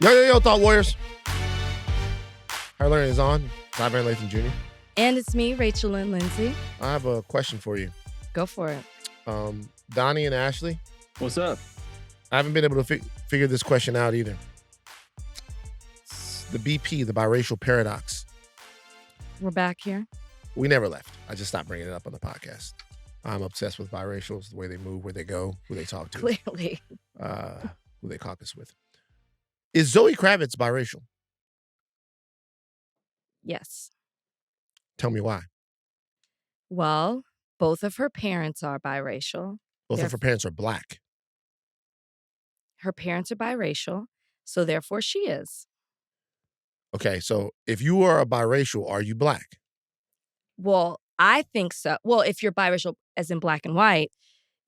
Yo, Thought Warriors. Higher Learning is on. Live and Lathan Jr. And it's me, Rachel and Lindsay. I have a question for you. Go for it. Donnie and Ashleigh. What's up? I haven't been able to figure this question out either. It's the BP, the biracial paradox. We're back here. We never left. I just stopped bringing it up on the podcast. I'm obsessed with biracials, the way they move, where they go, who they talk to. Clearly. Who they caucus with. Is Zoe Kravitz biracial? Yes. Tell me why. Well, both of her parents are biracial. Both of her parents are black. Her parents are biracial, so therefore she is. Okay, so if you are a biracial, are you black? Well, I think so. Well, if you're biracial as in black and white,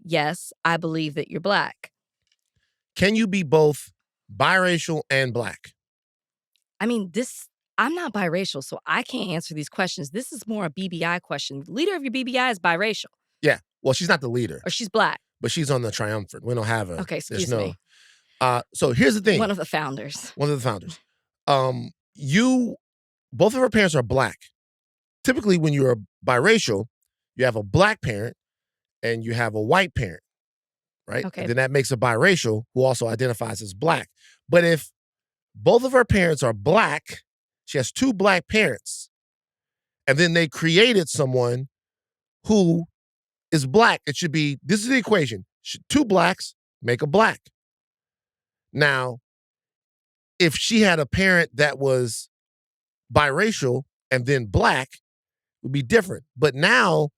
yes, I believe that you're black. Can you be both biracial and black? I mean, I'm not biracial, so I can't answer these questions. This is more a BBI question. The leader of your BBI is biracial. Yeah. Well, she's not the leader. Or she's black. But she's on the triumvirate. We don't have a... Okay, excuse me. So here's the thing. One of the founders. Both of her parents are black. Typically, when you're biracial, you have a black parent and you have a white parent, right? Okay. And then that makes a biracial who also identifies as black. But if both of her parents are black, she has two black parents, and then they created someone who is black. It should be, this is the equation. Two blacks make a black. Now, if she had a parent that was biracial and then black, it would be different. But now,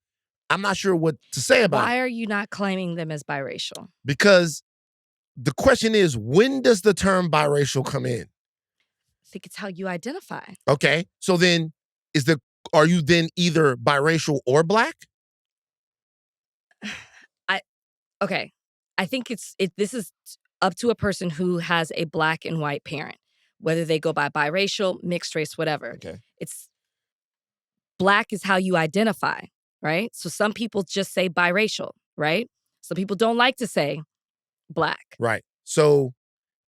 I'm not sure what to say about it. Why are you not claiming them as biracial? Because the question is, when does the term biracial come in? I think it's how you identify. Okay. So then are you then either biracial or black? Okay. I think this is up to a person who has a black and white parent, whether they go by biracial, mixed race, whatever. Okay. It's black is how you identify, right? So some people just say biracial, right? Some people don't like to say black. Right. So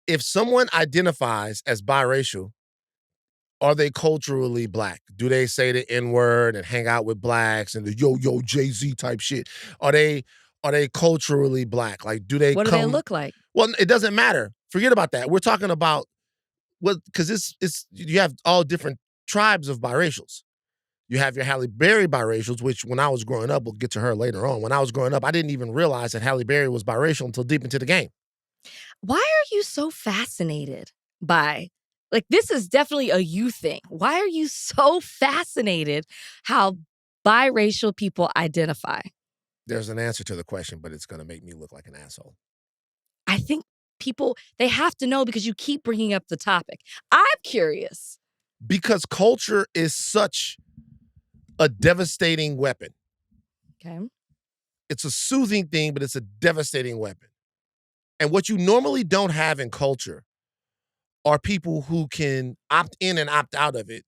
if someone identifies as biracial, are they culturally black? Do they say the N-word and hang out with blacks and the yo Jay-Z type shit? Are they culturally black? Like, do they What do they look like? Well, it doesn't matter. Forget about that. We're talking about because you have all different tribes of biracials. You have your Halle Berry biracials, which when I was growing up, we'll get to her later on. When I was growing up, I didn't even realize that Halle Berry was biracial until deep into the game. Why are you so fascinated by, like, this is definitely a you thing. Why are you so fascinated how biracial people identify? There's an answer to the question, but it's going to make me look like an asshole. I think people, they have to know because you keep bringing up the topic. I'm curious. Because culture is such a devastating weapon. Okay. It's a soothing thing, but it's a devastating weapon. And what you normally don't have in culture are people who can opt in and opt out of it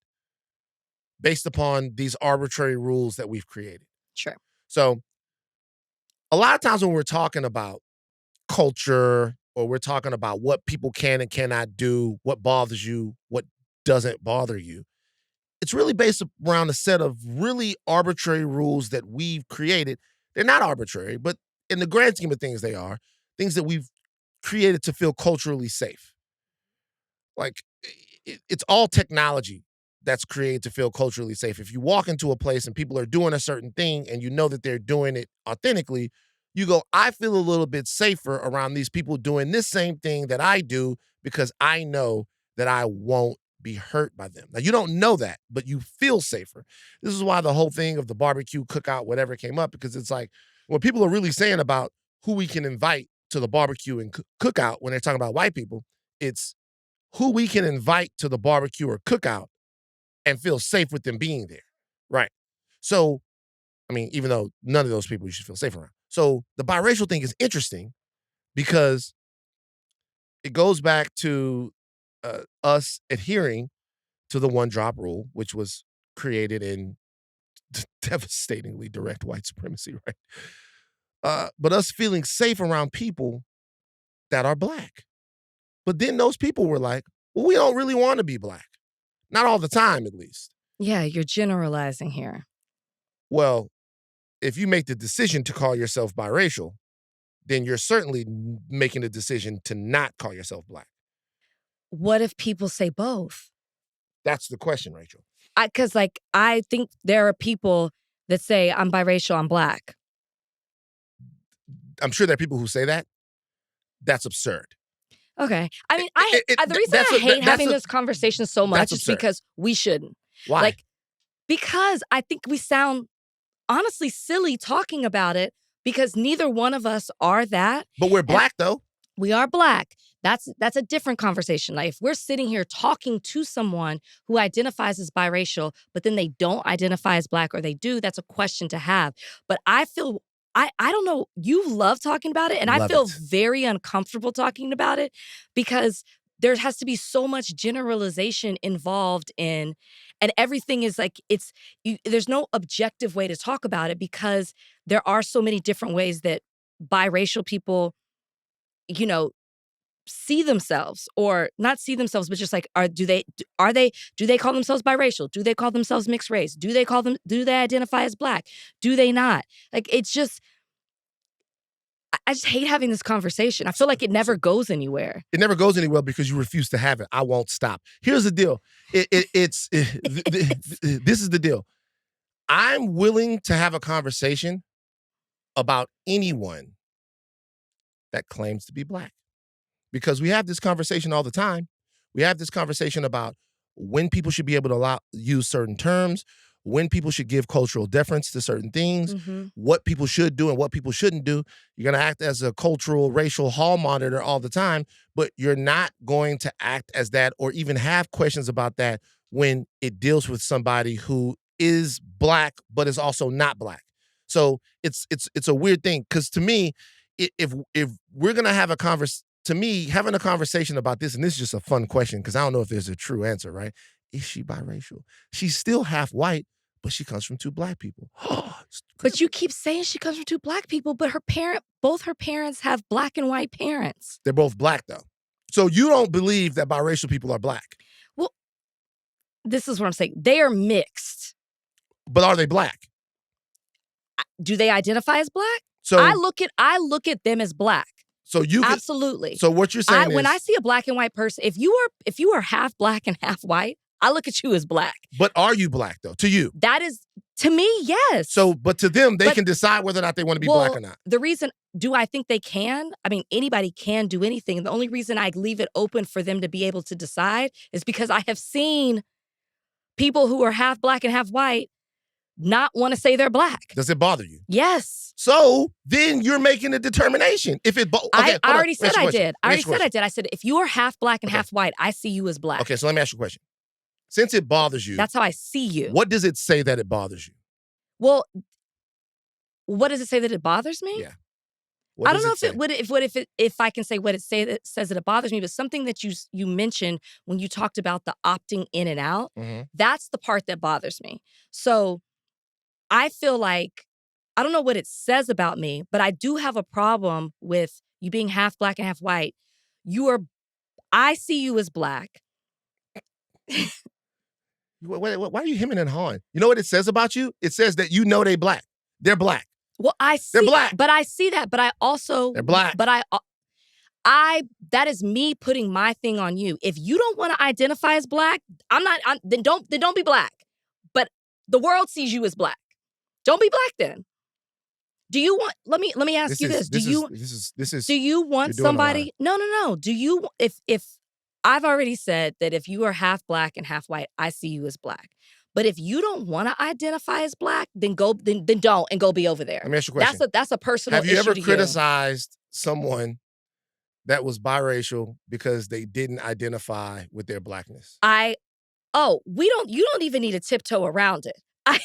based upon these arbitrary rules that we've created. Sure. So a lot of times when we're talking about culture or we're talking about what people can and cannot do, what bothers you, what doesn't bother you, it's really based around a set of really arbitrary rules that we've created. They're not arbitrary, but in the grand scheme of things, they are things that we've created to feel culturally safe. Like, it's all technology that's created to feel culturally safe. If you walk into a place and people are doing a certain thing and you know that they're doing it authentically, you go, I feel a little bit safer around these people doing this same thing that I do because I know that I won't be hurt by them. Now, you don't know that, but you feel safer. This is why the whole thing of the barbecue, cookout, whatever came up, because it's like what people are really saying about who we can invite to the barbecue and cookout when they're talking about white people, it's who we can invite to the barbecue or cookout and feel safe with them being there. Right. So, I mean, even though none of those people you should feel safe around. So the biracial thing is interesting because it goes back to us adhering to the one drop rule, which was created in devastatingly direct white supremacy, right? But us feeling safe around people that are black. But then those people were like, Well, we don't really want to be black. Not all the time, at least. Yeah, you're generalizing here. Well, if you make the decision to call yourself biracial, then you're certainly making the decision to not call yourself black. What if people say both? That's the question, Rachel. Because, like, I think there are people that say, I'm biracial, I'm black. I'm sure there are people who say that. That's absurd. Okay. I mean, the reason I hate having this conversation so much is because we shouldn't. Why? Like, because I think we sound honestly silly talking about it because neither one of us are that. But we're black, though. We are black. That's a different conversation. Like, if we're sitting here talking to someone who identifies as biracial, but then they don't identify as black, or they do, that's a question to have. But I feel, I don't know, you love talking about it, and I feel very uncomfortable talking about it because there has to be so much generalization involved in, and everything is like, there's no objective way to talk about it because there are so many different ways that biracial people, you know, see themselves, or not see themselves, but just like, do they call themselves biracial? Do they call themselves mixed race? Do they identify as black? Do they not? Like, it's just, I just hate having this conversation. I feel like it never goes anywhere. It never goes anywhere because you refuse to have it. I won't stop. Here's the deal. This is the deal. I'm willing to have a conversation about anyone that claims to be black. Because we have this conversation all the time. We have this conversation about when people should be able to use certain terms, when people should give cultural deference to certain things, what people should do and what people shouldn't do. You're going to act as a cultural, racial hall monitor all the time, but you're not going to act as that or even have questions about that when it deals with somebody who is black but is also not black. So it's a weird thing, because to me, if we're going to have a conversation, to me, having a conversation about this, and this is just a fun question because I don't know if there's a true answer, right? Is she biracial? She's still half white, but she comes from two black people. But you keep saying she comes from two black people, but both her parents have black and white parents. They're both black, though. So you don't believe that biracial people are black? Well, this is what I'm saying. They are mixed. But are they black? Do they identify as black? So I look at them as black. So you absolutely. So what you're saying is, when I see a black and white person, if you are half black and half white, I look at you as black. But are you black, though? To you? That is, to me, yes. So, but to them, they can decide whether or not they want to be black or not. The reason, do I think they can? I mean, anybody can do anything. The only reason I leave it open for them to be able to decide is because I have seen people who are half black and half white not want to say they're black. Does it bother you? Yes. So then you're making a determination. If it, I already said I did. I said, if you are half black and half white, I see you as black. Okay, so let me ask you a question. Since it bothers you, that's how I see you. What does it say that it bothers you? Well, what does it say that it bothers me? Yeah. I don't know if I can say what it says that it bothers me, but something that you mentioned when you talked about the opting in and out, that's the part that bothers me. So I feel like, I don't know what it says about me, but I do have a problem with you being half black and half white. I see you as black. Why are you hemming and hawing? You know what it says about you? It says that you know they're black. They're black. Well, they're black. But I see that. But I also, they're black. But that is me putting my thing on you. If you don't want to identify as black, then don't be black. But the world sees you as black. Don't be black then. Do you want, let me ask you this. Do you want somebody, no. Do you, if I've already said that if you are half black and half white, I see you as black. But if you don't want to identify as black, then don't and go be over there. Let me ask you a question. That's a personal issue. Have you ever criticized someone that was biracial because they didn't identify with their blackness? You don't even need to tiptoe around it. I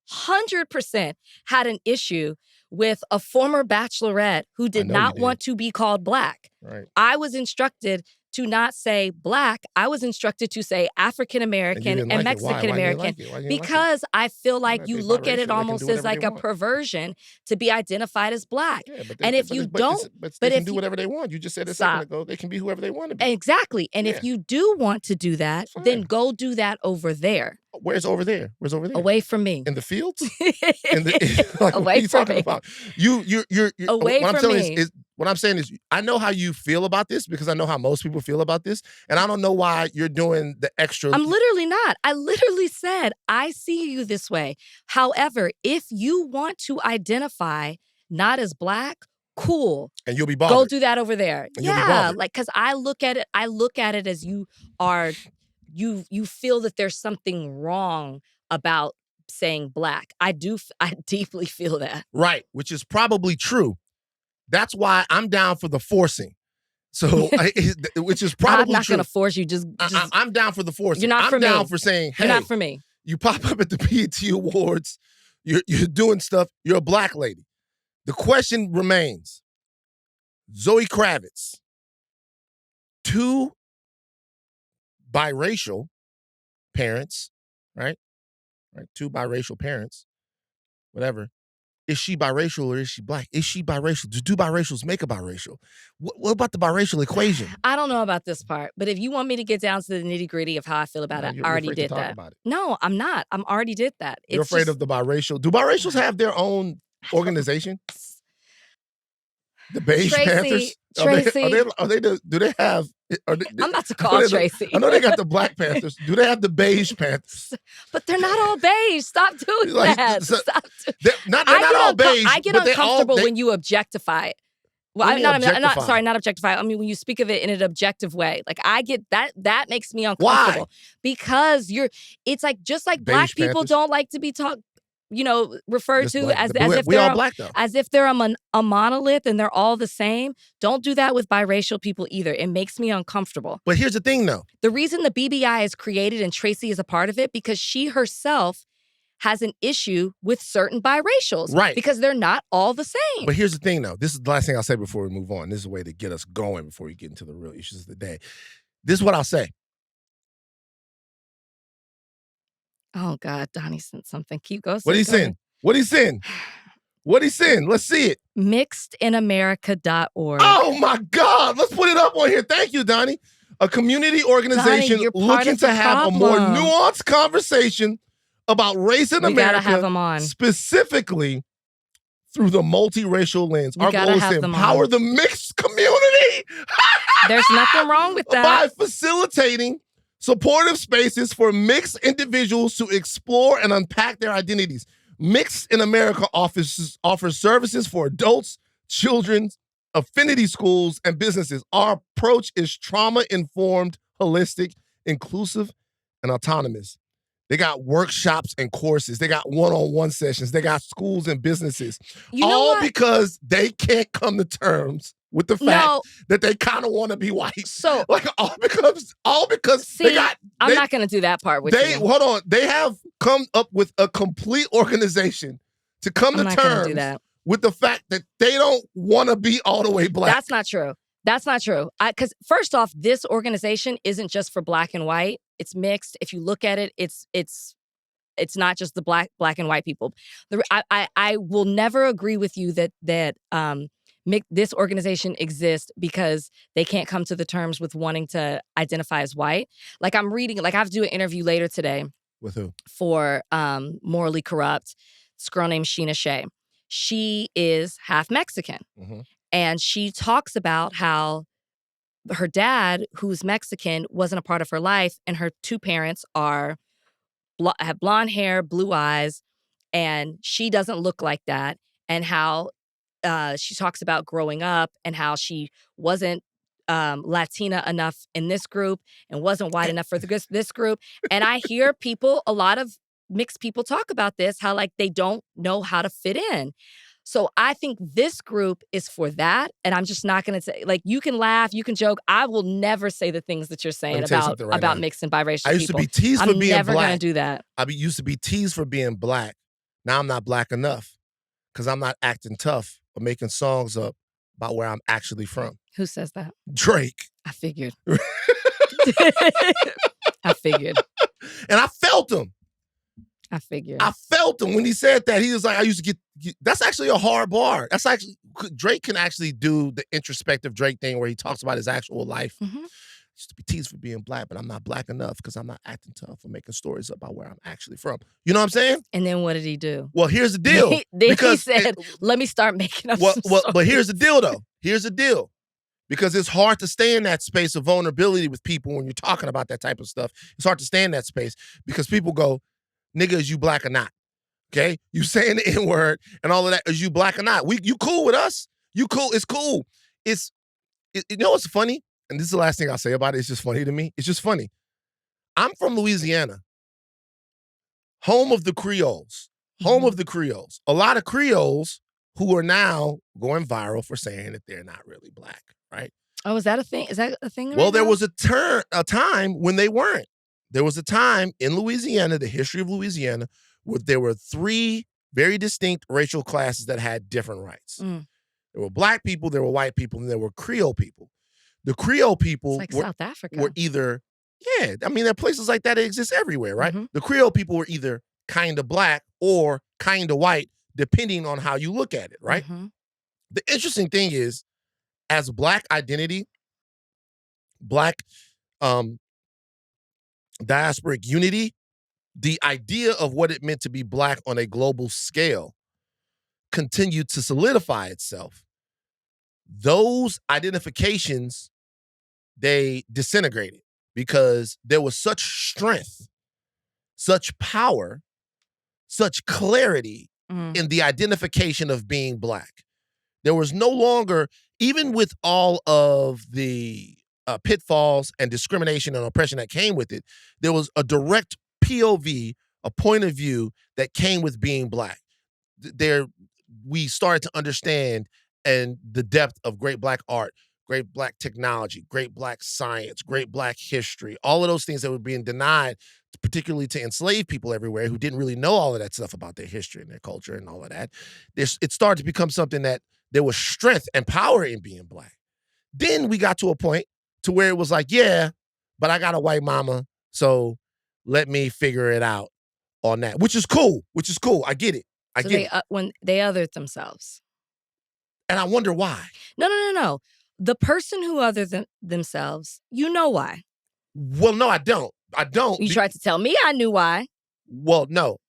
100% had an issue with a former bachelorette who did not want to be called black. Right. I was instructed to not say black. I was instructed to say African American and Mexican American because I feel like you look at it almost as like a perversion to be identified as black. Yeah, and if you don't, but they can do whatever they want. You just said a second ago they can be whoever they want to be. Exactly. And if you do want to do that, then go do that over there. Where's over there? Where's over there? Away from me. In the fields? Like, away what are you from talking me. about? You're away what from I'm me. What I'm saying is, I know how you feel about this because I know how most people feel about this, and I don't know why you're doing the extra. I'm literally not. I literally said, I see you this way. However, if you want to identify not as black, cool. And you'll be bothered. Go do that over there. And yeah, like, because I look at it as you are, you feel that there's something wrong about saying black. I deeply feel that. Right, which is probably true. That's why I'm down for the forcing. So, which is probably I'm not true. going to force you. I'm down for the forcing. You're not for me. I'm down for saying, hey, you're not for me. You pop up at the BET Awards. You're doing stuff. You're a black lady. The question remains: Zoe Kravitz, two biracial parents, right? Two biracial parents, whatever. Is she biracial or is she black? Is she biracial? Do biracials make a biracial? What about the biracial equation? I don't know about this part, but if you want me to get down to the nitty-gritty of how I feel about it, I already did that. No, I'm not. I'm already did that. You're afraid of the biracial. Do biracials have their own organization? The Beige Panthers? Tracy. Do they have... I'm about to call Tracy. I know they got the Black Panthers. Do they have the Beige Panthers? But they're not all beige. Stop doing that. Stop. They're not all beige. I get uncomfortable when you objectify it. Well, I'm not objectify. I mean, when you speak of it in an objective way, like I get that. That makes me uncomfortable. Why? Because it's like just like Black people don't like to be referred to as if they're a monolith and they're all the same. Don't do that with biracial people either. It makes me uncomfortable. But here's the thing, though. The reason the BBI is created and Tracy is a part of it because she herself has an issue with certain biracials. Right. Because they're not all the same. But here's the thing, though. This is the last thing I'll say before we move on. This is a way to get us going before we get into the real issues of the day. This is what I'll say. Oh, God, Donnie sent something. Keep going. What he send? What he send? What he send? Let's see it. Mixedinamerica.org. Oh, my God. Let's put it up on here. Thank you, Donnie. A community organization looking to have a more nuanced conversation about race in America. We gotta have them on. Specifically through the multiracial lens. Our goal is to empower the mixed community. There's nothing wrong with that. By facilitating supportive spaces for mixed individuals to explore and unpack their identities. Mixed in America offers services for adults, children, affinity schools, and businesses. Our approach is trauma-informed, holistic, inclusive, and autonomous. They got workshops and courses. They got one-on-one sessions. They got schools and businesses. All because they can't come to terms with the fact that they kind of want to be white. So, all because they got... I'm not going to do that part with you. Hold on. They have come up with a complete organization to come to terms with the fact that they don't want to be all the way black. That's not true. That's not true. Because first off, this organization isn't just for black and white. It's mixed. If you look at it, it's not just the black and white people. I will never agree with you that this organization exists because they can't come to the terms with wanting to identify as white. Like I'm reading, like I have to do an interview later today. With who? For Morally Corrupt. This girl named Sheena Shea. She is half Mexican. Mm-hmm. And she talks about how her dad, who's Mexican, wasn't a part of her life, and her two parents have blonde hair, blue eyes, and she doesn't look like that, and how she talks about growing up and how she wasn't Latina enough in this group and wasn't white enough for this group. And I hear a lot of mixed people talk about this, how like they don't know how to fit in. So I think this group is for that. And I'm just not going to say, like, you can laugh, you can joke. I will never say the things that you're saying about mixed and biracial people. I used to be teased for being black. I'm never going to do that. I used to be teased for being black. Now I'm not black enough because I'm not acting tough or making songs up about where I'm actually from. Who says that? Drake. I figured. I figured. And I felt him. I figured. I felt him when he said that. He was like, I used to get that's actually a hard bar. That's actually, Drake can actually do the introspective Drake thing where he talks about his actual life. Mm-hmm. I used to be teased for being black, but I'm not black enough because I'm not acting tough or making stories about where I'm actually from. You know what I'm saying? And then what did he do? Well, here's the deal. Then he said, let me start making up some stories. But here's the deal, though. Here's the deal. Because it's hard to stay in that space of vulnerability with people when you're talking about that type of stuff. It's hard to stay in that space because people go, nigga, is you black or not? Okay? You saying the N-word and all of that, is you black or not? You cool with us? You cool? It's cool. You know what's funny? And this is the last thing I'll say about it. It's just funny to me. It's just funny. I'm from Louisiana, home of the Creoles. Home of the Creoles. A lot of Creoles who are now going viral for saying that they're not really black, right? Oh, is that a thing? Is that a thing? Well, there was a time when they weren't. There was a time in Louisiana, the history of Louisiana, where there were 3 very distinct racial classes that had different rights. There were black people, there were white people, and there were Creole people. The Creole people South Africa. were either, yeah, I mean, there are places like that exist everywhere, right? Mm-hmm. The Creole people were either kind of black or kind of white, depending on how you look at it, right? Mm-hmm. The interesting thing is, as black identity, black diasporic unity, the idea of what it meant to be black on a global scale continued to solidify itself. Those identifications, they disintegrated because there was such strength, such power, such clarity in the identification of being black. There was no longer, even with all of the pitfalls and discrimination and oppression that came with it, there was a direct POV, a point of view that came with being black. We started to understand and the depth of great black art, great black technology, great black science, great black history, all of those things that were being denied, particularly to enslaved people everywhere who didn't really know all of that stuff about their history and their culture and all of that. It started to become something that there was strength and power in being black. Then we got to a point to where it was like, yeah, but I got a white mama, so let me figure it out on that, which is cool. I get it. When they othered themselves. And I wonder why. No. The person who othered themselves, you know why. Well, no, I don't. You tried to tell me I knew why. Well, no.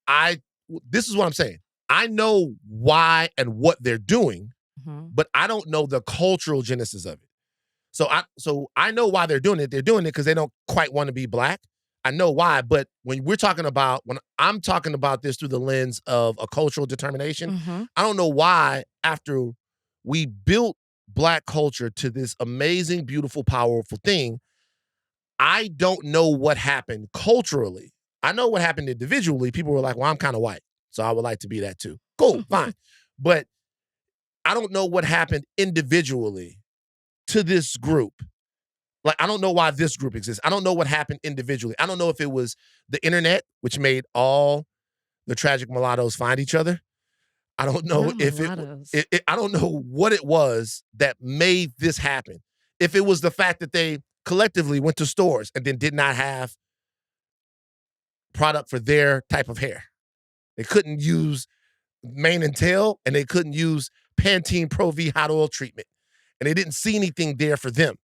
This is what I'm saying. I know why and what they're doing, but I don't know the cultural genesis of it. So I know why they're doing it. They're doing it because they don't quite want to be black. I know why, but when I'm talking about this through the lens of a cultural determination, I don't know why after we built black culture to this amazing, beautiful, powerful thing, I don't know what happened culturally. I know what happened individually. People were like, well, I'm kind of white, so I would like to be that too. Cool, fine. But I don't know what happened individually to this group. Like, I don't know why this group exists. I don't know what happened individually. I don't know if it was the internet, which made all the tragic mulattoes find each other. I don't know I don't know what it was that made this happen. If it was the fact that they collectively went to stores and then did not have product for their type of hair. They couldn't use mane and tail, and they couldn't use Pantene Pro V hot oil treatment. And they didn't see anything there for them.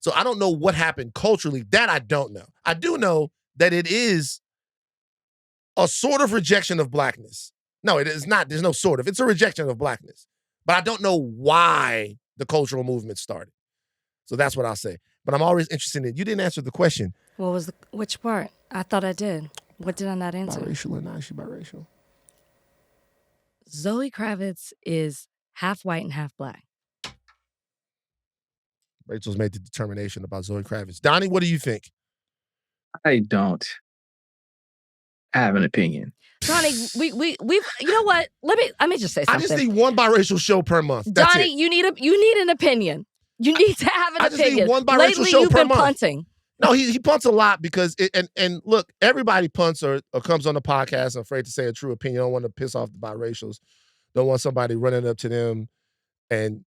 So I don't know what happened culturally. That I don't know. I do know that it is a sort of rejection of blackness. No, it is not. There's no sort of. It's a rejection of blackness. But I don't know why the cultural movement started. So that's what I'll say. But I'm always interested in it. You didn't answer the question. What was which part? I thought I did. What did I not answer? Biracial or not? Is she biracial? Zoe Kravitz is half white and half black. Rachel's made the determination about Zoe Kravitz. Donnie, what do you think? I don't have an opinion. Donnie, we've you know what? Let me just say something. I just need one biracial show per month. That's Donnie, it. you need an opinion. You need to have an opinion. I just need one biracial Lately, show you've per been month. punting. No, he punts a lot because and look, everybody punts or comes on the podcast and afraid to say a true opinion. Don't want to piss off the biracials. Don't want somebody running up to them and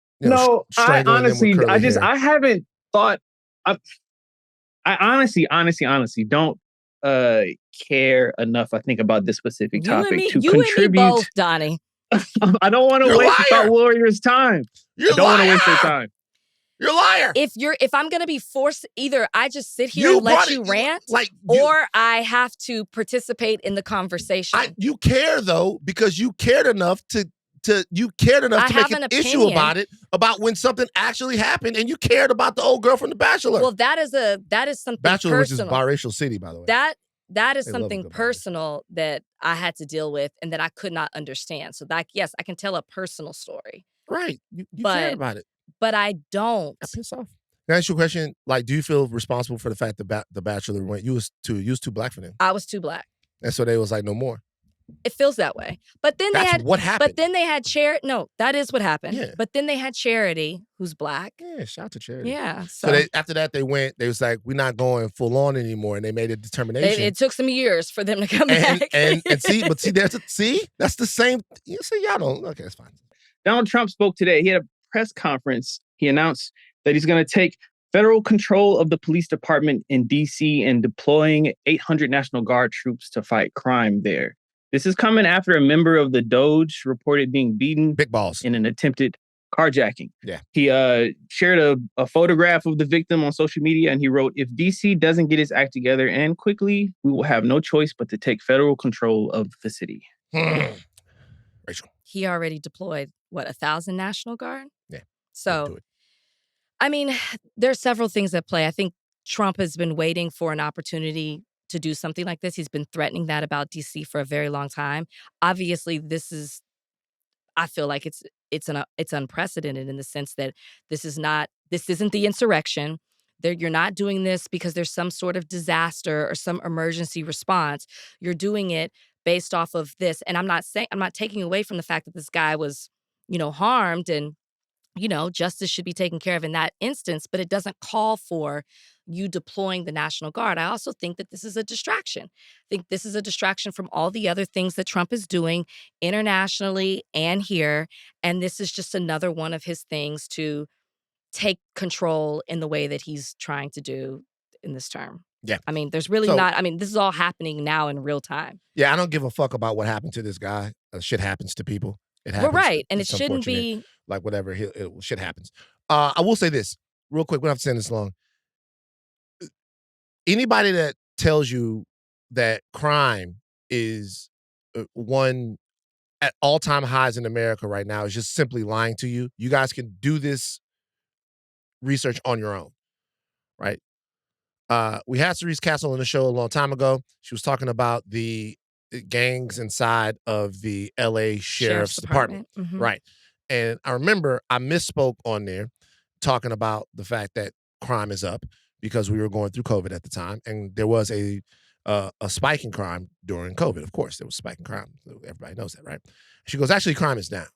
I honestly, I haven't thought I honestly don't care enough, I think, about this specific topic to You and me contribute. both, Donnie. I don't want to You're a waste the Thought liar. Warriors' time. You're I don't want to waste their liar. time. You're a liar. If I'm gonna be forced, either I just sit here You and let brought you it- rant, like you- or I have to participate in the conversation. You care though, because you cared enough to I make have an an issue opinion. about it, about when something actually happened, and you cared about the old girl from The Bachelor. Well, that is something Bachelor, which is personal. biracial city, by the way. That is They love a something good biracial. personal that I had to deal with and that I could not understand. So that, yes, I can tell a personal story, Right. You But- cared about it. but I don't. Got pissed off. Can I ask you a question? Like, do you feel responsible for the fact that The Bachelor went? You was too black for them, I was too black. and so they was like, no more. It feels that way. But then That's they had what happened. But then they had Charity. No, that is what happened. Yeah. But then they had Charity, who's black. Yeah, shout out to Charity. Yeah. So after that, they was like, we're not going full on anymore, and they made a determination. It took some years for them to come and, back. and see, that's the same. You see, y'all don't. Okay, it's fine. Donald Trump spoke today. He had a press conference. He announced that he's going to take federal control of the police department in D.C. and deploying 800 National Guard troops to fight crime there. This is coming after a member of the Doge reported being beaten Big balls in an attempted carjacking. Yeah. He shared a photograph of the victim on social media, and he wrote, "If DC doesn't get its act together and quickly, we will have no choice but to take federal control of the city." Rachel. He already deployed, 1,000 National Guard? Yeah. So, Do it. I mean, there's several things at play. I think Trump has been waiting for an opportunity to do something like this. He's been threatening that about DC for a very long time. Obviously, I feel like it's unprecedented in the sense that this isn't the insurrection. You're not doing this because there's some sort of disaster or some emergency response. You're doing it based off of this. And I'm not taking away from the fact that this guy was, harmed, and justice should be taken care of in that instance, but it doesn't call for you deploying the National Guard. I also think that this is a distraction. I think this is a distraction from all the other things that Trump is doing internationally and here. And this is just another one of his things to take control in the way that he's trying to do in this term. Yeah. I mean, this is all happening now in real time. Yeah, I don't give a fuck about what happened to this guy. Shit happens to people. It happens. We're right. And it It's shouldn't unfortunate. be. Like whatever, shit happens. I will say this real quick. We don't have to say this long. Anybody that tells you that crime is one at all-time highs in America right now is just simply lying to you. You guys can do this research on your own, right? We had Cerise Castle on the show a long time ago. She was talking about the gangs inside of the LA Sheriff's Department. Mhm. Right. And I remember I misspoke on there talking about the fact that crime is up because we were going through COVID at the time. And there was a spike in crime during COVID. Of course, there was a spike in crime. Everybody knows that, right? She goes, actually, crime is down.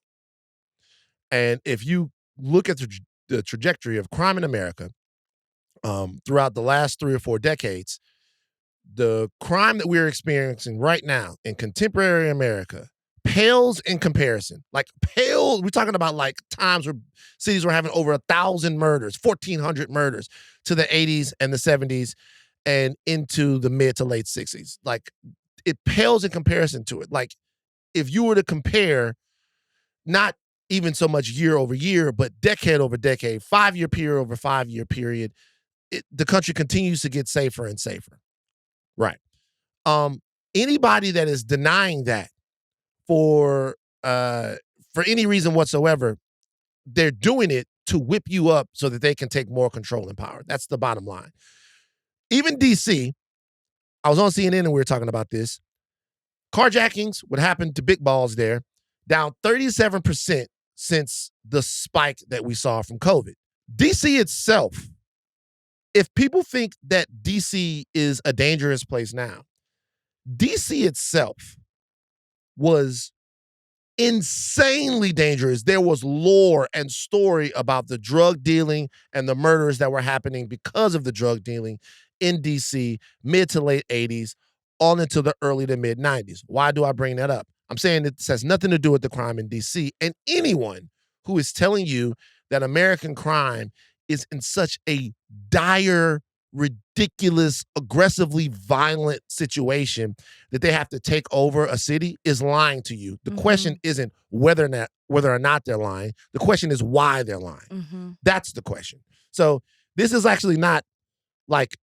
And if you look at the trajectory of crime in America throughout the last 3 or 4 decades, the crime that we're experiencing right now in contemporary America pales in comparison. We're talking about like times where cities were having over 1,000 murders, 1,400 murders to the 80s and the 70s and into the mid to late 60s. Like, it pales in comparison to it. Like, if you were to compare not even so much year over year, but decade over decade, 5-year period over 5-year period, the country continues to get safer and safer. Right. Anybody that is denying that for any reason whatsoever, they're doing it to whip you up so that they can take more control and power. That's the bottom line. Even DC, I was on CNN and we were talking about this. Carjackings, what happened to big balls there, down 37% since the spike that we saw from COVID. DC itself, if people think that DC is a dangerous place now, DC itself was insanely dangerous. There was lore and story about the drug dealing and the murders that were happening because of the drug dealing in DC, mid to late 80s, on into the early to mid 90s. Why do I bring that up? I'm saying this has nothing to do with the crime in DC. And anyone who is telling you that American crime is in such a dire, ridiculous, aggressively violent situation that they have to take over a city is lying to you. The question isn't whether or not they're lying. The question is why they're lying. That's the question. So this is actually not like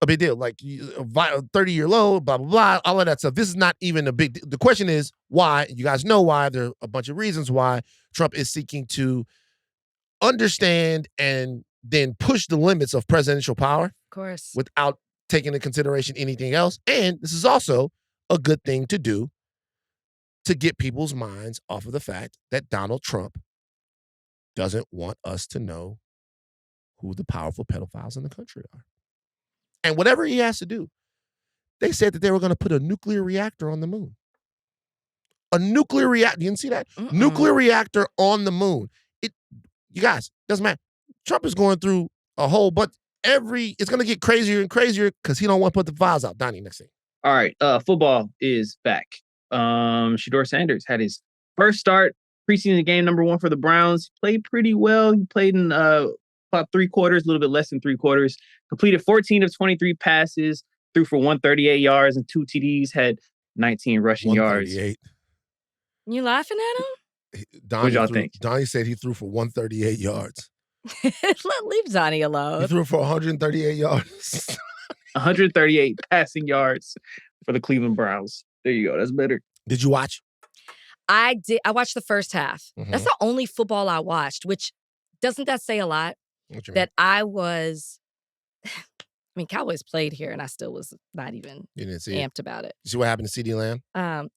a big deal. Like 30-year low, blah, blah, blah, all of that stuff. This is not even a big deal. The question is why. You guys know why. There are a bunch of reasons why Trump is seeking to understand and then push the limits of presidential power. Of course. Without taking into consideration anything else. And this is also a good thing to do to get people's minds off of the fact that Donald Trump doesn't want us to know who the powerful pedophiles in the country are. And whatever he has to do, they said that they were going to put a nuclear reactor on the moon. A nuclear reactor. You didn't see that? Nuclear reactor on the moon. You guys, doesn't matter. Trump is going through a whole bunch. It's going to get crazier and crazier because he don't want to put the files out. Donnie, next thing. All right. Football is back. Shedeur Sanders had his first start, preseason game #1 for the Browns. Played pretty well. He played in about 3 quarters, a little bit less than 3 quarters. Completed 14 of 23 passes, threw for 138 yards and 2 TDs, had 19 rushing yards. You laughing at him? What y'all think? Donnie said he threw for 138 yards. Leave Donnie alone. He threw for 138 yards. 138 passing yards for the Cleveland Browns. There you go. That's better. Did you watch? I did. I watched the first half. That's the only football I watched, which doesn't that say a lot? That I was, I mean, Cowboys played here and I still was not even amped about it. You see what happened to CeeDee Lamb?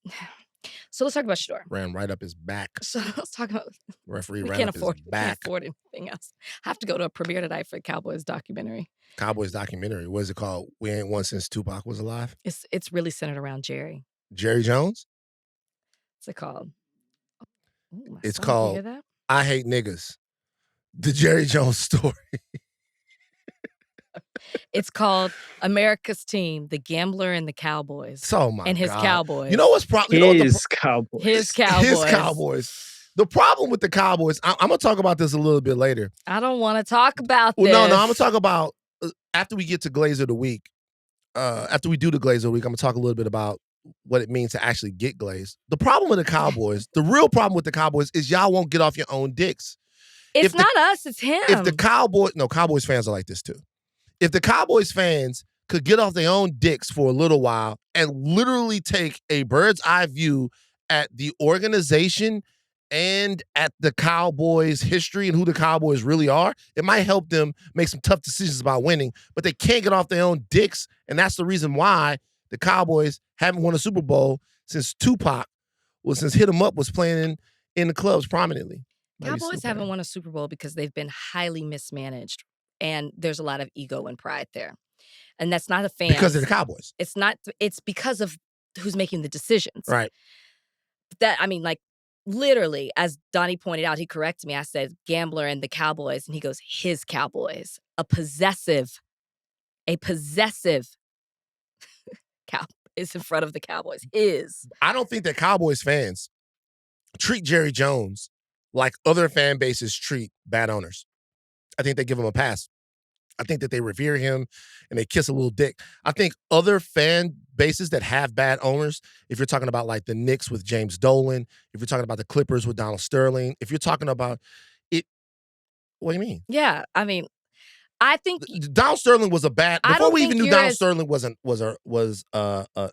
So let's talk about Shedeur. Ran right up his back. So let's talk about referee ran up his back. Can't afford anything else. I have to go to a premiere tonight for the Cowboys documentary. Cowboys documentary. What is it called? We Ain't Won Since Tupac Was Alive? It's really centered around Jerry. Jerry Jones? What's it called? Ooh, it's called I Hate Niggas. The Jerry Jones story. It's called America's Team, the Gambler and the Cowboys. Oh my and his God. Cowboys. You know what's probably Cowboys. His Cowboys. His Cowboys. The problem with the Cowboys, I'm gonna talk about this a little bit later. I don't want to talk about this. No, I'm gonna talk about after we get to Glazer of the Week. After we do the Glazer of the Week, I'm gonna talk a little bit about what it means to actually get glazed. The problem with the Cowboys, the real problem with the Cowboys is y'all won't get off your own dicks. It's not us, it's him. If the Cowboys fans are like this too. If the Cowboys fans could get off their own dicks for a little while and literally take a bird's eye view at the organization and at the Cowboys' history and who the Cowboys really are, it might help them make some tough decisions about winning, but they can't get off their own dicks, and that's the reason why the Cowboys haven't won a Super Bowl since since Hit 'Em Up was playing in the clubs prominently. Cowboys haven't won a Super Bowl because they've been highly mismanaged. And there's a lot of ego and pride there. And that's not a fan. Because of the Cowboys. It's because of who's making the decisions. Right. Literally, as Donnie pointed out, he corrected me. I said, Gambler and the Cowboys. And he goes, his Cowboys. A possessive cow is in front of the Cowboys. I don't think that Cowboys fans treat Jerry Jones like other fan bases treat bad owners. I think they give him a pass. I think that they revere him and they kiss a little dick. I think other fan bases that have bad owners, if you're talking about like the Knicks with James Dolan, if you're talking about the Clippers with Donald Sterling, if you're talking about it, what do you mean? Yeah, I mean, I think Donald Sterling was a bad. Before we even knew Donald Sterling was a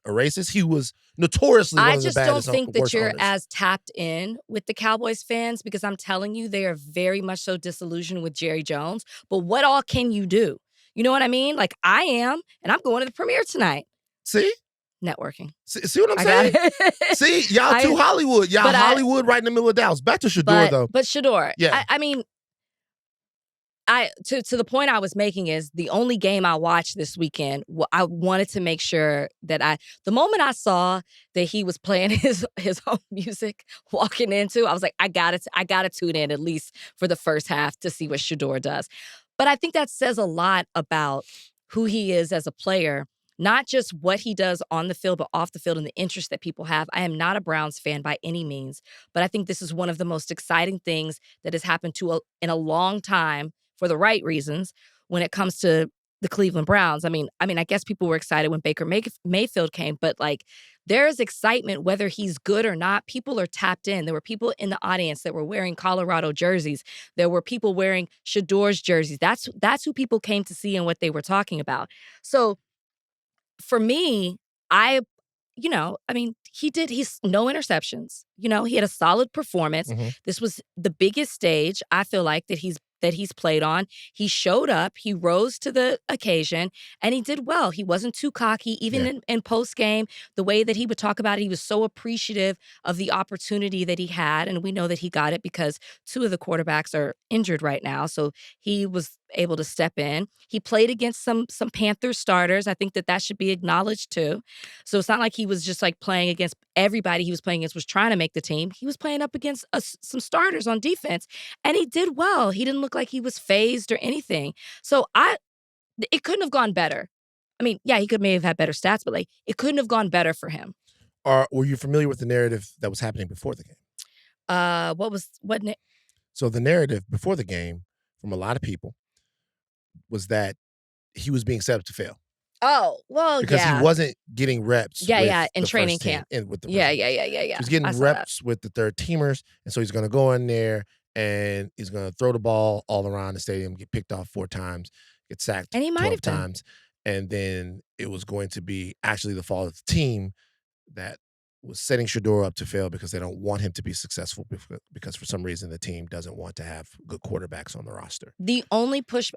racist, he was notoriously one of the baddest. I just don't think that you're owners. as tapped in with the Cowboys fans because I'm telling you, they are very much so disillusioned with Jerry Jones. But what all can you do? You know what I mean? Like I am, and I'm going to the premiere tonight. See? Networking. See what I'm saying? See, y'all too Hollywood. Y'all Hollywood right in the middle of Dallas. Back to Shedeur, though. But Shedeur, yeah. I mean, to the point I was making is the only game I watched this weekend, I wanted to make sure that the moment I saw that he was playing his own music walking into, I was like, I gotta tune in at least for the first half to see what Shedeur does. But I think that says a lot about who he is as a player, not just what he does on the field, but off the field and the interest that people have. I am not a Browns fan by any means, but I think this is one of the most exciting things that has happened in a long time for the right reasons when it comes to the Cleveland Browns. I mean, I guess people were excited when Baker Mayfield came, but like there's excitement whether he's good or not. People are tapped in. There were people in the audience that were wearing Colorado jerseys. There were people wearing Shedeur's jerseys. That's who people came to see and what they were talking about. So for me, he's no interceptions. He had a solid performance. Mhm. This was the biggest stage I feel like that he's played on. He showed up, he rose to the occasion, and he did well. He wasn't too cocky, even in post game. The way that he would talk about it, he was so appreciative of the opportunity that he had, and we know that he got it because two of the quarterbacks are injured right now. So he was able to step in. He played against some Panthers starters. I think that should be acknowledged too. So it's not like he was just like playing against everybody he was playing against was trying to make the team. He was playing up against some starters on defense, and he did well. He didn't look like he was phased or anything. So it couldn't have gone better. I mean, yeah, he may have had better stats, but like it couldn't have gone better for him. Were you familiar with the narrative that was happening before the game? So the narrative before the game from a lot of people was that he was being set up to fail. Oh, well, because he wasn't getting reps. In training camp. He was getting reps with the third teamers, and so he's going to go in there and he's going to throw the ball all around the stadium, get picked off 4 times, get sacked and he might 12 have been. times, and then it was going to be actually the fault of the team that was setting Shedeur up to fail because they don't want him to be successful because for some reason the team doesn't want to have good quarterbacks on the roster. The only push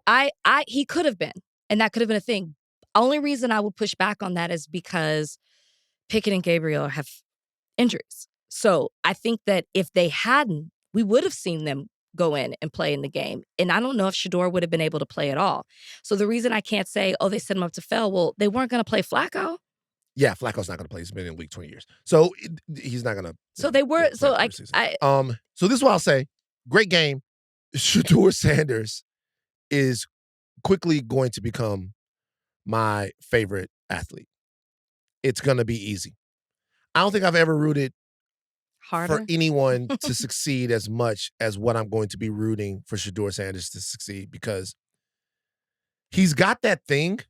he could have been, and that could have been a thing. Only reason I would push back on that is because Pickett and Gabriel have injuries. So I think that if they hadn't, we would have seen them go in and play in the game. And I don't know if Shedeur would have been able to play at all. So the reason I can't say, they set him up to fail, well, they weren't going to play Flacco. Yeah, Flacco's not going to play. He's been in the league 20 years. So he's not going to. So they were. So so this is what I'll say. Great game. Shedeur Sanders is quickly going to become my favorite athlete. It's going to be easy. I don't think I've ever rooted harder for anyone to succeed as much as what I'm going to be rooting for Shedeur Sanders to succeed because he's got that thing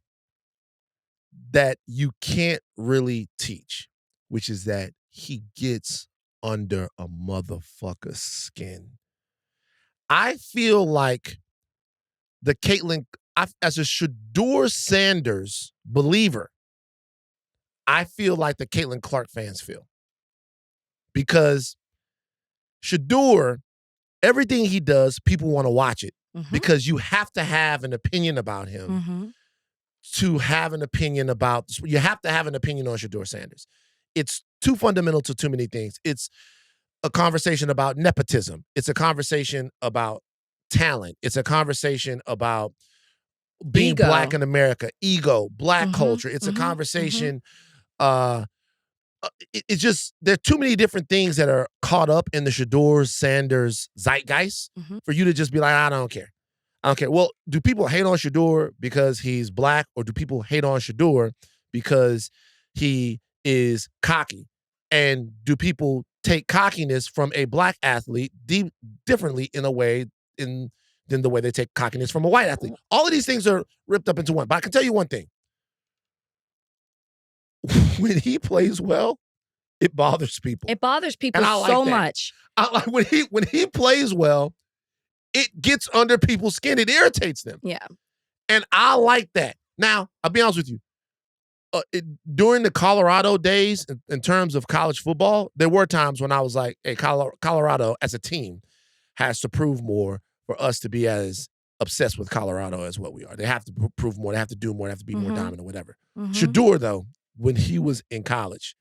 that you can't really teach, which is that he gets under a motherfucker's skin. I feel like as a Shedeur Sanders believer, I feel like the Caitlin Clark fans feel. Because Shedeur, everything he does, people want to watch it. Mm-hmm. Because you have to have an opinion about him mm-hmm. to have an opinion about, you have to have an opinion on Shedeur Sanders. It's too fundamental to too many things. It's a conversation about nepotism. It's a conversation about talent. It's a conversation about being ego. Black in America, ego, Black mm-hmm. culture. It's mm-hmm. a conversation. It's just, there are too many different things that are caught up in the Shedeur Sanders zeitgeist mm-hmm. for you to just be like, I don't care. I don't care. Well, do people hate on Shedeur because he's Black, or do people hate on Shedeur because he is cocky? And do people take cockiness from a Black athlete differently in a way than the way they take cockiness from a white athlete? All of these things are ripped up into one. But I can tell you one thing. When he plays well, it bothers people. It bothers people so much. When he plays well, it gets under people's skin. It irritates them. Yeah. And I like that. Now, I'll be honest with you. During the Colorado days, in terms of college football, there were times when I was like, hey, Colorado as a team has to prove more for us to be as obsessed with Colorado as what we are. They have to prove more. They have to do more. They have to be more dominant, whatever. Mm-hmm. Shedeur, though, when he was in college,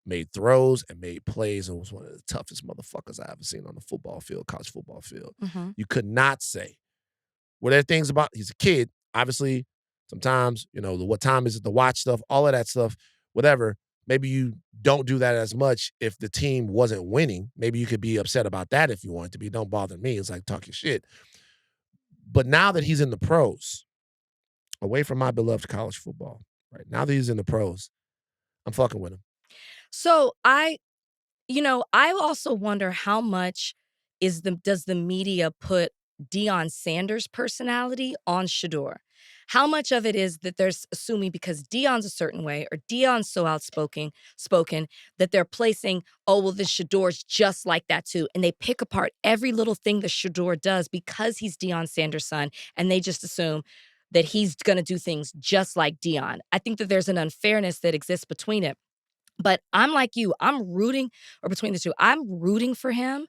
made throws and made plays and was one of the toughest motherfuckers I ever seen on the football field, college football field. Mm-hmm. You could not say. Were there things about, he's a kid, obviously, sometimes, what time is it, the watch stuff, all of that stuff, whatever. Maybe you don't do that as much if the team wasn't winning. Maybe you could be upset about that if you wanted to be. Don't bother me. It's like, talk your shit. But now that he's in the pros, away from my beloved college football, right? Now that he's in the pros, I'm fucking with him. So I also wonder how much does the media put Deion Sanders' personality on Shedeur? How much of it is that they're assuming because Deion's a certain way or Deion's so spoken that they're placing, oh, well, this Shedeur's just like that too. And they pick apart every little thing that Shedeur does because he's Deion Sanders' son, and they just assume that he's going to do things just like Deion. I think that there's an unfairness that exists between it. But I'm like you, between the two, I'm rooting for him.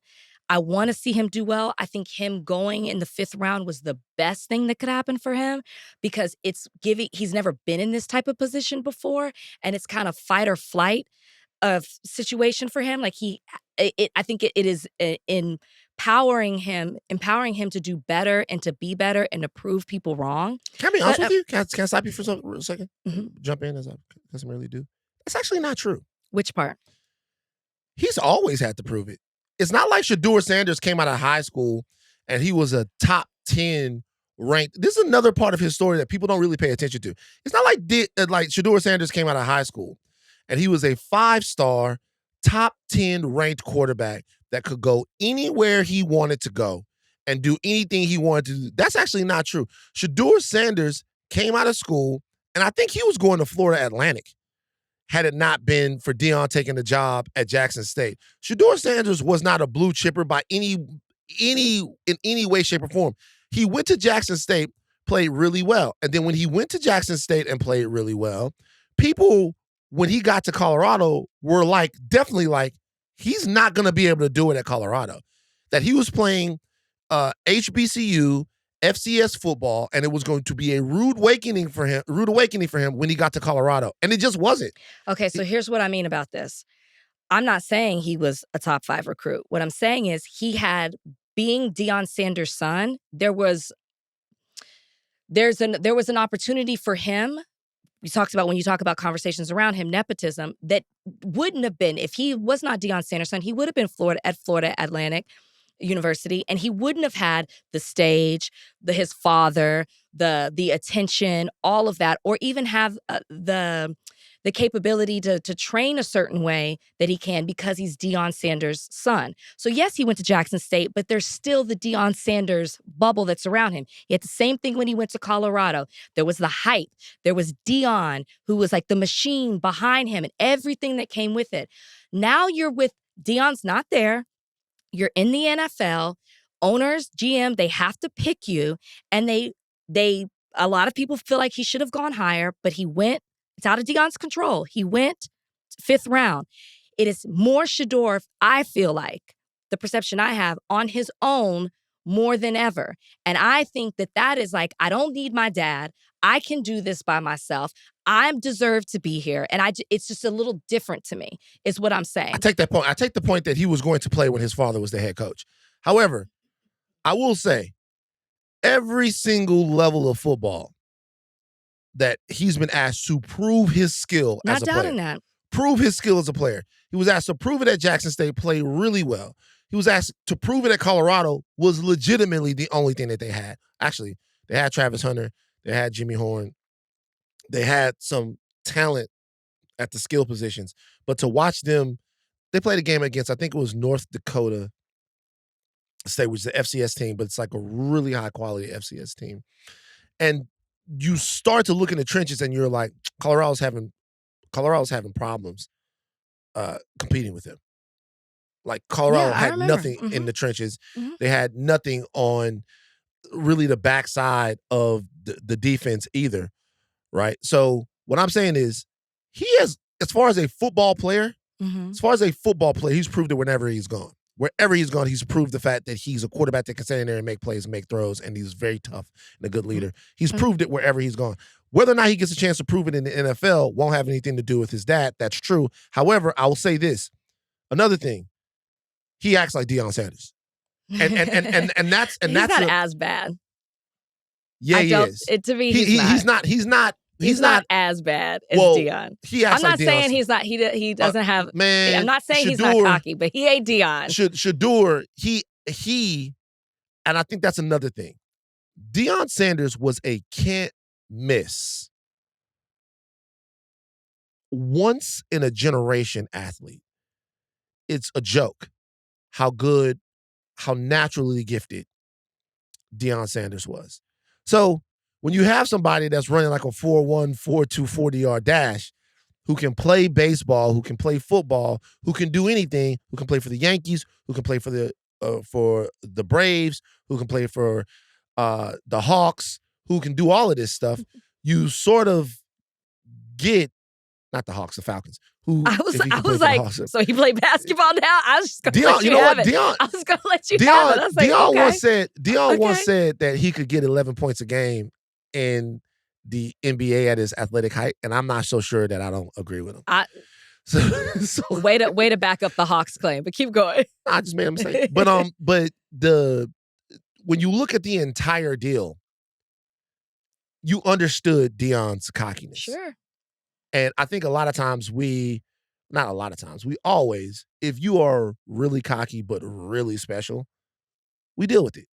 I want to see him do well. I think him going in the 5th round was the best thing that could happen for him because he's never been in this type of position before. And it's kind of fight or flight of situation for him. Like I think it is empowering him to do better and to be better and to prove people wrong. Can I be honest with you? Can I stop you for a second? Mhm. Jump in as I customarily do. That's actually not true. Which part? He's always had to prove it. It's not like Shedeur Sanders came out of high school and he was a top 10 ranked. This is another part of his story that people don't really pay attention to. It's not like Shedeur Sanders came out of high school and he was a 5-star, top 10 ranked quarterback that could go anywhere he wanted to go and do anything he wanted to do. That's actually not true. Shedeur Sanders came out of school, and I think he was going to Florida Atlantic had it not been for Deion taking the job at Jackson State. Shedeur Sanders was not a blue chipper by in any way, shape, or form. He went to Jackson State, played really well. And then when he went to Jackson State and played really well, people, when he got to Colorado, were definitely like, he's not going to be able to do it at Colorado. That he was playing HBCU, FCS football, and it was going to be a rude awakening for him when he got to Colorado. And it just wasn't. Okay, so here's what I mean about this. I'm not saying he was a top 5 recruit. What I'm saying is being Deion Sanders' son, there was an opportunity for him. When you talk about conversations around him, nepotism, that wouldn't have been, if he was not Deion Sanders' son, he would have been at Florida Atlantic University, and he wouldn't have had the stage, his father, the attention, all of that, or even have the capability to train a certain way that he can because he's Deion Sanders' son. So yes, he went to Jackson State, but there's still the Deion Sanders bubble that's around him. He had the same thing when he went to Colorado. There was the hype. There was Deion, who was like the machine behind him and everything that came with it. Now Deion's not there. You're in the NFL, owners, GM, they have to pick you. And a lot of people feel like he should have gone higher, but it's out of Deion's control. He went 5th round. It is more Shedeur, I feel like, the perception I have, on his own more than ever. And I think that is like, I don't need my dad. I can do this by myself. I deserve to be here. And it's just a little different to me, is what I'm saying. I take that point. I take the point that he was going to play when his father was the head coach. However, I will say, every single level of football that he's been asked to prove his skill as a player. Not doubting that. Prove his skill as a player. He was asked to prove it at Jackson State, play really well. He was asked to prove it at Colorado, was legitimately the only thing that they had. Actually, they had Travis Hunter. They had Jimmy Horn. They had some talent at the skill positions. But to watch them, they played a game against, I think it was North Dakota State, which is the FCS team, but it's like a really high-quality FCS team. And you start to look in the trenches and you're like, Colorado's having problems competing with them. Like Colorado had nothing in the trenches. Mm-hmm. They had nothing on really the backside of the defense either, right? So what I'm saying is he has, as far as a football player, he's proved it whenever he's gone. Wherever he's gone, he's proved the fact that he's a quarterback that can stand in there and make plays and make throws, and he's very tough and a good leader. He's proved it wherever he's gone. Whether or not he gets a chance to prove it in the NFL won't have anything to do with his dad. That's true. However, I will say this. Another thing, he acts like Deion Sanders. And that's not as bad. Yeah, he is. To me, he's not as bad as Deion. I'm not like saying Deion. he's not. He doesn't have. Man, I'm not saying Shedeur, he's not cocky, but he ain't Deion. Shedeur, he, and I think that's another thing. Deion Sanders was a can't miss, once in a generation athlete. It's a joke how good, how naturally gifted Deion Sanders was. So when you have somebody that's running like a 4.1, 4.2, 40-yard dash, who can play baseball, who can play football, who can do anything, who can play for the Yankees, who can play for the Braves, who can play for the Hawks, who can do all of this stuff, you sort of get not the Hawks, the Falcons. Who I was like, so he played basketball now? I was just gonna let you have it. I was gonna let you have it. I was like, Deion once said that he could get 11 points a game in the NBA at his athletic height, and I'm not so sure that I don't agree with him. So way to back up the Hawks claim, but keep going. I just made a mistake. But when you look at the entire deal, you understood Deion's cockiness. Sure. And I think a lot of times we always, if you are really cocky but really special, we deal with it.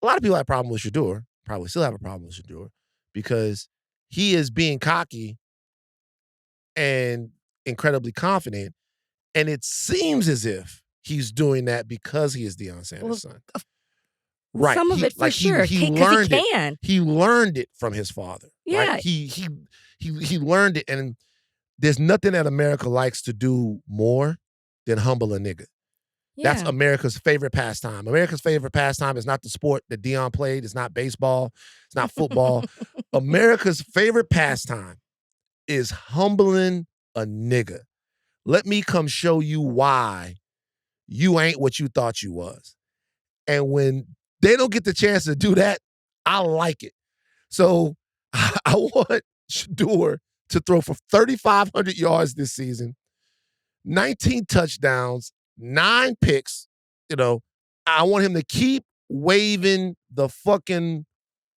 A lot of people have a problem with Shedeur, probably still have a problem with Shedeur, because he is being cocky and incredibly confident, and it seems as if he's doing that because he is Deion Sanders' son. Right. Some of it for sure. He learned it. He learned it from his father. Yeah. Right? He learned it, and there's nothing that America likes to do more than humble a nigga. Yeah. That's America's favorite pastime. America's favorite pastime is not the sport that Deion played. It's not baseball. It's not football. America's favorite pastime is humbling a nigga. Let me come show you why you ain't what you thought you was. And when they don't get the chance to do that, I like it. So I want Shedeur to throw for 3,500 yards this season, 19 touchdowns, 9 picks. I want him to keep waving the fucking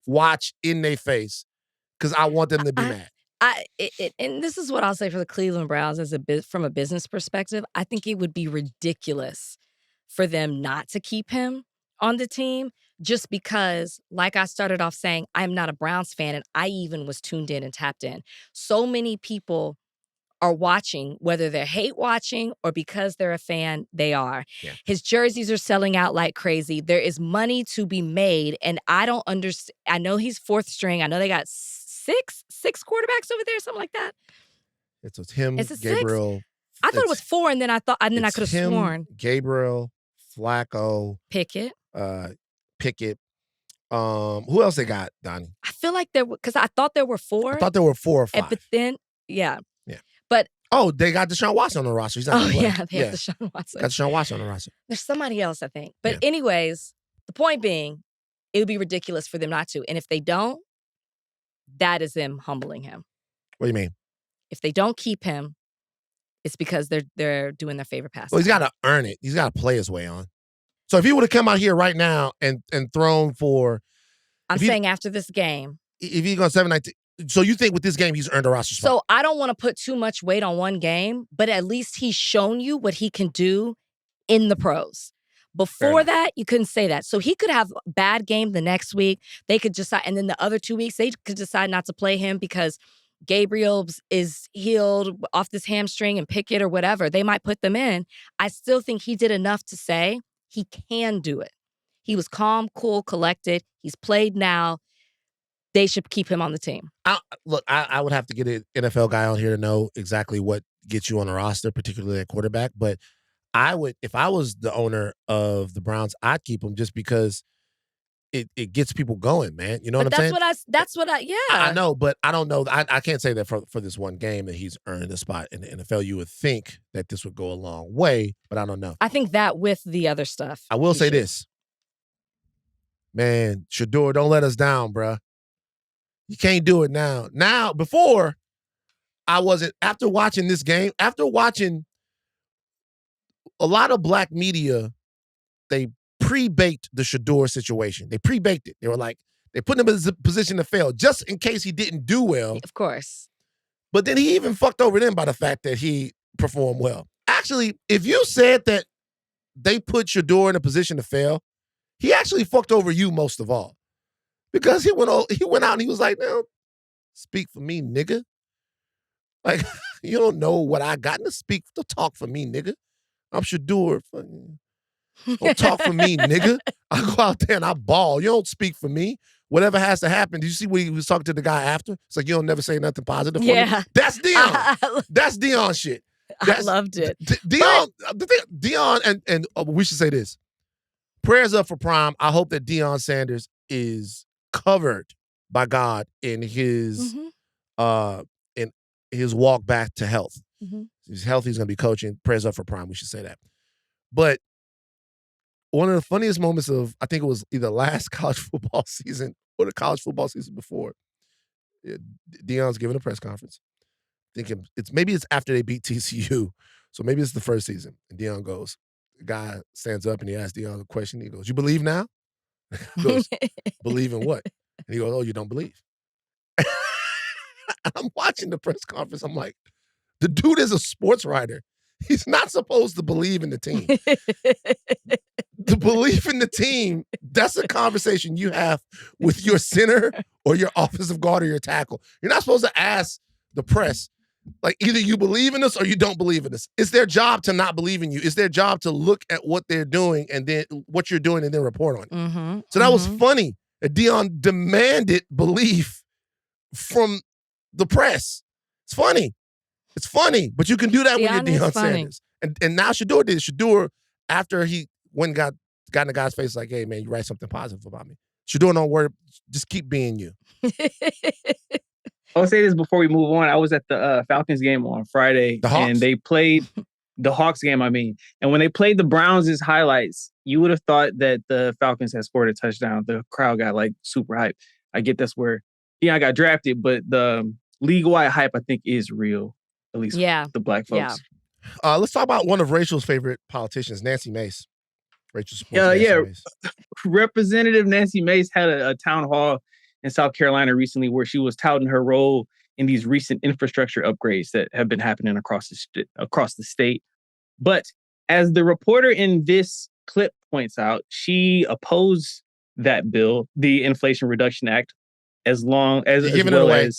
watch in their face because I want them to be mad. And this is what I'll say for the Cleveland Browns from a business perspective. I think it would be ridiculous for them not to keep him on the team just because, like I started off saying, I'm not a Browns fan, and I even was tuned in and tapped in. So many people are watching, whether they're hate watching or because they're a fan, they are. Yeah. His jerseys are selling out like crazy. There is money to be made, and I don't understand. I know he's 4th string. I know they got six quarterbacks over there, something like that. It's him, is it Gabriel. 6? I thought it was 4, and then I could have sworn. Gabriel, Flacco, Pickett. Who else they got, Donnie? I feel like because I thought there were 4. I thought there were 4 or 5. But then, yeah. But they got Deshaun Watson on the roster. He's not gonna play. Yeah, they have Deshaun Watson. Got Deshaun Watson on the roster. There's somebody else, I think. But anyways, the point being, it would be ridiculous for them not to. And if they don't, that is them humbling him. What do you mean? If they don't keep him, it's because they're doing their favorite pass. Well, he's got to earn it. He's got to play his way on. So if he would have come out here right now and thrown for... I'm saying after this game. If he's going 7-19... So you think with this game he's earned a roster spot? So I don't want to put too much weight on one game, but at least he's shown you what he can do in the pros. Before that, you couldn't say that. So he could have a bad game the next week. They could decide, and then the other 2 weeks, they could decide not to play him because Gabriel is healed off this hamstring and Pickett or whatever. They might put them in. I still think he did enough to say he can do it. He was calm, cool, collected. He's played now. They should keep him on the team. I would have to get an NFL guy on here to know exactly what gets you on the roster, particularly at quarterback. But I would, if I was the owner of the Browns, I'd keep him just because it gets people going, man. You know what I'm saying? Yeah. I know, but I don't know. I can't say that for this one game that he's earned a spot in the NFL. You would think that this would go a long way, but I don't know. I think that with the other stuff. I will say this. Man, Shedeur, don't let us down, bruh. You can't do it now. Now, before, I wasn't. After watching this game, after watching a lot of black media, they pre-baked the Shedeur situation. They pre-baked it. They were like, they put him in a position to fail just in case he didn't do well. Of course. But then he even fucked over them by the fact that he performed well. Actually, if you said that they put Shedeur in a position to fail, he actually fucked over you most of all. Because he went out and he was like, "Now, speak for me, nigga. Like, you don't know what I got to speak to talk for me, nigga. I'm Shedeur." Don't talk for me, nigga. I go out there and I ball. You don't speak for me. Whatever has to happen. Did you see when he was talking to the guy after? It's like, you don't never say nothing positive for me. Yeah. That's Dion. That's Dion shit. I loved it. Dion, Dion, and we should say this. Prayers up for Prime. I hope that Deion Sanders is covered by God in his walk back to health. He's healthy. He's going to be coaching. Prayers up for Prime. We should say that. But one of the funniest moments of, I think it was either last college football season or the college football season before, Deion's giving a press conference. Thinking maybe it's after they beat TCU. So maybe it's the first season. And Deion goes, the guy stands up and he asks Deion a question. He goes, you believe now? He goes, believe in what? And he goes, oh, you don't believe. I'm watching the press conference. I'm like, the dude is a sports writer. He's not supposed to believe in the team. The belief in the team, that's a conversation you have with your center or your offensive guard or your tackle. You're not supposed to ask the press, like, either you believe in us or you don't believe in us. It's their job to not believe in you. It's their job to look at what they're doing and then what you're doing and then report on it. So that was funny. That Deion demanded belief from the press. It's funny. It's funny, but you can do that when you're Deion Sanders. And now Shedeur did. Shedeur, after he went and got in the guy's face, like, hey, man, you write something positive about me. Shedeur, don't worry. Just keep being you. I'll say this before we move on. I was at the Falcons game on Friday, and they played the Hawks game, and when they played the Browns' highlights, you would have thought that the Falcons had scored a touchdown. The crowd got like super hype. I get that's where I got drafted, but the league-wide hype, I think, is real, at least the black folks. Yeah. Let's talk about one of Rachel's favorite politicians, Nancy Mace. Rachel supports Nancy Mace. Representative Nancy Mace had a town hall in South Carolina recently where she was touting her role in these recent infrastructure upgrades that have been happening across the state. But as the reporter in this clip points out, she opposed that bill, the Inflation Reduction Act, as long as you're giving it away.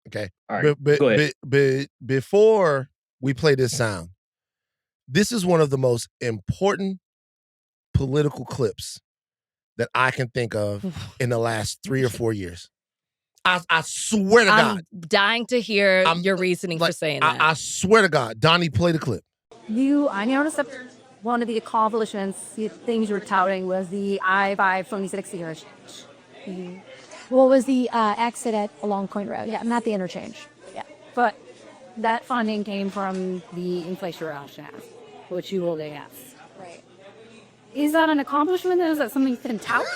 Okay. All right. Go ahead. Before we play this sound, this is one of the most important political clips that I can think of in the last 3 or 4 years. I swear to God. I'm dying to hear your reasoning for saying that. I swear to God. Donnie, play the clip. I noticed that one of the accomplishments, the things you were touting was the I-5 What was the exit along Point Road? Yeah, not the interchange. Yeah, but that funding came from the Inflation Reduction Act, which you will yes. Right. Is that an accomplishment? Is that something you can tout?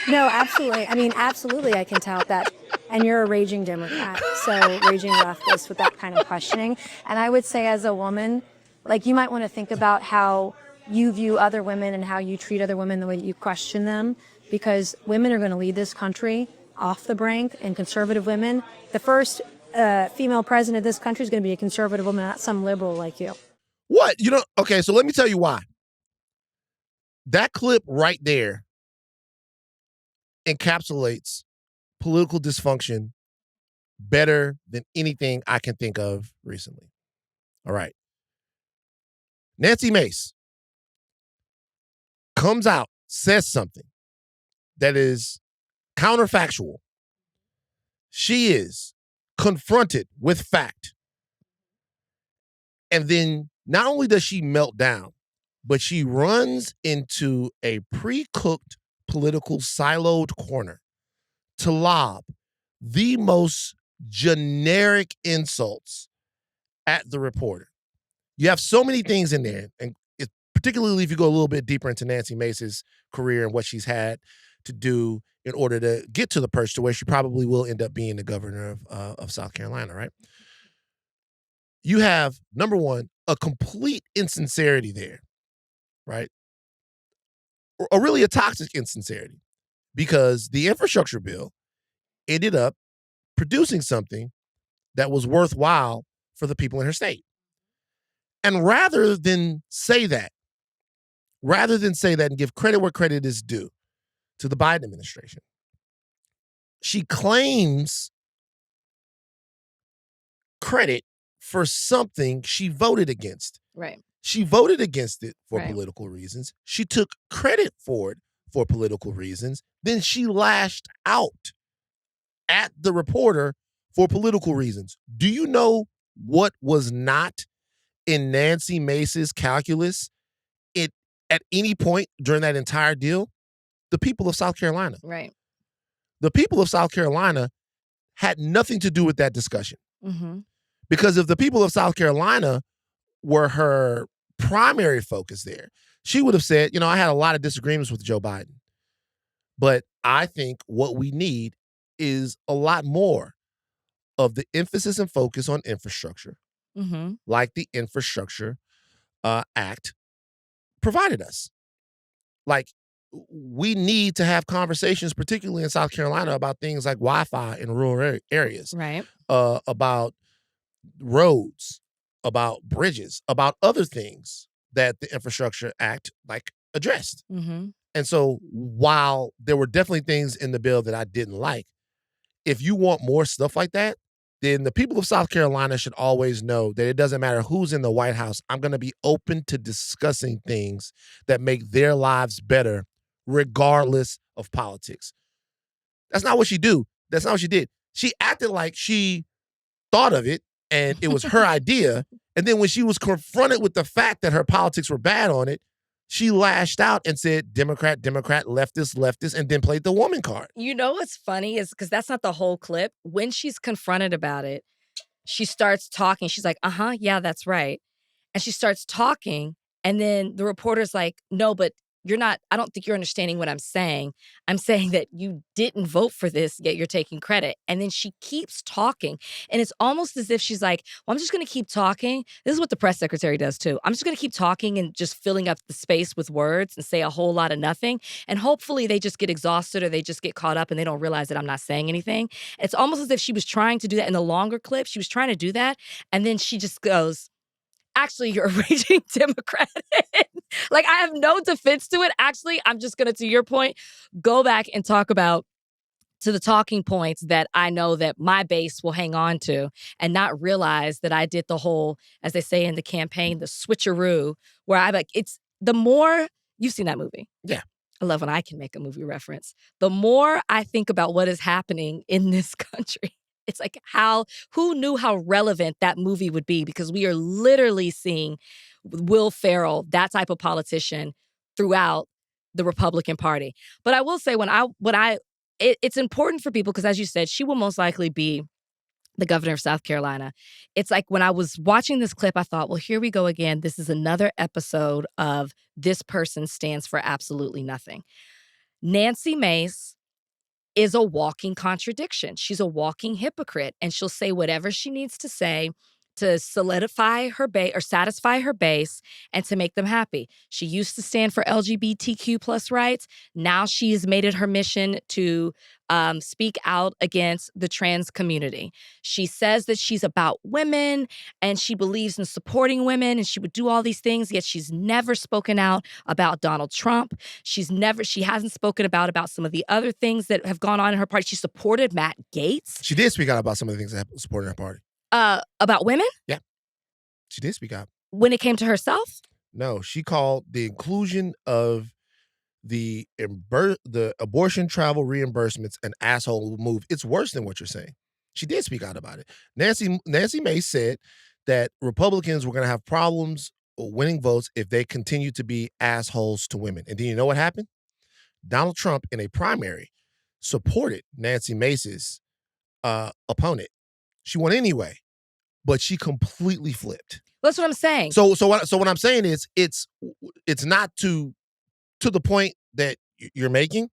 No, absolutely. Absolutely I can tout that. And you're a raging Democrat, so raging leftist with that kind of questioning. And I would say as a woman, like, you might want to think about how you view other women and how you treat other women, the way you question them, because women are going to lead this country off the brink, and conservative women. The first female president of this country is going to be a conservative woman, not some liberal like you. What? Okay, so let me tell you why. That clip right there encapsulates political dysfunction better than anything I can think of recently. All right. Nancy Mace comes out, says something that is counterfactual. She is confronted with fact. And then not only does she melt down, but she runs into a pre-cooked political siloed corner to lob the most generic insults at the reporter. You have so many things in there, and particularly if you go a little bit deeper into Nancy Mace's career and what she's had to do in order to get to the perch to where she probably will end up being the governor of South Carolina, right? You have, number one, a complete insincerity there, right? Or really a toxic insincerity, because the infrastructure bill ended up producing something that was worthwhile for the people in her state. And rather than say that and give credit where credit is due to the Biden administration, she claims credit for something she voted against. Right. She voted against it for Right. political reasons. She took credit for it for political reasons. Then she lashed out at the reporter for political reasons. Do you know what was not in Nancy Mace's calculus at any point during that entire deal? The people of South Carolina. Right. The people of South Carolina had nothing to do with that discussion. Mm-hmm. Because if the people of South Carolina were her primary focus there, she would have said, I had a lot of disagreements with Joe Biden, but I think what we need is a lot more of the emphasis and focus on infrastructure, Mm-hmm. like the Infrastructure Act provided us. Like, we need to have conversations, particularly in South Carolina, about things like Wi-Fi in rural areas, Right. about roads, about bridges, about other things that the Infrastructure Act addressed. Mm-hmm. And so while there were definitely things in the bill that I didn't like, if you want more stuff like that, then the people of South Carolina should always know that it doesn't matter who's in the White House. I'm going to be open to discussing things that make their lives better, regardless of politics. That's not what she do. That's not what she did. She acted like she thought of it and it was her idea. And then when she was confronted with the fact that her politics were bad on it, she lashed out and said, Democrat, Democrat, leftist, leftist, and then played the woman card. You know what's funny is because that's not the whole clip. When she's confronted about it, she starts talking. She's like, yeah, that's right. And she starts talking. And then the reporter's like, no, but I don't think you're understanding what I'm saying. I'm saying that you didn't vote for this, yet you're taking credit. And then she keeps talking. And it's almost as if she's like, well, I'm just going to keep talking. This is what the press secretary does too. I'm just going to keep talking and just filling up the space with words and say a whole lot of nothing. And hopefully they just get exhausted or they just get caught up and they don't realize that I'm not saying anything. It's almost as if she was trying to do that in the longer clip. She was trying to do that. And then she just goes, actually, you're a raging Democrat. Like, I have no defense to it. Actually, I'm just going to your point, go back and talk about to the talking points that I know that my base will hang on to and not realize that I did the whole, as they say in the campaign, the switcheroo, where I'm like, it's the more you've seen that movie. Yeah. I love when I can make a movie reference. The more I think about what is happening in this country, it's like who knew how relevant that movie would be? Because we are literally seeing Will Ferrell, that type of politician, throughout the Republican Party. But I will say it's important for people because, as you said, she will most likely be the governor of South Carolina. It's like when I was watching this clip, I thought, well, here we go again. This is another episode of this person stands for absolutely nothing. Nancy Mace is a walking contradiction. She's a walking hypocrite, and she'll say whatever she needs to say to solidify her base or satisfy her base and to make them happy. She used to stand for LGBTQ plus rights. Now she's made it her mission to speak out against the trans community. She says that she's about women and she believes in supporting women and she would do all these things, yet she's never spoken out about Donald Trump. She hasn't spoken about some of the other things that have gone on in her party. She supported Matt Gaetz. She did speak out about some of the things that supported her party. About women? Yeah. She did speak out. When it came to herself? No, she called the inclusion of the abortion travel reimbursements an asshole move. It's worse than what you're saying. She did speak out about it. Nancy Mace said that Republicans were going to have problems winning votes if they continue to be assholes to women. And then you know what happened? Donald Trump in a primary supported Nancy Mace's opponent. She won anyway, but she completely flipped. That's what I'm saying. So what I'm saying is it's not to the point that you're making.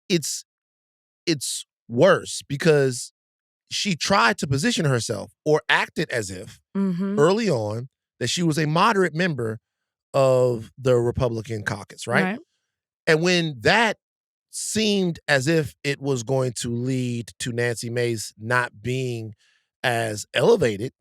It's worse because she tried to position herself or acted as if early on that she was a moderate member of the Republican caucus, right? And when that seemed as if it was going to lead to Nancy Mace not being as elevated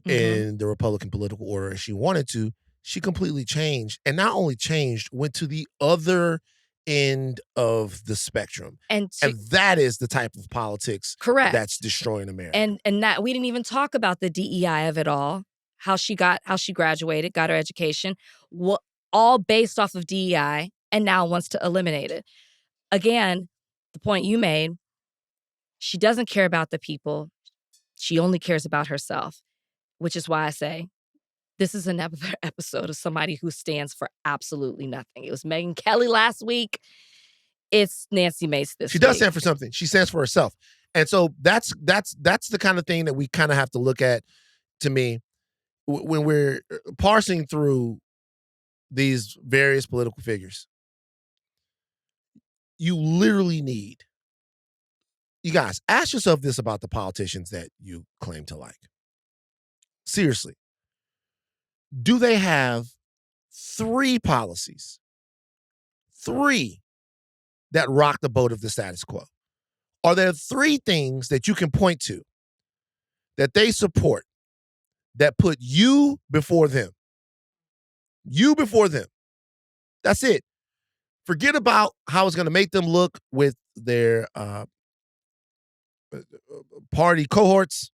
in the Republican political order as she wanted to, she completely changed. And not only changed, went to the other end of the spectrum. And that is the type of politics correct that's destroying America. And that we didn't even talk about the DEI of it all. how she graduated, got her education, all based off of DEI, and now wants to eliminate it. Again, the point you made, she doesn't care about the people. She only cares about herself, which is why I say this is another episode of somebody who stands for absolutely nothing. It was Megyn Kelly last week. It's Nancy Mace this week. She does stand for something. She stands for herself. And so that's the kind of thing that we kind of have to look at, to me, when we're parsing through these various political figures. You literally need, you guys, ask yourself this about the politicians that you claim to like. Seriously. Do they have 3 policies, 3 that rock the boat of the status quo? Are there 3 things that you can point to that they support that put you before them? You before them. That's it. Forget about how it's going to make them look with their party cohorts,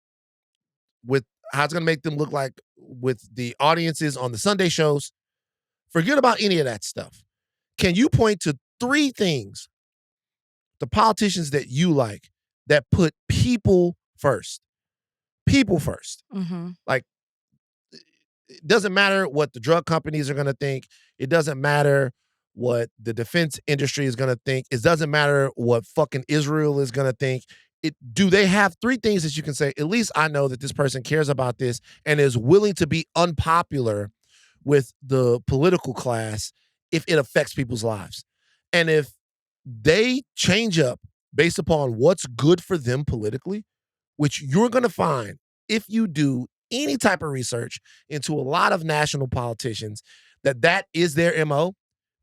with how it's going to make them look like with the audiences on the Sunday shows. Forget about any of that stuff. Can you point to 3 things, the politicians that you like, that put people first? People first. Mm-hmm. Like, it doesn't matter what the drug companies are going to think. It doesn't matter what the defense industry is going to think. It doesn't matter what fucking Israel is going to think. Do they have 3 things that you can say, at least I know that this person cares about this and is willing to be unpopular with the political class if it affects people's lives? And if they change up based upon what's good for them politically, which you're going to find if you do any type of research into a lot of national politicians, that is their MO,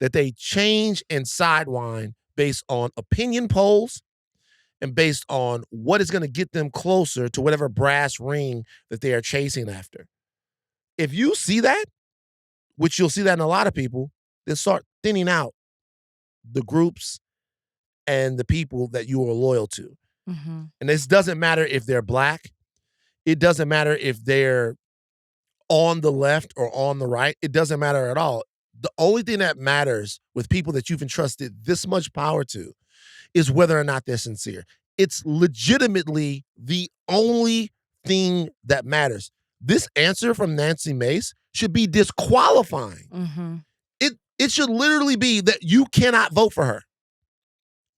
that they change and sidewind based on opinion polls and based on what is going to get them closer to whatever brass ring that they are chasing after. If you see that, which you'll see that in a lot of people, then start thinning out the groups and the people that you are loyal to. Mm-hmm. And this doesn't matter if they're black. It doesn't matter if they're on the left or on the right. It doesn't matter at all. The only thing that matters with people that you've entrusted this much power to is whether or not they're sincere. It's legitimately the only thing that matters. This answer from Nancy Mace should be disqualifying. Mm-hmm. It should literally be that you cannot vote for her.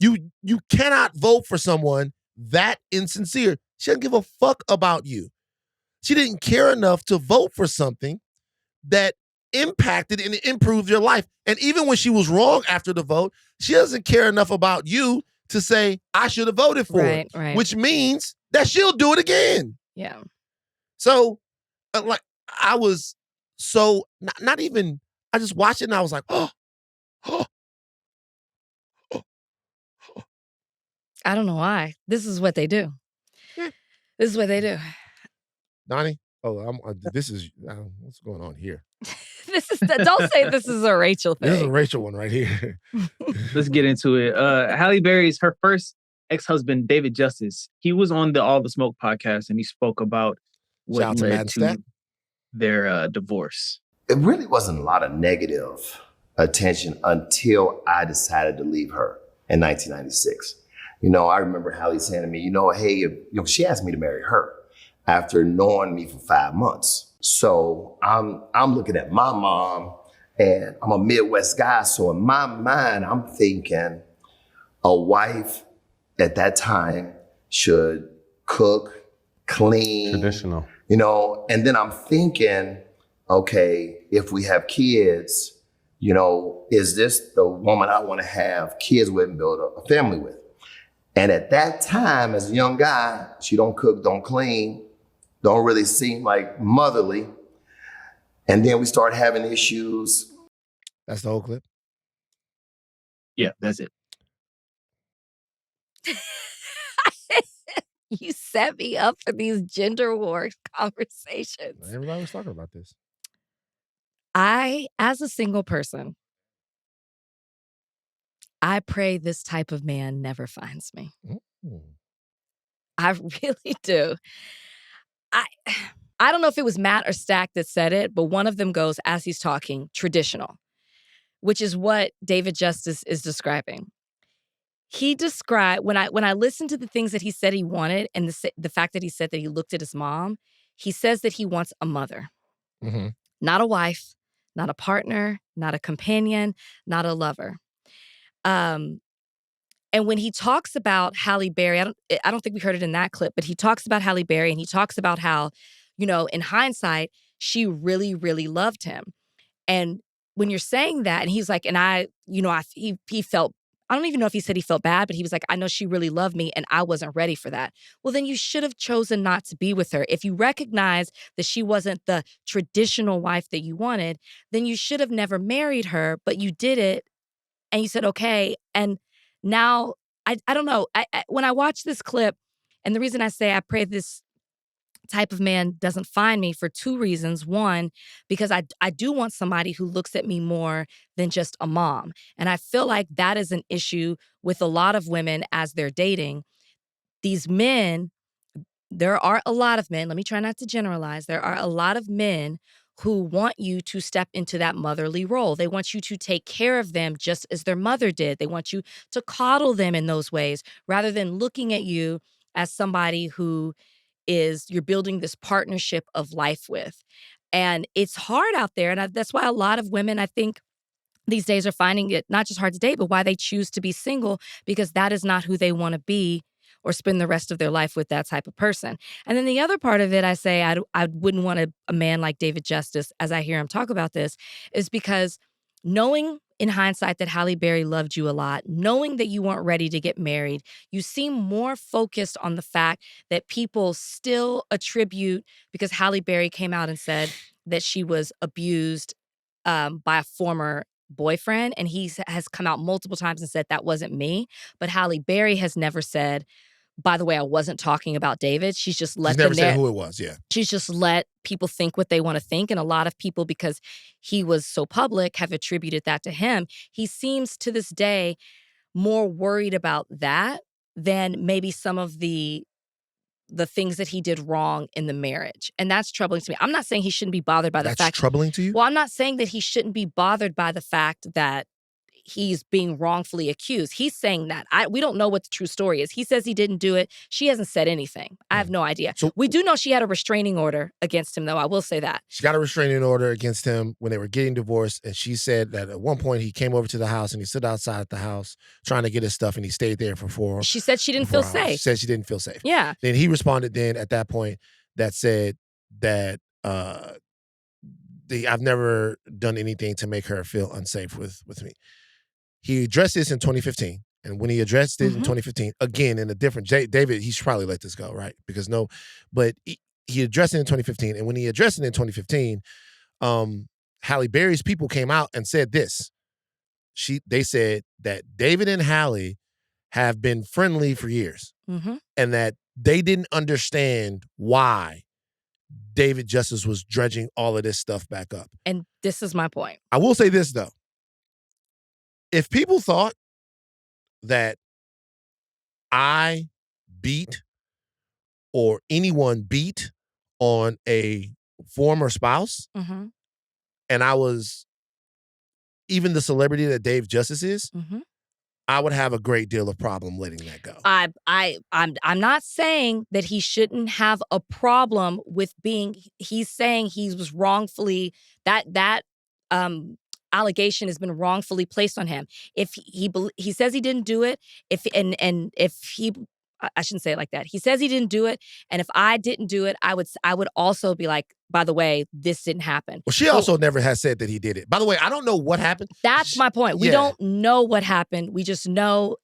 You cannot vote for someone that insincere. She doesn't give a fuck about you. She didn't care enough to vote for something that impacted and improved your life. And even when she was wrong after the vote, she doesn't care enough about you to say, I should have voted for it. Right. Which means that she'll do it again. Yeah. So, I was so, not even, I just watched it and I was like, oh. I don't know why. This is what they do. Yeah. This is what they do. Donnie? This is, what's going on here? Don't say this is a Rachel thing. This is a Rachel one right here. Let's get into it. Halle Berry's, her first ex-husband, David Justice, he was on the All the Smoke podcast and he spoke about what led to their divorce. It really wasn't a lot of negative attention until I decided to leave her in 1996. I remember Halle saying to me, hey, she asked me to marry her after knowing me for 5 months. So I'm looking at my mom, and I'm a Midwest guy. So in my mind, I'm thinking a wife at that time should cook, clean. Traditional. And then I'm thinking, okay, if we have kids, is this the woman I want to have kids with and build a family with? And at that time, as a young guy, she don't cook, don't clean, don't really seem like motherly. And then we start having issues. That's the whole clip? Yeah, that's it. You set me up for these gender war conversations. Everybody was talking about this. I, as a single person, I pray this type of man never finds me. Mm. I really do. I don't know if it was Matt or Stack that said it, but one of them goes, as he's talking, traditional, which is what David Justice is describing. He described, when I listened to the things that he said he wanted and the fact that he said that he looked at his mom, he says that he wants a mother, not a wife, not a partner, not a companion, not a lover. And when he talks about Halle Berry, I don't think we heard it in that clip, but he talks about Halle Berry and he talks about how, in hindsight, she really, really loved him. And when you're saying that, and he's like, and he felt, I don't even know if he said he felt bad, but he was like, I know she really loved me and I wasn't ready for that. Well, then you should have chosen not to be with her. If you recognize that she wasn't the traditional wife that you wanted, then you should have never married her, but you did it and you said, okay. And now, I don't know. When I watch this clip, and the reason I say I pray this type of man doesn't find me for two reasons. One, because I do want somebody who looks at me more than just a mom. And I feel like that is an issue with a lot of women as they're dating. These men, there are a lot of men, let me try not to generalize, there are a lot of men who want you to step into that motherly role. They want you to take care of them just as their mother did. They want you to coddle them in those ways rather than looking at you as somebody who you're building this partnership of life with. And it's hard out there. And that's why a lot of women, I think, these days are finding it not just hard to date, but why they choose to be single, because that is not who they want to be or spend the rest of their life with that type of person. And then the other part of it, I say I wouldn't want a man like David Justice, as I hear him talk about this, is because knowing in hindsight that Halle Berry loved you a lot, knowing that you weren't ready to get married, you seem more focused on the fact that people still attribute, because Halle Berry came out and said that she was abused by a former boyfriend, and he has come out multiple times and said that wasn't me. But Halle Berry has never said, by the way, I wasn't talking about David. She's just let She's never said who it was, yeah. She's just let people think what they want to think. And a lot of people, because he was so public, have attributed that to him. He seems to this day more worried about that than maybe some of the things that he did wrong in the marriage. And that's troubling to me. I'm not saying he shouldn't be bothered by the fact. That's troubling to you? Well, I'm not saying that he shouldn't be bothered by the fact that he's being wrongfully accused. He's saying that. We don't know what the true story is. He says he didn't do it. She hasn't said anything. I have no idea. So, we do know she had a restraining order against him, though. I will say that. She got a restraining order against him when they were getting divorced, and she said that at one point he came over to the house and he stood outside the house trying to get his stuff, and he stayed there for 4 hours. She said she didn't feel safe. She said she didn't feel safe. Yeah. Then he responded then at that point that said that I've never done anything to make her feel unsafe with me. He addressed this in 2015. And when he addressed it in 2015, again, in a different, David, he should probably let this go, right? Because but he addressed it in 2015. And when he addressed it in 2015, Halle Berry's people came out and said this. They said that David and Halle have been friendly for years. And that they didn't understand why David Justice was dredging all of this stuff back up. And this is my point. I will say this, though. If people thought that I beat or anyone beat on a former spouse, and I was even the celebrity that Dave Justice is, I would have a great deal of problem letting that go. I'm not saying that he shouldn't have a problem with being. He's saying he was wrongfully that allegation has been wrongfully placed on him. If he says he didn't do it, I shouldn't say it like that. He says he didn't do it, and if I didn't do it, I would also be like, by the way, this didn't happen. Well, she also never has said that he did it. By the way, I don't know what happened. That's my point. We don't know what happened. We just know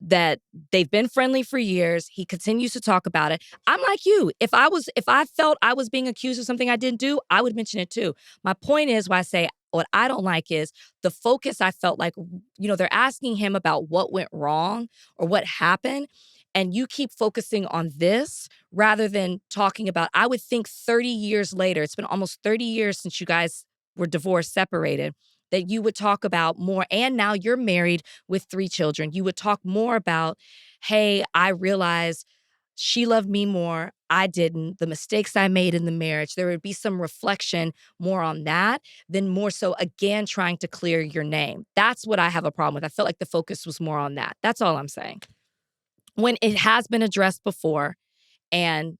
that they've been friendly for years. He continues to talk about it. I'm like you. If I felt I was being accused of something I didn't do, I would mention it too. My point is, why I say what I don't like is the focus. I felt like, they're asking him about what went wrong or what happened. And you keep focusing on this rather than talking about, I would think 30 years later, it's been almost 30 years since you guys were divorced, separated, that you would talk about more. And now you're married with 3 children. You would talk more about, hey, I realized she loved me more, I didn't, the mistakes I made in the marriage, there would be some reflection more on that than more so, again, trying to clear your name. That's what I have a problem with. I felt like the focus was more on that. That's all I'm saying. When it has been addressed before and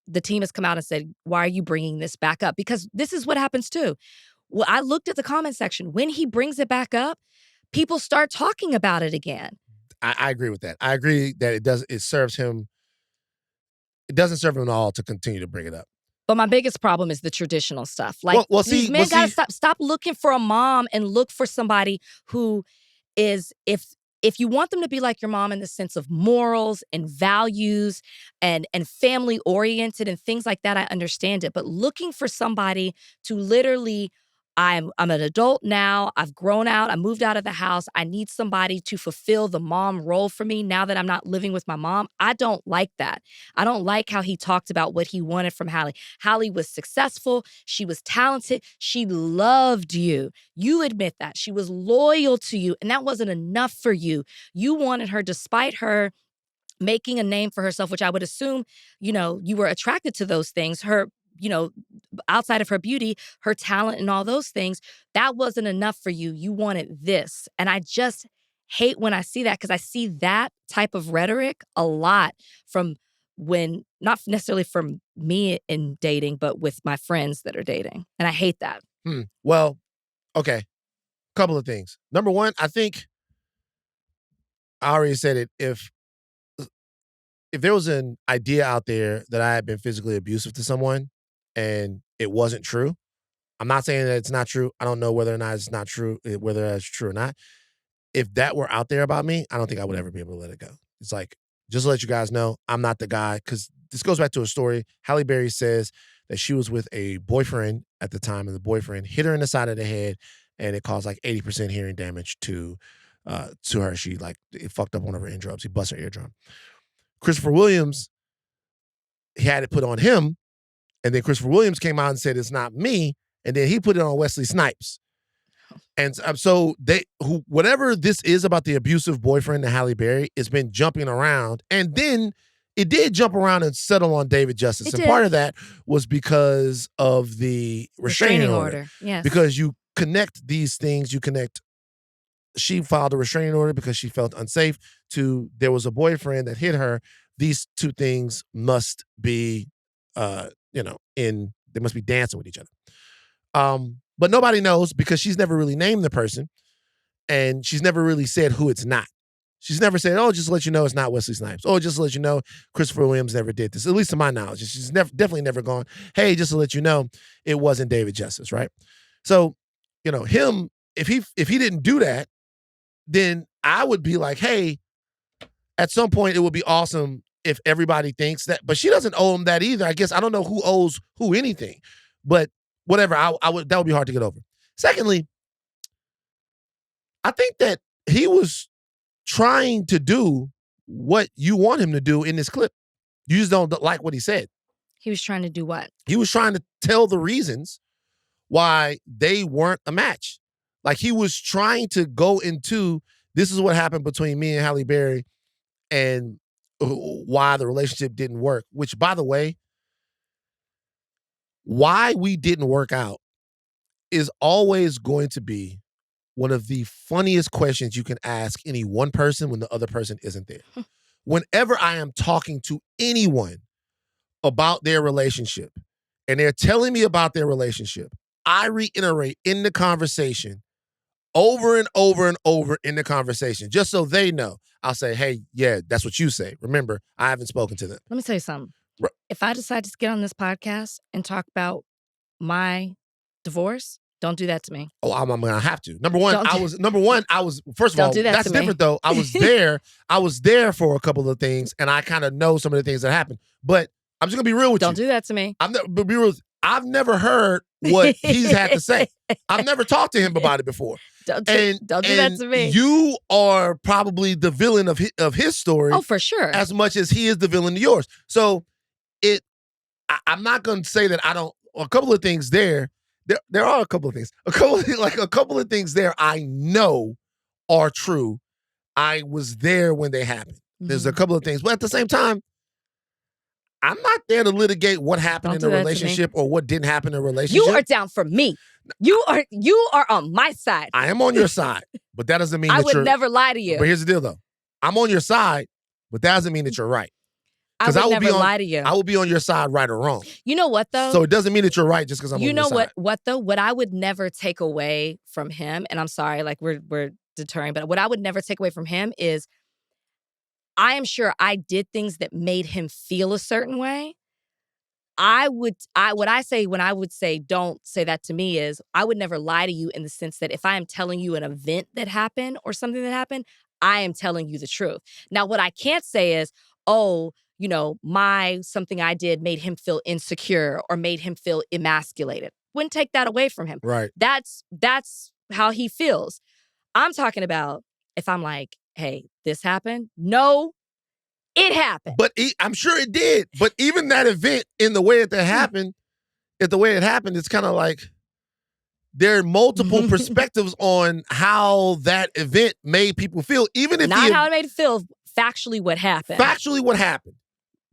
the team has come out and said, why are you bringing this back up? Because this is what happens too. Well, I looked at the comment section. When he brings it back up, people start talking about it again. I agree with that. I agree that it doesn't serve him at all to continue to bring it up. But my biggest problem is the traditional stuff. Like, these men gotta stop looking for a mom and look for somebody who is, if you want them to be like your mom in the sense of morals and values and family oriented and things like that, I understand it. But looking for somebody to literally, I'm an adult now. I've grown out. I moved out of the house. I need somebody to fulfill the mom role for me now that I'm not living with my mom. I don't like that. I don't like how he talked about what he wanted from Halle. Halle was successful. She was talented. She loved you. You admit that. She was loyal to you, and that wasn't enough for you. You wanted her, despite her making a name for herself, which I would assume, you were attracted to those things. Her, outside of her beauty, her talent and all those things, that wasn't enough for you. You wanted this. And I just hate when I see that, because I see that type of rhetoric a lot from not necessarily from me in dating, but with my friends that are dating. And I hate that. Well, okay. Couple of things. Number one, I think I already said it. If there was an idea out there that I had been physically abusive to someone and it wasn't true, I'm not saying that it's not true. I don't know whether or not it's not true, whether that's true or not. If that were out there about me, I don't think I would ever be able to let it go. It's like, just to let you guys know, I'm not the guy, because this goes back to a story. Halle Berry says that she was with a boyfriend at the time, and the boyfriend hit her in the side of the head, and it caused like 80% hearing damage to her. She it fucked up one of her eardrums. He bust her eardrum. Christopher Williams, he had it put on him, and then Christopher Williams came out and said, it's not me, and then he put it on Wesley Snipes. And so whatever this is about the abusive boyfriend to Halle Berry, it's been jumping around, and then it did jump around and settle on David Justice. And part of that was because of the restraining order. Yes. Because you connect these things, she filed a restraining order because she felt unsafe, to there was a boyfriend that hit her. These two things must be, they must be dancing with each other. But nobody knows, because she's never really named the person, and she's never really said who it's not. She's never said, oh, just to let you know it's not Wesley Snipes. Oh, just to let you know Christopher Williams never did this, at least to my knowledge. She's definitely never gone, hey, just to let you know it wasn't David Justice, right? So, him, if he didn't do that, then I would be like, hey, at some point it would be awesome if everybody thinks that. But she doesn't owe him that either. I guess I don't know who owes who anything. But whatever, that would be hard to get over. Secondly, I think that he was trying to do what you want him to do in this clip. You just don't like what he said. He was trying to do what? He was trying to tell the reasons why they weren't a match. Like, he was trying to go into, this is what happened between me and Halle Berry and why the relationship didn't work, which, by the way, why we didn't work out is always going to be one of the funniest questions you can ask any one person when the other person isn't there. Whenever I am talking to anyone about their relationship and they're telling me about their relationship, I reiterate in the conversation over and over and over in the conversation, just so they know. I'll say, hey, yeah, that's what you say. Remember, I haven't spoken to them. Let me tell you something. If I decide to get on this podcast and talk about my divorce, don't do that to me. Oh, I'm gonna have to. Number one, I was first of all, that's different though. I was there for a couple of things, and I kind of know some of the things that happened. But I'm just gonna be real with you. Don't do that to me. I've never heard what he's had to say. I've never talked to him about it before. Don't do that to me. You are probably the villain of his story. Oh, for sure. As much as he is the villain of yours. So I'm not going to say that I don't. A couple of things there. There are a couple of things. A couple of things there I know are true. I was there when they happened. There's a couple of things, but at the same time, I'm not there to litigate what happened Don't in a do that to me. relationship or what didn't happen in a relationship. You are down for me. You are on my side. I am on your side, but that doesn't mean I that would you're. never lie to you. But here's the deal, though. I'm on your side, but that doesn't mean that you're right. I would will never be on, lie to you. I will be on your side, right or wrong. You know what, though? So it doesn't mean that you're right just because I'm on your side. You know what, though? What I would never take away from him, and I'm sorry, like we're deterring, but what I would never take away from him is I am sure I did things that made him feel a certain way. What I say when I would say don't say that to me is I would never lie to you in the sense that if I am telling you an event that happened or something that happened, I am telling you the truth. Now, what I can't say is, oh, you know, something I did made him feel insecure or made him feel emasculated. Wouldn't take that away from him. Right. That's how he feels. I'm talking about if I'm like, hey, this happened. No, it happened. But I'm sure it did. But even that event in the way that happened, it's kind of like there are multiple perspectives on how that event made people feel. Even if not how it made it feel, factually what happened. Factually what happened.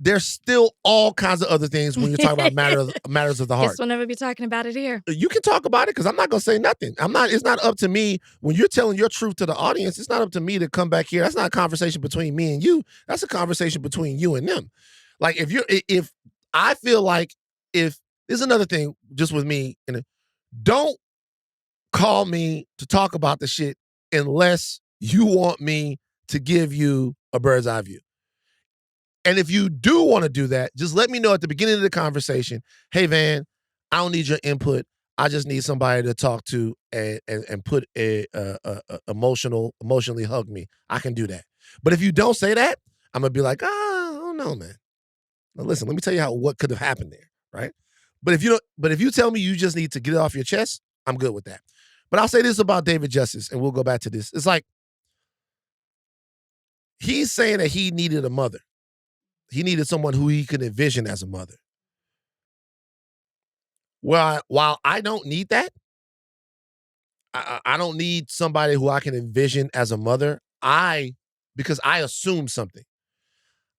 There's still all kinds of other things when you're talking about matters of the heart. Guess we'll never be talking about it here. You can talk about it because I'm not going to say nothing. It's not up to me. When you're telling your truth to the audience, it's not up to me to come back here. That's not a conversation between me and you. That's a conversation between you and them. Like if I feel like if there's another thing just with me, don't call me to talk about the shit unless you want me to give you a bird's eye view. And if you do want to do that, just let me know at the beginning of the conversation, hey, Van, I don't need your input. I just need somebody to talk to and put emotionally hug me. I can do that. But if you don't say that, I'm going to be like, I don't know, man. Now, listen, let me tell you what could have happened there, right? But if you tell me you just need to get it off your chest, I'm good with that. But I'll say this about David Justice, and we'll go back to this. It's like he's saying that he needed a mother. He needed someone who he could envision as a mother. Well, while I don't need that, I don't need somebody who I can envision as a mother. Because I assume something.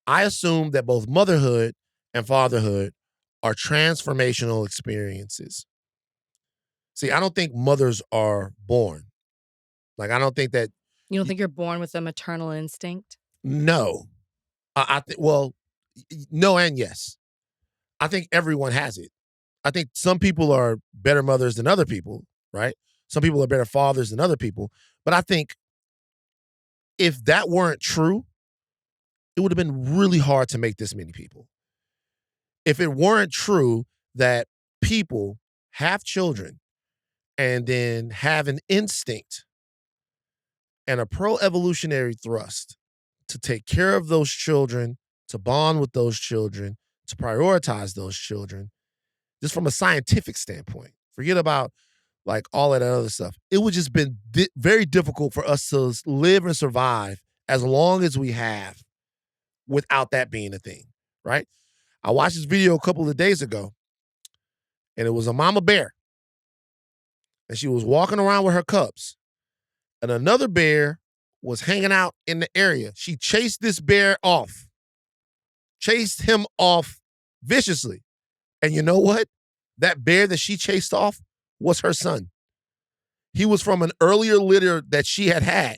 I assume that both motherhood and fatherhood are transformational experiences. See, I don't think mothers are born. Like, I don't think that. You don't think you're born with a maternal instinct? No. No and yes. I think everyone has it. I think some people are better mothers than other people, right? Some people are better fathers than other people. But I think if that weren't true, it would have been really hard to make this many people. If it weren't true that people have children and then have an instinct and a pro-evolutionary thrust to take care of those children, to bond with those children, to prioritize those children, just from a scientific standpoint. Forget about like all of that other stuff. It would just been very difficult for us to live and survive as long as we have without that being a thing, right? I watched this video a couple of days ago, and it was a mama bear. And she was walking around with her cubs. And another bear was hanging out in the area. She chased this bear off. Chased him off viciously. And you know what? That bear that she chased off was her son. He was from an earlier litter that she had had,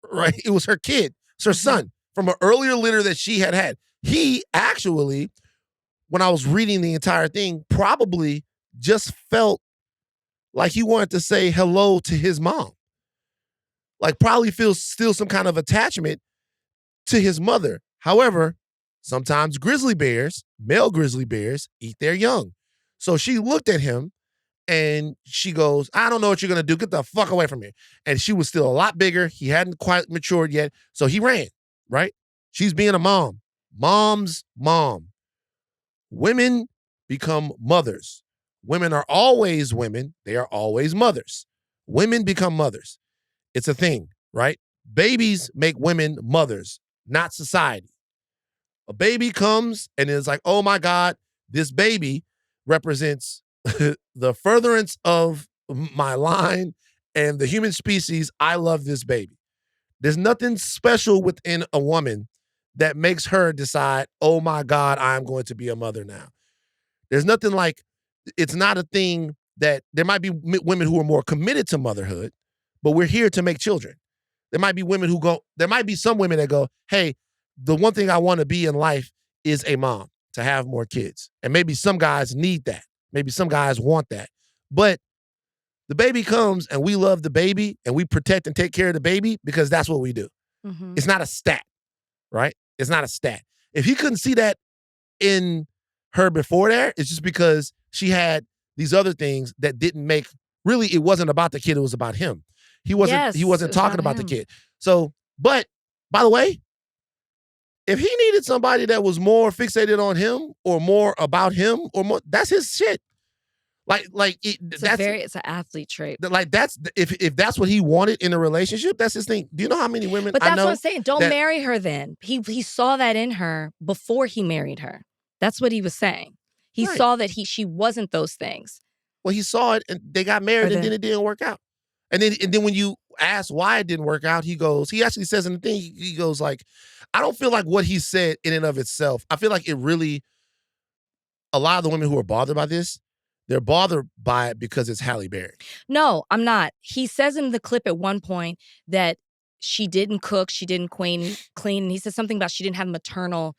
right? It was her kid. It's her son from an earlier litter that she had had. He actually, when I was reading the entire thing, probably just felt like he wanted to say hello to his mom. Like probably feels still some kind of attachment to his mother. However, sometimes male grizzly bears, eat their young. So she looked at him and she goes, I don't know what you're going to do. Get the fuck away from here. And she was still a lot bigger. He hadn't quite matured yet. So he ran, right? She's being a mom. Mom's mom. Women become mothers. Women are always women. They are always mothers. Women become mothers. It's a thing, right? Babies make women mothers, not society. A baby comes and it's like, oh my God, this baby represents the furtherance of my line and the human species. I love this baby. There's nothing special within a woman that makes her decide, oh my God, I'm going to be a mother now. There's nothing like, it's not a thing that, there might be women who are more committed to motherhood, but we're here to make children. There might be women who go, there might be some women that go, hey, the one thing I want to be in life is a mom, to have more kids. And maybe some guys need that. Maybe some guys want that. But the baby comes and we love the baby and we protect and take care of the baby because that's what we do. Mm-hmm. It's not a stat, right? It's not a stat. If he couldn't see that in her before there, it's just because she had these other things that didn't make, really, it wasn't about the kid, it was about him. He wasn't talking about the kid. So, but by the way, if he needed somebody that was more fixated on him or more about him or more, that's his shit. It's an athlete trait. Like that's, if that's what he wanted in a relationship, that's his thing. Do you know how many women But I that's know what I'm saying. Don't marry her then. He saw that in her before he married her. That's what he was saying. He Right. saw that she wasn't those things. Well, he saw it and they got married and then it didn't work out. And then when you ask why it didn't work out, he actually says in the thing, he goes like, I don't feel like what he said in and of itself, I feel like it really, a lot of the women who are bothered by this, they're bothered by it because it's Halle Berry. No, I'm not. He says in the clip at one point that she didn't cook, she didn't clean, and he says something about she didn't have maternal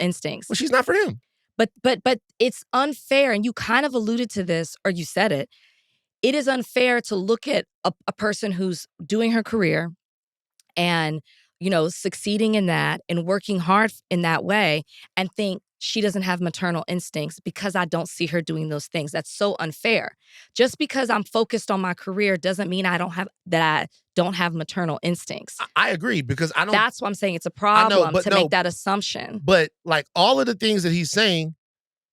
instincts. Well, she's not for him. But it's unfair, and you kind of alluded to this, or you said it. It is unfair to look at a person who's doing her career and, succeeding in that and working hard in that way and think she doesn't have maternal instincts because I don't see her doing those things. That's so unfair. Just because I'm focused on my career doesn't mean I don't have maternal instincts. I agree because I don't. That's why I'm saying it's a problem to make that assumption. But like all of the things that he's saying,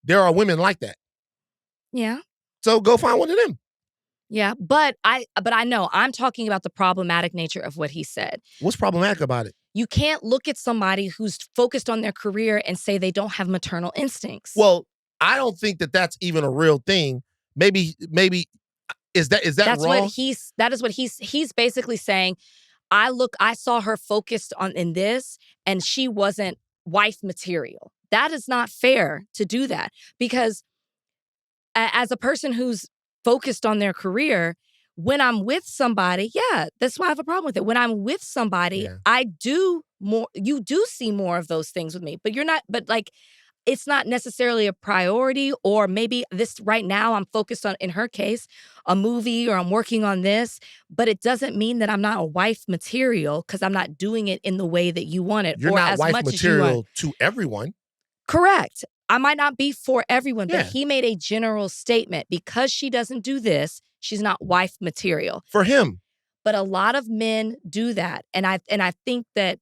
there are women like that. Yeah. So go find one of them. Yeah, but I know I'm talking about the problematic nature of what he said. What's problematic about it? You can't look at somebody who's focused on their career and say they don't have maternal instincts. Well, I don't think that that's even a real thing. Maybe is that that's wrong? That is what he's basically saying. I saw her focused in this and she wasn't wife material. That is not fair to do that because as a person who's focused on their career, when I'm with somebody, that's why I have a problem with it. When I'm with somebody, you do see more of those things with me, but you're not, but like, it's not necessarily a priority, or maybe this right now I'm focused on, in her case, a movie, or I'm working on this, but it doesn't mean that I'm not a wife material because I'm not doing it in the way that you want it. You're or not as wife much material as you want. to everyone. Correct. I might not be for everyone, but he made a general statement. Because she doesn't do this, she's not wife material. For him. But a lot of men do that. And I think that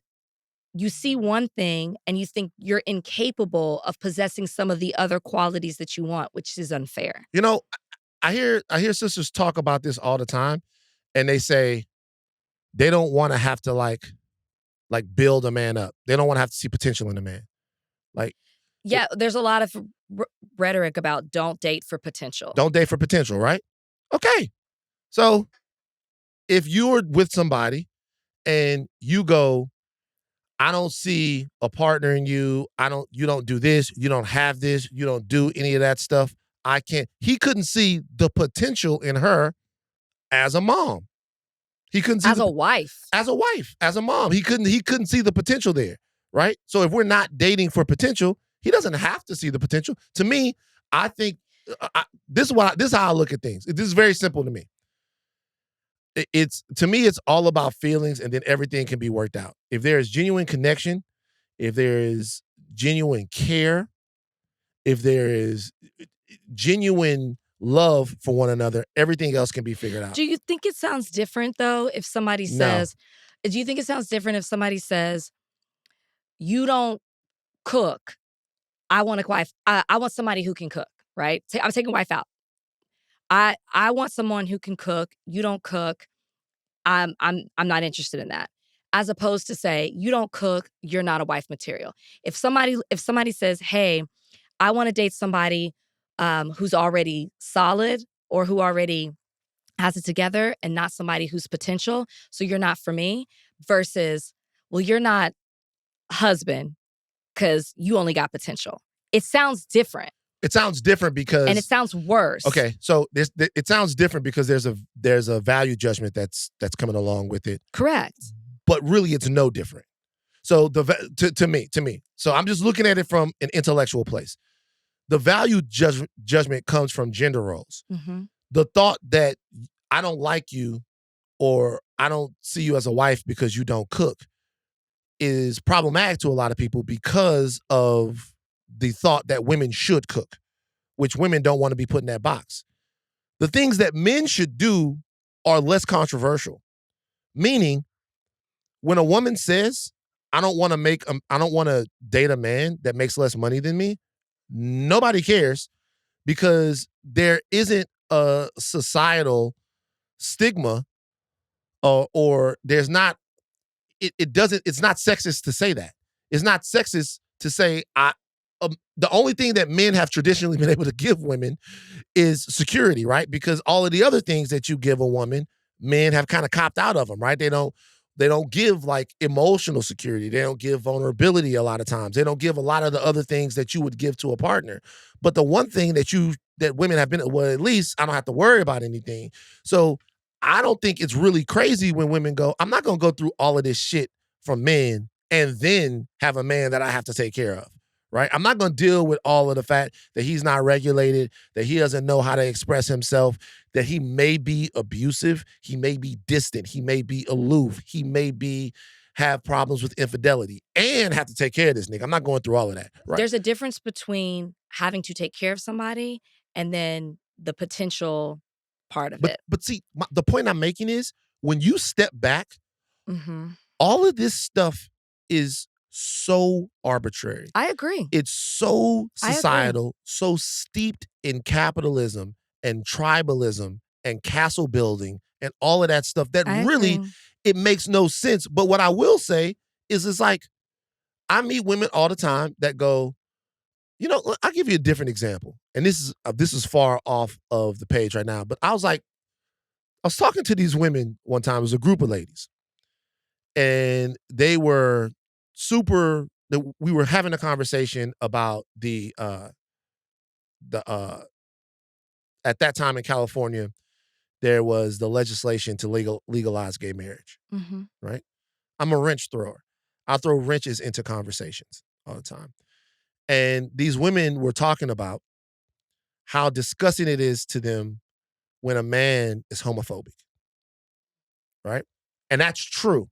you see one thing and you think you're incapable of possessing some of the other qualities that you want, which is unfair. I hear sisters talk about this all the time, and they say they don't want to have to like build a man up. They don't want to have to see potential in a man. Yeah, there's a lot of rhetoric about don't date for potential. Don't date for potential, right? Okay. So if you're with somebody and you go, I don't see a partner in you. You don't do this. You don't have this. You don't do any of that stuff. I can't. He couldn't see the potential in her as a mom. He couldn't see as a wife, as a mom. He couldn't see the potential there, right? So if we're not dating for potential, he doesn't have to see the potential. To me, I think this is how I look at things. This is very simple to me. To me, it's all about feelings, and then everything can be worked out. If there is genuine connection, if there is genuine care, if there is genuine love for one another, everything else can be figured out. Do you think it sounds different though if somebody says? No. Do you think it sounds different if somebody says, "You don't cook. I want a wife. I want somebody who can cook." Right? I'm taking wife out. I want someone who can cook. You don't cook. I'm not interested in that. As opposed to say, you don't cook, you're not a wife material. If somebody says, hey, I want to date somebody who's already solid or who already has it together and not somebody who's potential, so you're not for me, versus, well, you're not husband because you only got potential. It sounds different. It sounds different because, and it sounds worse. Okay, so it sounds different because there's a value judgment that's coming along with it. Correct. But really, it's no different. So to me, so I'm just looking at it from an intellectual place. The value judgment comes from gender roles. Mm-hmm. The thought that I don't like you or I don't see you as a wife because you don't cook is problematic to a lot of people because of the thought that women should cook, which women don't want to be put in that box. The things that men should do are less controversial. Meaning, when a woman says, I don't want to date a man that makes less money than me, nobody cares because there isn't a societal stigma or there's not, it's not sexist to say that. It's not sexist to say, the only thing that men have traditionally been able to give women is security, right? Because all of the other things that you give a woman, men have kind of copped out of them, right? They don't give like emotional security. They don't give vulnerability a lot of times. They don't give a lot of the other things that you would give to a partner. But the one thing that women have been, well, at least I don't have to worry about anything. So I don't think it's really crazy when women go, I'm not going to go through all of this shit from men and then have a man that I have to take care of. Right? I'm not going to deal with all of the fact that he's not regulated, that he doesn't know how to express himself, that he may be abusive, he may be distant, he may be aloof, he may have problems with infidelity and have to take care of this nigga. I'm not going through all of that. Right? There's a difference between having to take care of somebody and then the potential part of it. But see, the point I'm making is when you step back, mm-hmm. all of this stuff is so arbitrary. I agree. It's so societal, so steeped in capitalism and tribalism and castle building and all of that stuff that really, it makes no sense. But what I will say is it's like, I meet women all the time that go, I'll give you a different example. And this is far off of the page right now, but I was talking to these women one time. It was a group of ladies. And they were we were having a conversation about at that time in California, there was the legislation to legalize gay marriage, mm-hmm. right? I'm a wrench thrower. I throw wrenches into conversations all the time. And these women were talking about how disgusting it is to them when a man is homophobic, right? And that's true.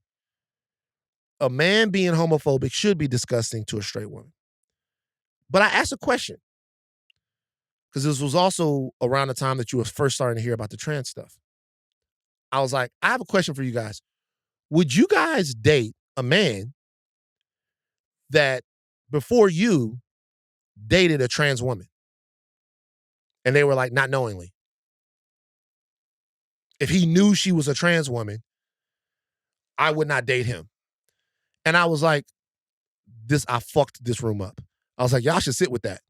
A man being homophobic should be disgusting to a straight woman. But I asked a question, because this was also around the time that you were first starting to hear about the trans stuff. I was like, I have a question for you guys. Would you guys date a man that before you dated a trans woman? And they were like, not knowingly. If he knew she was a trans woman, I would not date him. And I was like, I fucked this room up. I was like, y'all should sit with that.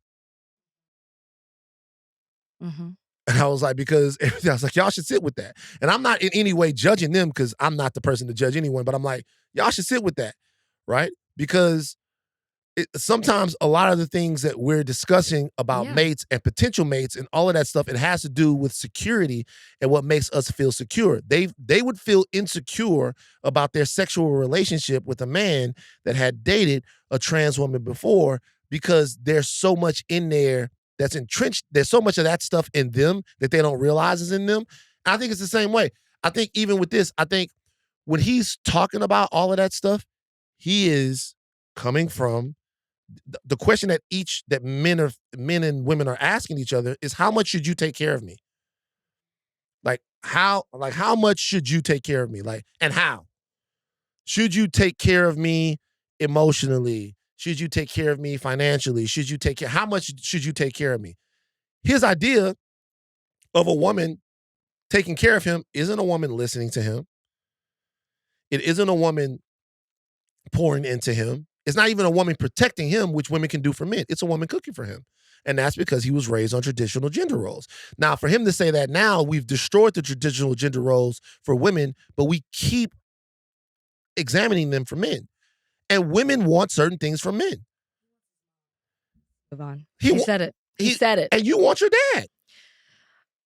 Mm-hmm. And I was like, because I was like, y'all should sit with that. And I'm not in any way judging them because I'm not the person to judge anyone, but I'm like, y'all should sit with that, right? Because sometimes a lot of the things that we're discussing about mates and potential mates and all of that stuff, it has to do with security and what makes us feel secure. They would feel insecure about their sexual relationship with a man that had dated a trans woman before because there's so much in there that's entrenched. There's so much of that stuff in them that they don't realize is in them. And I think it's the same way. I think even with this, I think when he's talking about all of that stuff, he is coming from the question that men and women are asking each other is, how much should you take care of me? How much should you take care of me? And how? Should you take care of me emotionally? Should you take care of me financially? How much should you take care of me? His idea of a woman taking care of him isn't a woman listening to him. It isn't a woman pouring into him. It's not even a woman protecting him, which women can do for men. It's a woman cooking for him. And that's because he was raised on traditional gender roles. Now, for him to say that now, we've destroyed the traditional gender roles for women, but we keep examining them for men. And women want certain things from men. Move on. He He wa- said it. He he- said it. And you want your dad.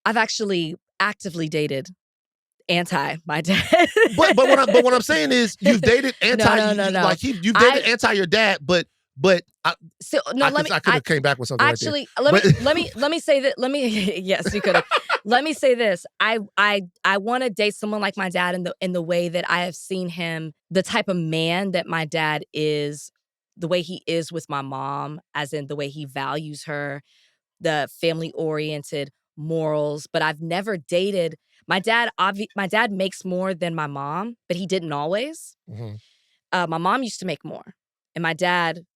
I've actually actively dated anti my dad. But what I'm saying is you've dated anti No. like you've dated anti your dad, but So no, I could have came back with something actually right there. let me say that. Yes, you could have. Let me say this. I want to date someone like my dad in the way that I have seen him, the type of man that my dad is, the way he is with my mom, as in the way he values her, the family oriented morals. But I've never dated my dad. My dad makes more than my mom, but he didn't always. Mhm. My mom used to make more, and my dad,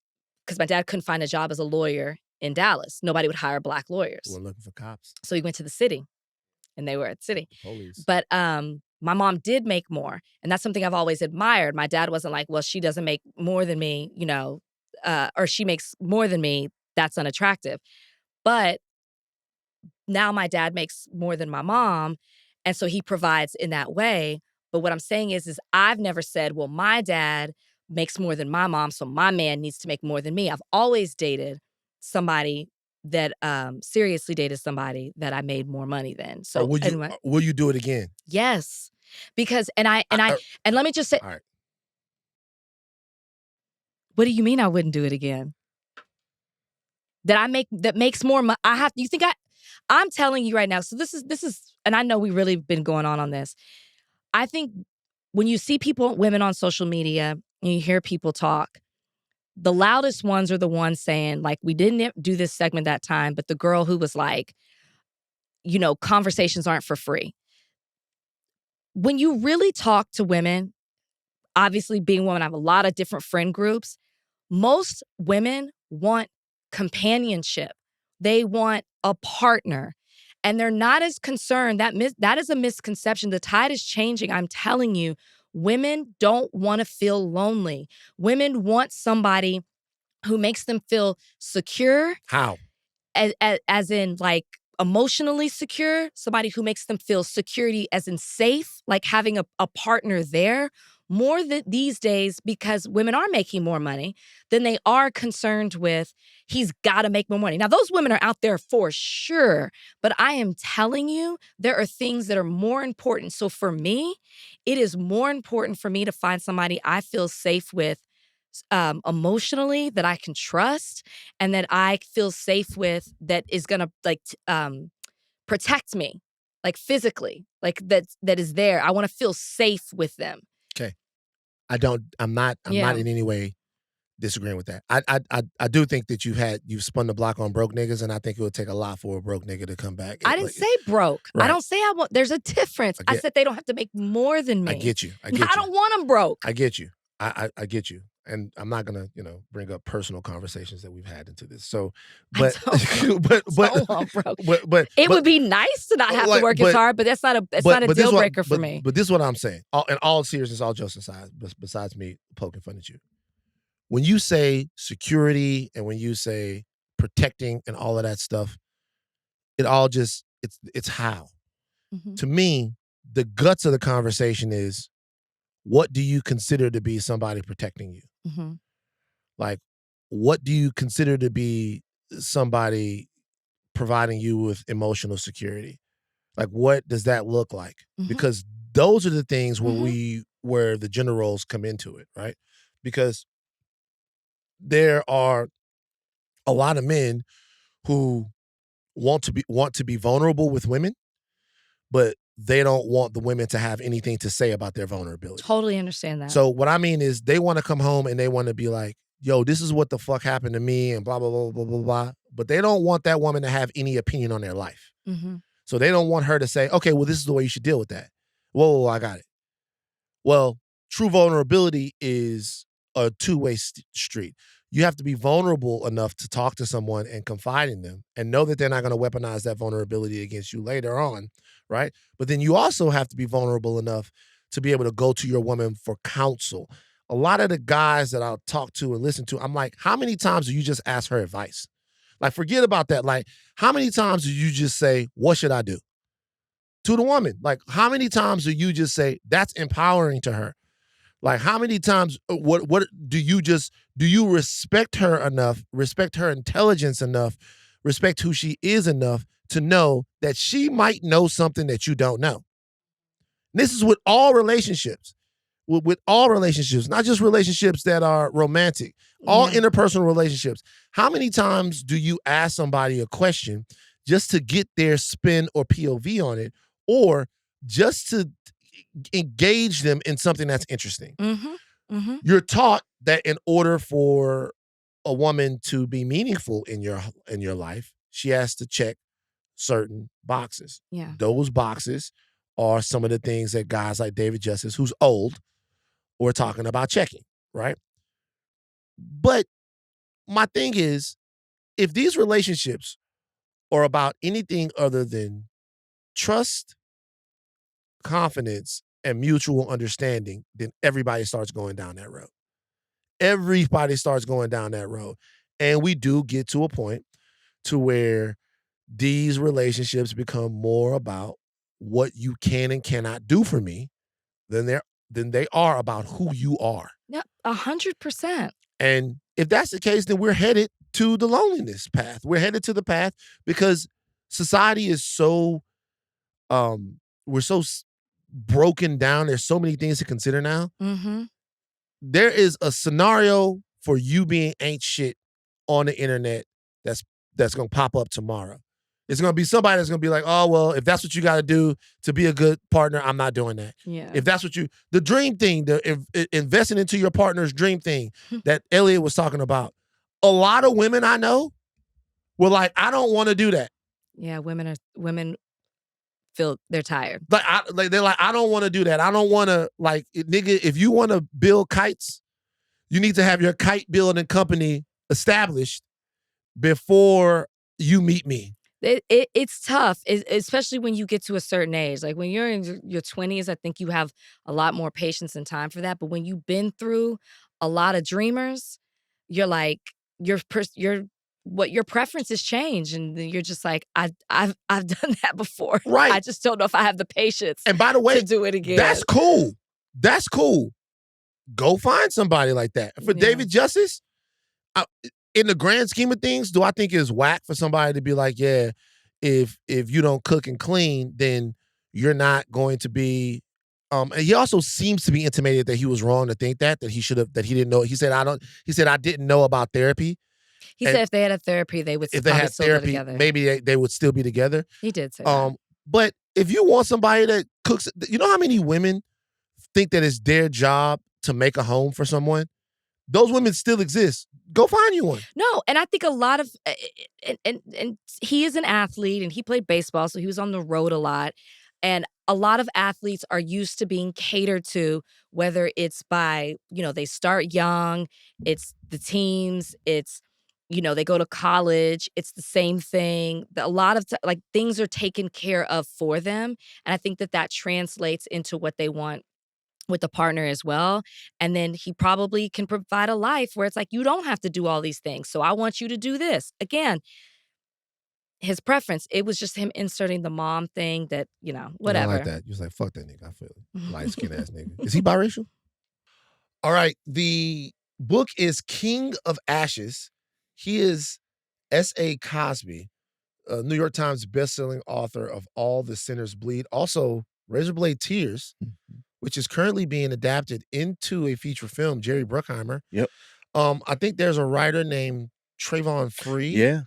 because my dad couldn't find a job as a lawyer in Dallas. Nobody would hire black lawyers. We're looking for cops. So he went to the city, and they were at the city. Police. But my mom did make more, and that's something I've always admired. My dad wasn't like, well, she doesn't make more than me, or she makes more than me. That's unattractive. But now my dad makes more than my mom, and so he provides in that way. But what I'm saying is I've never said, well, my dad makes more than my mom, so my man needs to make more than me. I've always dated somebody that seriously dated somebody that I made more money than. So will you do it again? Yes. Because and let me just say, all right. What do you mean I wouldn't do it again? That makes more money. I'm telling you right now. So this is, and I know we really been going on this. I think when you see women on social media, and you hear people talk, the loudest ones are the ones saying, like, we didn't do this segment that time, but the girl who was like, conversations aren't for free. When you really talk to women, obviously being women, I have a lot of different friend groups. Most women want companionship. They want a partner. And they're not as concerned. That is a misconception. The tide is changing. I'm telling you, women don't want to feel lonely. Women want somebody who makes them feel secure. How? As in, like, emotionally secure. Somebody who makes them feel security as in safe, like having a partner there. More these days, because women are making more money, than they are concerned with, he's got to make more money. Now, those women are out there for sure, but I am telling you, there are things that are more important. So for me, it is more important for me to find somebody I feel safe with emotionally, that I can trust, and that I feel safe with, that is going to protect me, like physically, like that is there. I want to feel safe with them. Okay. I'm not in any way disagreeing with that. I do think that you've spun the block on broke niggas, and I think it would take a lot for a broke nigga to come back. I didn't say broke. Right. I don't say I want. There's a difference. I said they don't have to make more than me. I get you. I don't want them broke. I get you. I get you. And I'm not gonna, bring up personal conversations that we've had into this. So, but it would be nice to not have to work as hard, but that's not a deal breaker for me. But this is what I'm saying. In all seriousness, all jokes aside, besides me poking fun at you, when you say security and when you say protecting and all of that stuff, it all just it's how. Mm-hmm. To me, the guts of the conversation is, what do you consider to be somebody protecting you? Mm-hmm. Like, what do you consider to be somebody providing you with emotional security? Like, what does that look like? Mm-hmm. Because those are the things where the gender roles come into it, right? Because there are a lot of men who want to be vulnerable with women, but they don't want the women to have anything to say about their vulnerability. Totally understand that. So what I mean is, they want to come home and they want to be like, yo, this is what the fuck happened to me and blah, blah, blah, blah, blah, blah. But they don't want that woman to have any opinion on their life. Mm-hmm. So they don't want her to say, okay, well, this is the way you should deal with that. Whoa, I got it. Well, true vulnerability is a two-way street. You have to be vulnerable enough to talk to someone and confide in them and know that they're not going to weaponize that vulnerability against you later on, right? But then you also have to be vulnerable enough to be able to go to your woman for counsel. A lot of the guys that I'll talk to and listen to, I'm like, how many times do you just ask her advice? Like, forget about that. Like, how many times do you just say, what should I do? To the woman. Like, how many times do you just say, that's empowering to her? Like, how many times, what do you respect her enough, respect her intelligence enough, respect who she is enough to know that she might know something that you don't know? This is with all relationships. With all relationships, not just relationships that are romantic, all interpersonal relationships. How many times do you ask somebody a question just to get their spin or POV on it, or just to engage them in something that's interesting? You're taught that in order for a woman to be meaningful in your life, she has to check certain boxes. Yeah. Those boxes are some of the things that guys like David Justice, who's old, we're talking about checking, right? But my thing is, if these relationships are about anything other than trust, confidence, and mutual understanding, then everybody starts going down that road. Everybody starts going down that road. And we do get to a point to where these relationships become more about what you can and cannot do for me than they are about who you are. Yeah, 100%. And if that's the case, then we're headed to the loneliness path. We're headed to the path because society is so, we're so broken down. There's so many things to consider now. There is a scenario for you being ain't shit on the internet that's going to pop up tomorrow. It's going to be somebody that's going to be like, oh, well, if that's what you got to do to be a good partner, I'm not doing that. Yeah. If that's what the dream thing, investing into your partner's dream thing that Elliot was talking about. A lot of women I know were like, I don't want to do that. Yeah, women feel they're tired. They're like, I don't want to do that. I don't want to, like, nigga, if you want to build kites, you need to have your kite building company established before you meet me. It's tough, especially when you get to a certain age. Like when you're in your 20s, I think you have a lot more patience and time for that. But when you've been through a lot of dreamers, you're like, your preferences change, and you're just like, I've done that before. Right. I just don't know if I have the patience. And by the way, to do it again. That's cool. That's cool. Go find somebody like that. For David Justice, in the grand scheme of things, do I think it's whack for somebody to be like, yeah, if you don't cook and clean, then you're not going to be. And he also seems to be intimated that he was wrong to think that he didn't know. He said, I didn't know about therapy. He said if they had a therapy, they would probably still go together. Maybe they would still be together. He did say that. But if you want somebody that cooks, you know how many women think that it's their job to make a home for someone? Those women still exist. Go find you one. No, and I think a lot of, and he is an athlete, and he played baseball, so he was on the road a lot. And a lot of athletes are used to being catered to, whether it's by, they start young, it's the teams, it's, they go to college, it's the same thing. A lot of things are taken care of for them. And I think that translates into what they want with the partner as well. And then he probably can provide a life where it's like, you don't have to do all these things. So I want you to do this. Again, his preference, it was just him inserting the mom thing that, whatever. I like that. You was like, fuck that nigga. I feel it. Light-skinned ass nigga. Is he biracial? All right. The book is King of Ashes. He is S.A. Cosby, New York Times bestselling author of All the Sinners Bleed. Also, Razorblade Tears, which is currently being adapted into a feature film, Jerry Bruckheimer. Yep. I think there's a writer named Trayvon Free. Yeah.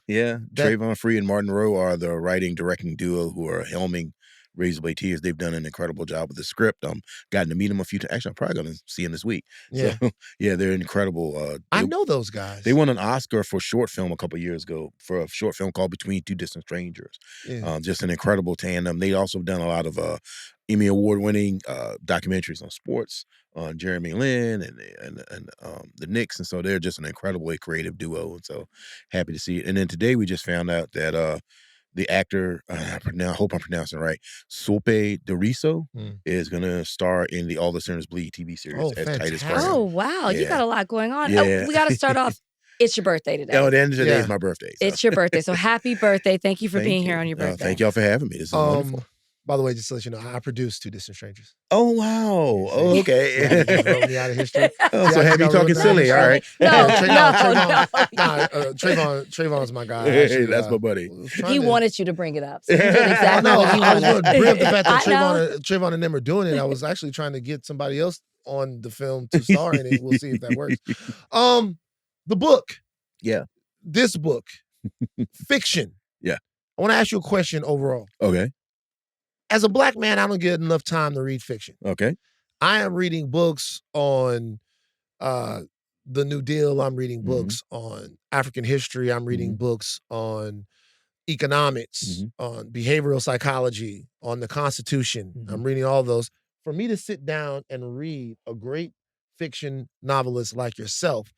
Trayvon Free and Martin Rowe are the writing-directing duo who are helming Razorblade Tears. They've done an incredible job with the script. Gotten to meet them a few times. Actually, I'm probably going to see them this week. Yeah. So, yeah, they're incredible. I know those guys. They won an Oscar for short film a couple years ago for a short film called Between Two Distant Strangers. Yeah. Just an incredible tandem. They also done a lot of Emmy Award-winning documentaries on sports, on Jeremy Lin and the Knicks, and so they're just an incredibly creative duo. And so happy to see it. And then today we just found out that the actor, I hope I'm pronouncing it right, Sope Doriso is going to star in the All the Sinners Bleed TV series as Titus Crown. Oh, wow. Yeah. You got a lot going on. Yeah. We got to start off. It's your birthday today. Oh, the end of the day is my birthday. So. It's your birthday. So happy birthday. Thank you for being here on your birthday. Thank y'all for having me. This is wonderful. By the way, just to let you know, I produced Two Distant Strangers. Oh, wow. Oh, You okay. just wrote me out of history. Oh, See, so I just happy got talking wrote down silly. All right. No, Trayvon's my guy. Hey, Actually, that's my buddy. was He trying to- wanted you to bring it up. So you did exactly No, what he I was wanted. going to bring up the fact that I know. Trayvon and them are doing it. I was actually trying to get somebody else on the film to star in it. We'll see if that works. The book. Yeah. This book. Fiction. Yeah. I want to ask you a question overall. Okay. As a black man, I don't get enough time to read fiction. Okay. I am reading books on the New Deal. I'm reading Mm-hmm. books on African history. I'm reading books on economics, on behavioral psychology, on the Constitution. I'm reading all those. For me to sit down and read a great fiction novelist like yourself,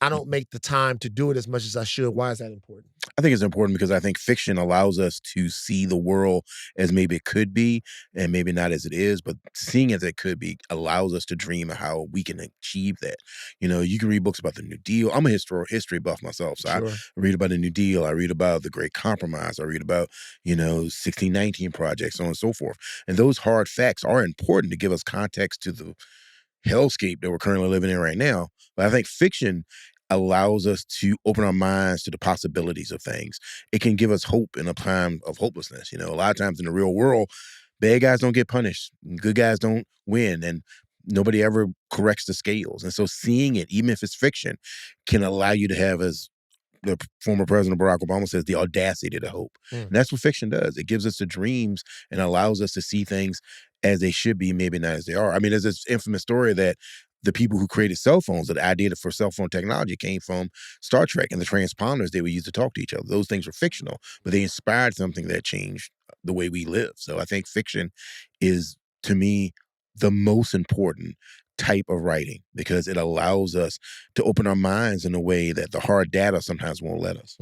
I don't make the time to do it as much as I should. Why is that important? I think it's important because I think fiction allows us to see the world as maybe it could be and maybe not as it is, but seeing it as it could be allows us to dream of how we can achieve that. You know, you can read books about the New Deal. I'm a history buff myself, so Sure. I read about the New Deal. I read about the Great Compromise. I read about, 1619 projects, so on and so forth. And those hard facts are important to give us context to the hellscape that we're currently living in right now. But I think fiction allows us to open our minds to the possibilities of things. It can give us hope in a time of hopelessness. A lot of times in the real world, bad guys don't get punished, good guys don't win, and nobody ever corrects the scales. And so seeing it, even if it's fiction, can allow you to have, as the former President Barack Obama says, the audacity to hope. And that's what fiction does. It gives us the dreams and allows us to see things as they should be, maybe not as they are. I mean, there's this infamous story that the people who created cell phones, that the idea for cell phone technology came from Star Trek and the transponders they would use to talk to each other. Those things were fictional, but they inspired something that changed the way we live. So I think fiction is, to me, the most important type of writing because it allows us to open our minds in a way that the hard data sometimes won't let us.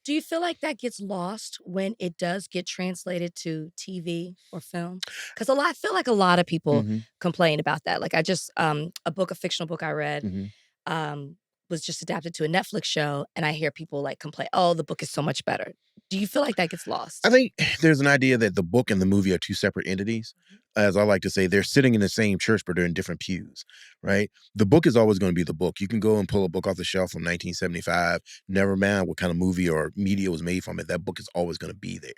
Do you feel like that gets lost when it does get translated to TV or film? Because I feel like a lot of people complain about that. Like I just, a fictional book I read was just adapted to a Netflix show, and I hear people like complain, oh, the book is so much better. Do you feel like that gets lost? I think there's an idea that the book and the movie are two separate entities. As I like to say, they're sitting in the same church, but they're in different pews, right? The book is always going to be the book. You can go and pull a book off the shelf from 1975, never mind what kind of movie or media was made from it. That book is always going to be there.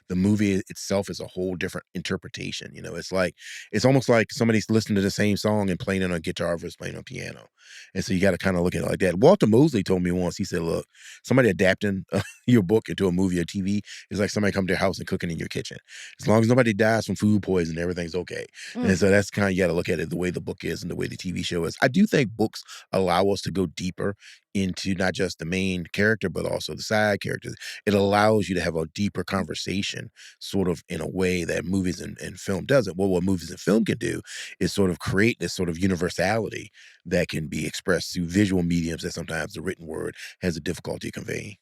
The movie itself is a whole different interpretation. It's almost like somebody's listening to the same song and playing it on guitar versus playing on piano. And so you got to kind of look at it like that. Walter Mosley told me once, he said, look, somebody adapting your book into a movie or TV is like somebody coming to your house and cooking in your kitchen. As long as nobody dies from food poisoning, everything's okay. And so that's kind of, you got to look at it the way the book is and the way the TV show is. I do think books allow us to go deeper into not just the main character, but also the side characters. It allows you to have a deeper conversation sort of in a way that movies and film doesn't. Well, what movies and film can do is sort of create this sort of universality that can be expressed through visual mediums that sometimes the written word has a difficulty conveying.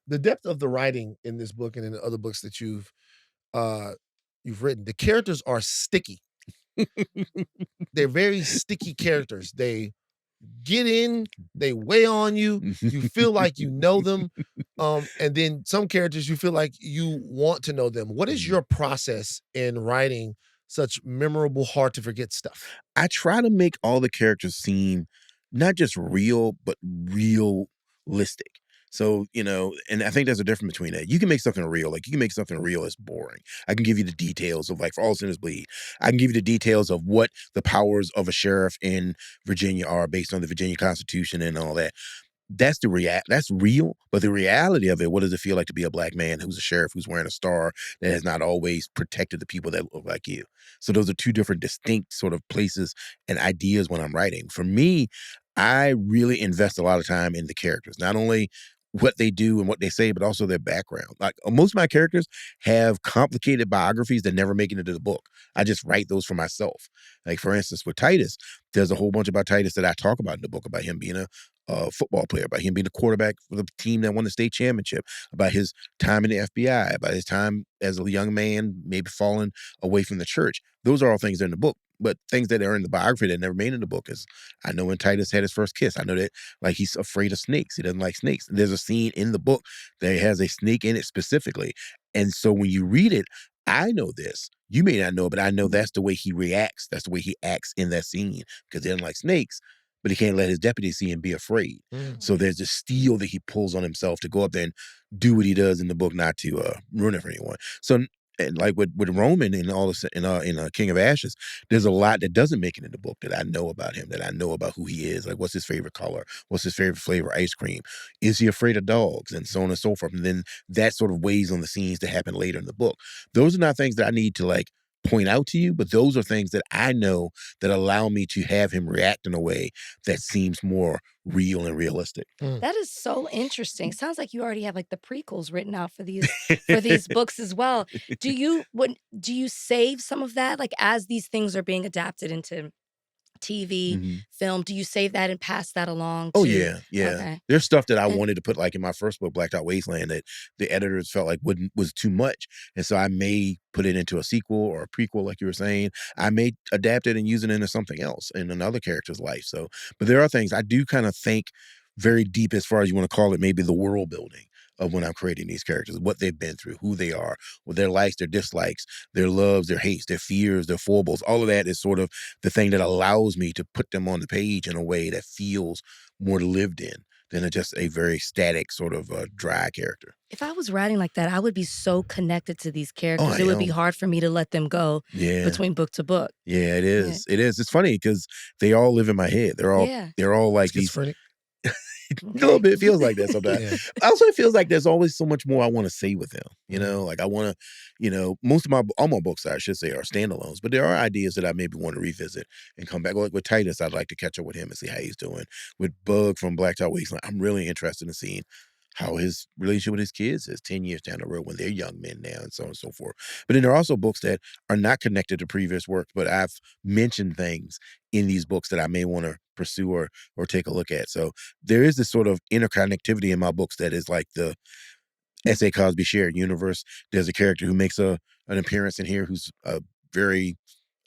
The depth of the writing in this book and in the other books that you've written, the characters are sticky. They're very sticky characters. They get in, they weigh on you, you feel like you know them, and then some characters you feel like you want to know them. What is your process in writing such memorable, hard to forget stuff? I try to make all the characters seem not just real, but realistic. So, and I think there's a difference between that. You can make something real. Like, you can make something real as boring. I can give you the details of, like, For All Sinners Bleed. I can give you the details of what the powers of a sheriff in Virginia are based on the Virginia Constitution and all that. That's real, but the reality of it, what does it feel like to be a black man who's a sheriff, who's wearing a star, that has not always protected the people that look like you? So those are two different distinct sort of places and ideas when I'm writing. For me, I really invest a lot of time in the characters, not only what they do and what they say, but also their background. Like, most of my characters have complicated biographies that never make it into the book. I just write those for myself. Like, for instance, with Titus, there's a whole bunch about Titus that I talk about in the book, about him being a football player, about him being a quarterback for the team that won the state championship, about his time in the FBI, about his time as a young man, maybe falling away from the church. Those are all things that are in the book. But things that are in the biography that never made in the book is, I know when Titus had his first kiss, I know that, like, he's afraid of snakes. He doesn't like snakes. There's a scene in the book that has a snake in it specifically. And so when you read it, I know this. You may not know, but I know that's the way he reacts. That's the way he acts in that scene because he doesn't like snakes, but he can't let his deputy see him be afraid. So there's this steel that he pulls on himself to go up there and do what he does in the book, not to ruin it for anyone. So, and like with Roman and all this in King of Ashes, there's a lot that doesn't make it in the book that I know about him, that I know about who he is. Like, what's his favorite color? What's his favorite flavor? Ice cream? Is he afraid of dogs? And so on and so forth. And then that sort of weighs on the scenes that happen later in the book. Those are not things that I need to like point out to you, but those are things that I know that allow me to have him react in a way that seems more real and realistic. That is so interesting. Sounds like you already have like the prequels written out for these books as well. Do you save some of that, like as these things are being adapted into TV, film? Do you save that and pass that along? Oh to, yeah. Okay. There's stuff that I wanted to put like in my first book, Blacked Out Wasteland, that the editors felt like was too much, and so I may put it into a sequel or a prequel, like you were saying. I may adapt it and use it into something else in another character's life. So, but there are things I do kind of think very deep, as far as you want to call it, maybe the world building of when I'm creating these characters, what they've been through, who they are, with their likes, their dislikes, their loves, their hates, their fears, their foibles. All of that is sort of the thing that allows me to put them on the page in a way that feels more lived in than just a very static sort of dry character. If I was writing like that, I would be so connected to these characters. I It would be know. hard for me to let them go Yeah. between book to book. Yeah, it is. It is. It's funny because they all live in my head. They're all like these. Schizophrenic. A little bit. It feels like that sometimes. Yeah. Also, it feels like there's always so much more I want to say with them. You know, like I want to, you know, all my books, I should say, are standalones, but there are ideas that I maybe want to revisit and come back. Like with Titus, I'd like to catch up with him and see how he's doing. With Bug from Blacked Out Wasteland, I'm really interested in seeing how his relationship with his kids is 10 years down the road when they're young men now, and so on and so forth. But then there are also books that are not connected to previous work, but I've mentioned things in these books that I may want to pursue or take a look at. So there is this sort of interconnectivity in my books that is like the S.A. Cosby shared universe. There's a character who makes an appearance in here who's a very,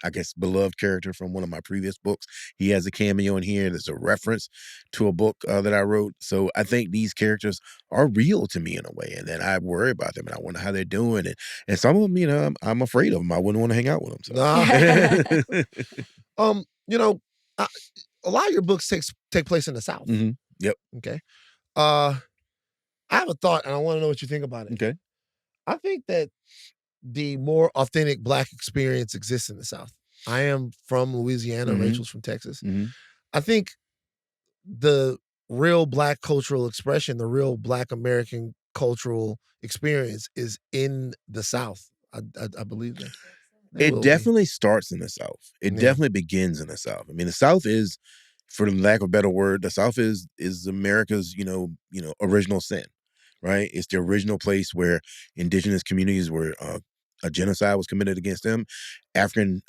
I guess, beloved character from one of my previous books. He has a cameo in here. There's a reference to a book that I wrote. So I think these characters are real to me in a way, and then I worry about them and I wonder how they're doing. And some of them, you know, I'm afraid of them. I wouldn't want to hang out with them. So. You know, a lot of your books take place in the South. Yep. Okay. I have a thought, and I want to know what you think about it. Okay. I think that the more authentic Black experience exists in the South. I am from Louisiana. Rachel's from Texas. I think the real Black cultural expression, the real Black American cultural experience is in the South. I believe that. It definitely starts in the South. It definitely begins in the South. I mean, the South is, for lack of a better word, the South is America's, you know, original sin, right? It's the original place where indigenous communities were, a genocide was committed against them. African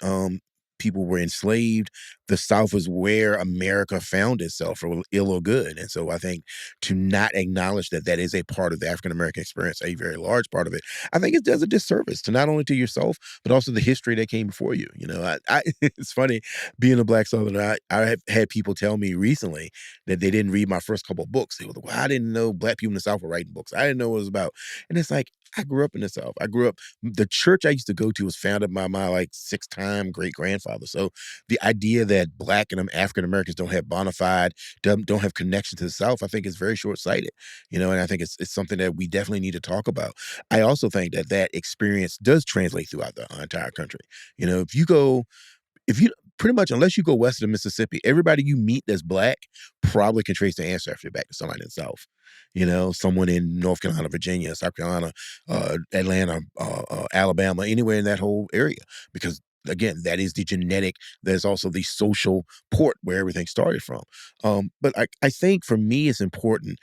people were enslaved. The South is where America found itself, for ill or good. And so I think to not acknowledge that that is a part of the African-American experience, a very large part of it, I think it does a disservice to not only to yourself, but also the history that came before you. You know, it's funny, being a Black Southerner, I have had people tell me recently that they didn't read my first couple of books. They were like, well, I didn't know Black people in the South were writing books. I didn't know what it was about. And it's like, I grew up in the South. The church I used to go to was founded by my like 6-time great-grandfather. So the idea that Black and African Americans don't have bona fide, don't have connection to the South, I think is very short-sighted, you know, and I think it's something that we definitely need to talk about. I also think that experience does translate throughout the entire country. You know, if you pretty much, unless you go west of the Mississippi, everybody you meet that's Black probably can trace the ancestry back to somebody in the South. You know, someone in North Carolina, Virginia, South Carolina, Atlanta, Alabama, anywhere in that whole area. Because again, that is the genetic, there's also the social port where everything started from. But I think for me, it's important,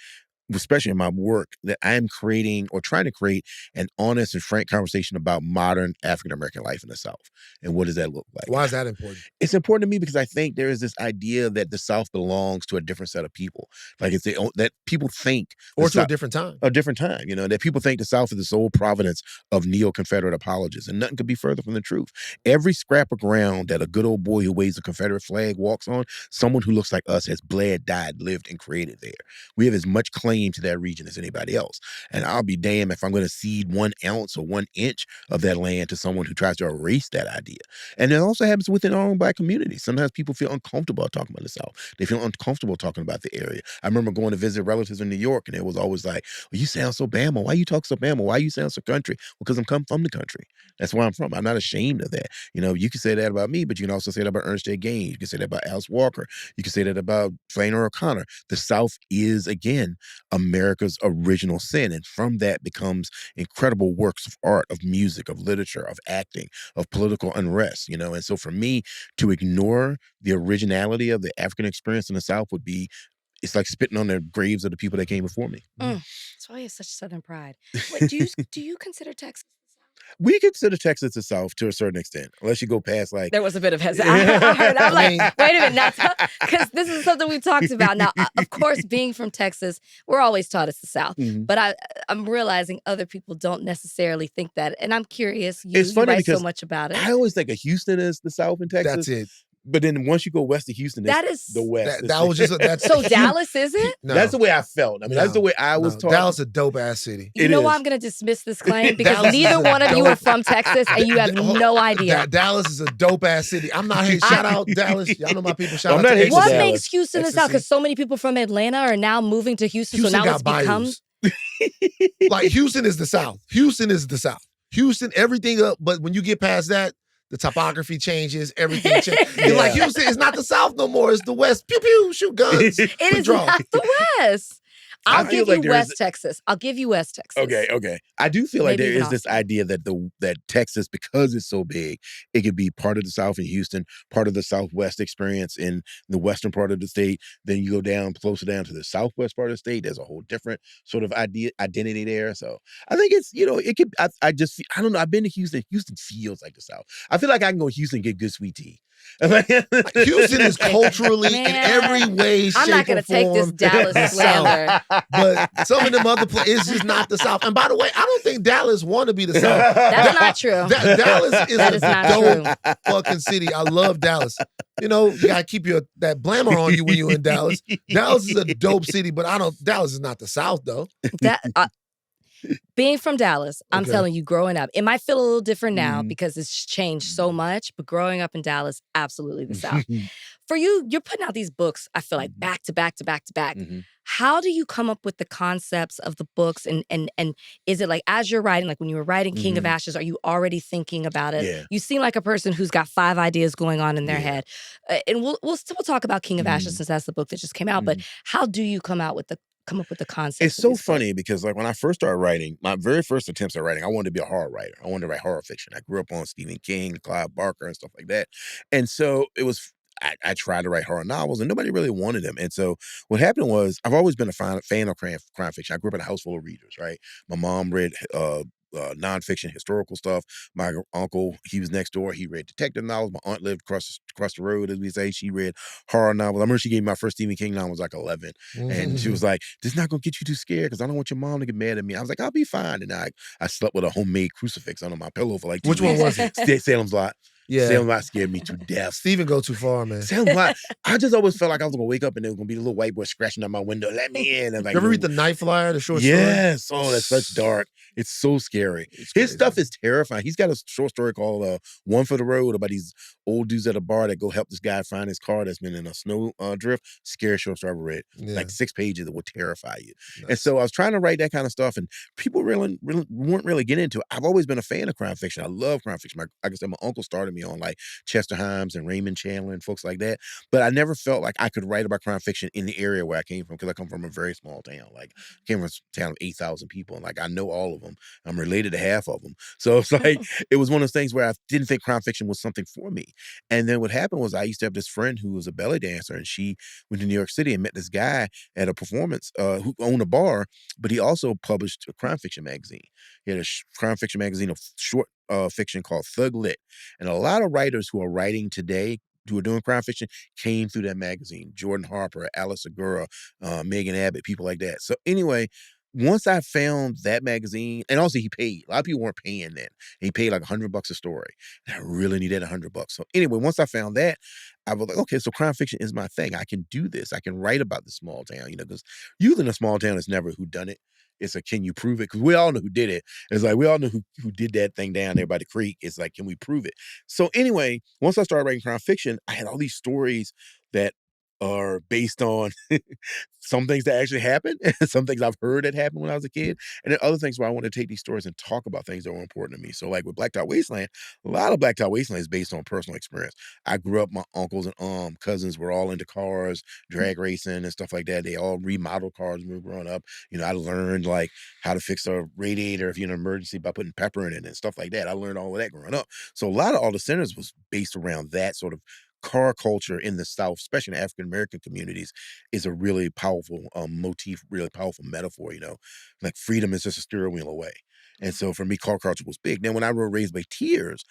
especially in my work, that I'm creating or trying to create an honest and frank conversation about modern African-American life in the South. And what does that look like? Why is that important? It's important to me because I think there is this idea that the South belongs to a different set of people. Like that people think. Or to a different time. A different time, you know, that people think the South is the sole providence of neo-Confederate apologists, and nothing could be further from the truth. Every scrap of ground that a good old boy who waves a Confederate flag walks on, someone who looks like us has bled, died, lived, and created there. We have as much claim claim to that region as anybody else. And I'll be damned if I'm going to cede 1 ounce or 1 inch of that land to someone who tries to erase that idea. And it also happens within our own Black community. Sometimes people feel uncomfortable talking about the South. They feel uncomfortable talking about the area. I remember going to visit relatives in New York, and it was always like, well, you sound so Bama. Why you talk so Bama? Why you sound so country? Well, because I'm come from the country. That's where I'm from. I'm not ashamed of that. You know, you can say that about me, but you can also say that about Ernest J. Gaines. You can say that about Alice Walker. You can say that about Flannery O'Connor. The South is, again, America's original sin. And from that becomes incredible works of art, of music, of literature, of acting, of political unrest, you know? And so for me to ignore the originality of the African experience in the South would be, it's like spitting on the graves of the people that came before me. That's why you have such Southern pride. Wait, do you consider Texas? We consider Texas the South to a certain extent, unless you go past like. There was a bit of hesitation. I heard. I'm like, wait a minute, because this is something we talked about. Now, of course, being from Texas, we're always taught it's the South, but I'm realizing other people don't necessarily think that, and I'm curious. It's funny write because so much about it. I always think of Houston as the South in Texas. That's it. But then once you go west of Houston, That it's is- the West. That was just that's So Dallas isn't? No. That's the way I felt. I mean, that's the way I was No, taught. Dallas a dope ass city. You It know is. why I'm going to dismiss this claim? Because Dallas is neither a one of you dope- are from Texas, and you have no idea. Dallas is a dope ass city. I'm not here. Shout out Dallas. Y'all know my people. Shout I'm out not to hating What Exit. Dallas. makes Houston the Ecstasy. South? Because so many people from Atlanta are now moving to Houston, Houston so now got it's become. bayous. Like Houston is the South. Houston is the South. Houston, everything up. But when you get past that, the topography changes. Everything changes. Yeah. Like Houston is not the South no more. It's the West. Pew pew. Shoot guns. It is Draw. not the West. I I'll feel give like you there is West Texas. I'll give you West Texas. Okay. I do feel like Maybe there even is this idea that that Texas, because it's so big, it could be part of the South in Houston, part of the Southwest experience in the western part of the state. Then you go down closer down to the southwest part of the state. There's a whole different sort of identity there. So I think it's, you know, it could. I just I don't know. I've been to Houston. Houston feels like the South. I feel like I can go to Houston and get good sweet tea. Houston is culturally in Man, every way, shape, I'm not going to take this form, Dallas the slander. South. But some of them other places, it's just not the South. And by the way, I don't think Dallas want to be the South. That's not true. Dallas is That a is not dope fucking city. I love Dallas. You know, you gotta keep that glamour on you when you're in Dallas. Dallas is a dope city, but Dallas is not the South though. Being from Dallas, I'm Okay. telling you, growing up, it might feel a little different now Mhm. because it's changed so much, but growing up in Dallas, absolutely the South. For you, you're putting out these books, I feel like back to back to back to back. Mhm. How do you come up with the concepts of the books? And is it like as you're writing, like when you were writing King of Mhm. Ashes, are you already thinking about it? Yeah. You seem like a person who's got 5 ideas going on in their Yeah. head. And we'll talk about King of Ashes Mhm. since that's the book that just came out. But how do you come up with the concepts? It's of so these books? funny because like when I first started writing, my very first attempts at writing, I wanted to be a horror writer. I wanted to write horror fiction. I grew up on Stephen King, Clive Barker, and stuff like that. And so it was. I tried to write horror novels and nobody really wanted them. And so what happened was I've always been a fan of crime fiction. I grew up in a house full of readers, right? My mom read nonfiction, historical stuff. My uncle, he was next door. He read detective novels. My aunt lived across the road, as we say. She read horror novels. I remember she gave me my first Stephen King novel. I was like 11. And she was like, this is not going to get you too scared because I don't want your mom to get mad at me. I was like, I'll be fine. And I slept with a homemade crucifix under my pillow for like 2 Which one weeks. was it? Salem's Lot. Yeah. Salem's Lot scared me to death. Steven go too far, man. Salem's Lot. I just always felt like I was going to wake up and there was going to be a little white boy scratching at my window. Let me in. And like, You ever read The Night Flyer, the short story? yes. Oh, that's such dark. It's so scary. It's His crazy. stuff is terrifying. He's got a short story called One for the Road about these old dudes at a bar that go help this guy find his car that's been in a snow drift. Scary short story I ever read. Yeah. Like 6 pages that would terrify you. And Nice. so I was trying to write that kind of stuff and people really weren't really getting into it. I've always been a fan of crime fiction. I love crime fiction. Like I said, my uncle started me on like Chester Himes and Raymond Chandler and folks like that. But I never felt like I could write about crime fiction in the area where I came from because I come from a very small town. Like I came from a town of 8,000 people and like I know all of them. I'm related to half of them. So it's like, it was one of those things where I didn't think crime fiction was something for me. And then what happened was I used to have this friend who was a belly dancer and she went to New York City and met this guy at a performance who owned a bar, but he also published a crime fiction magazine. He had a crime fiction magazine of short fiction called Thug Lit. And a lot of writers who are writing today, who are doing crime fiction, came through that magazine. Jordan Harper, Alice Segura, Megan Abbott, people like that. So anyway, once I found that magazine, and also he paid. A lot of people weren't paying then. He paid like $100 a story. And I really needed $100. So anyway, once I found that, I was like, okay, so crime fiction is my thing. I can do this. I can write about the small town, because usually in a small town, it's never who done it. It's like, can you prove it? Because we all know who did it. It's like we all know who did that thing down there by the creek. It's like, can we prove it? So anyway, once I started writing crime fiction, I had all these stories that are based on some things that actually happened, some things I've heard that happened when I was a kid, and then other things where I want to take these stories and talk about things that were important to me. So like with Blacktop Wasteland, a lot of Blacktop Wasteland is based on personal experience. I grew up, my uncles and cousins were all into cars, drag racing and stuff like that. They all remodeled cars when we were growing up. I learned like how to fix a radiator if you're in an emergency by putting pepper in it and stuff like that. I learned all of that growing up. So a lot of All the Sinners was based around that sort of car culture in the South, especially in African American communities, is a really powerful motif, really powerful metaphor. Like freedom is just a steering wheel away. And so for me, car culture was big. Then when I wrote Raised by Tears,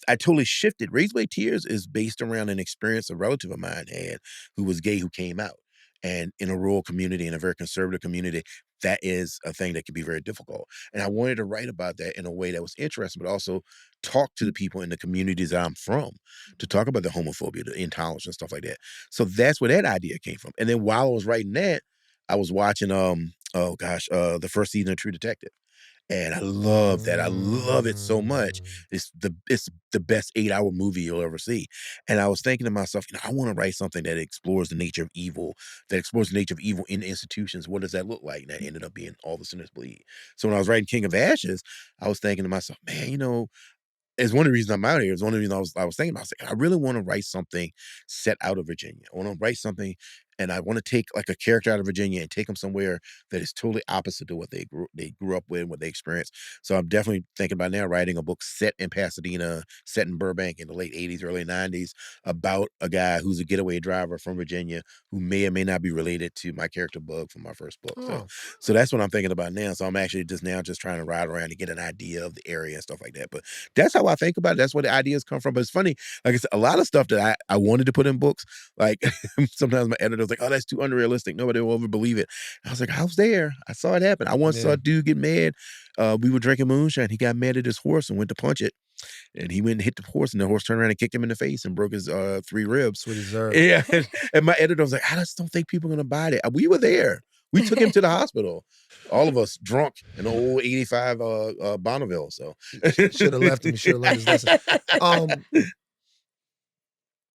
I totally shifted. Raised by Tears is based around an experience a relative of mine had who was gay, who came out. And in a rural community, in a very conservative community, that is a thing that can be very difficult. And I wanted to write about that in a way that was interesting, but also talk to the people in the communities that I'm from, to talk about the homophobia, the intolerance and stuff like that. So that's where that idea came from. And then while I was writing that, I was watching, the first season of True Detective. And I love that. I love it so much. It's the best 8-hour movie you'll ever see. And I was thinking to myself, I want to write something that explores the nature of evil, in institutions. What does that look like? And that ended up being All the Sinners Bleed. So when I was writing King of Ashes, I was thinking to myself, man, it's one of the reasons I'm out here. It's one of the reasons I was thinking about. I was like, I really want to write something set out of Virginia. I want to write something, and I want to take like a character out of Virginia and take them somewhere that is totally opposite to what they grew up with, what they experienced. So I'm definitely thinking about now writing a book set in Pasadena, set in Burbank in the late '80s, early '90s, about a guy who's a getaway driver from Virginia who may or may not be related to my character Bug from my first book. So that's what I'm thinking about now. So I'm actually just trying to ride around and get an idea of the area and stuff like that. But that's how I think about it. That's where the ideas come from. But it's funny, like I said, a lot of stuff that I wanted to put in books, like sometimes my editor's like, oh, that's too unrealistic. Nobody will ever believe it. I was like, I was there. I saw it happen. I once saw a dude get mad. We were drinking moonshine. He got mad at his horse and went to punch it. And he went and hit the horse, and the horse turned around and kicked him in the face and broke his 3 ribs. What he deserved. Yeah. And my editor was like, I just don't think people are going to buy that. We were there. We took him to the hospital. All of us drunk in an old 85 Bonneville. So should have left him. Should have learned his lesson.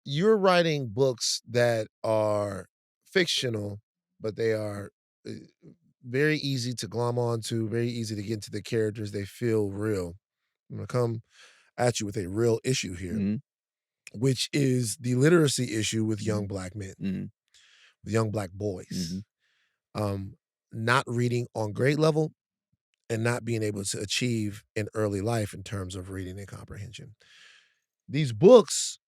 You're writing books that are fictional, but they are very easy to glom onto, very easy to get into the characters. They feel real. I'm going to come at you with a real issue here, which is the literacy issue with young Black men, with young Black boys. Not reading on grade level and not being able to achieve in early life in terms of reading and comprehension. These books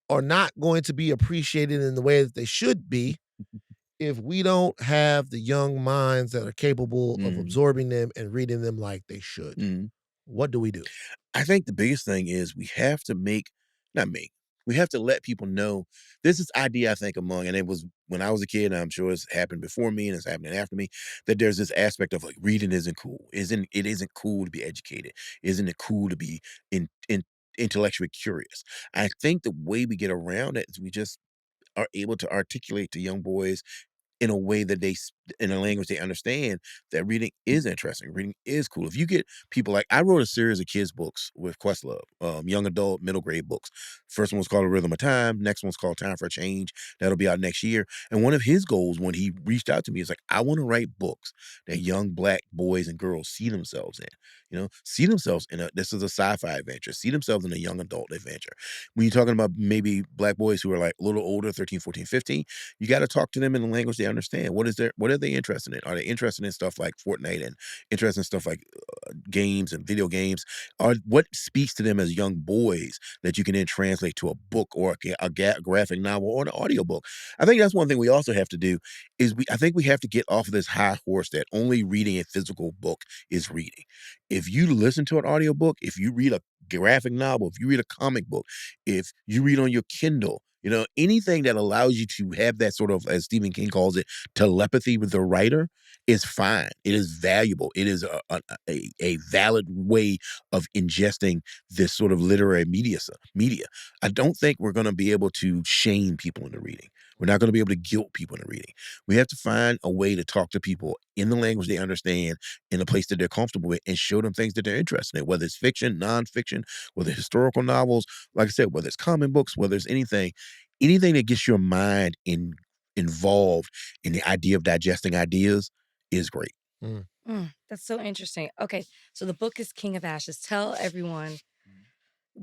are not going to be appreciated in the way that they should be if we don't have the young minds that are capable of absorbing them and reading them like they should. What do we do? I think the biggest thing is we have to we have to let people know there's this idea, I think, and it was when I was a kid, and I'm sure it's happened before me and it's happening after me, that there's this aspect of like reading isn't cool. It isn't cool to be educated. Isn't it cool to be intellectually curious? I think the way we get around it is we just are able to articulate to young boys in a way that in a language they understand, that reading is interesting. Reading is cool. If you get people like, I wrote a series of kids books with Questlove, young adult, middle grade books. First one was called A Rhythm of Time. Next one's called Time for a Change. That'll be out next year. And one of his goals when he reached out to me is like, I want to write books that young Black boys and girls see themselves in, see themselves this is a sci-fi adventure, see themselves in a young adult adventure. When you're talking about maybe Black boys who are like a little older, 13, 14, 15, you got to talk to them in a language they understand. What are they interested in? Are they interested in stuff like Fortnite and interested in stuff like games and video games? Or what speaks to them as young boys that you can then translate to a book or a graphic novel or an audiobook? I think that's one thing we also have to do is I think we have to get off of this high horse that only reading a physical book is reading. If you listen to an audiobook, if you read a graphic novel, if you read a comic book, if you read on your Kindle, anything that allows you to have that sort of, as Stephen King calls it, telepathy with the writer is fine. It is valuable. It is a valid way of ingesting this sort of literary media. I don't think we're going to be able to shame people into reading. We're not going to be able to guilt people into reading. We have to find a way to talk to people in the language they understand, in a place that they're comfortable with, and show them things that they're interested in, whether it's fiction, nonfiction, whether it's historical novels, like I said, whether it's comic books, whether it's anything that gets your mind involved in the idea of digesting ideas is great. That's so interesting. Okay, so the book is King of Ashes. Tell everyone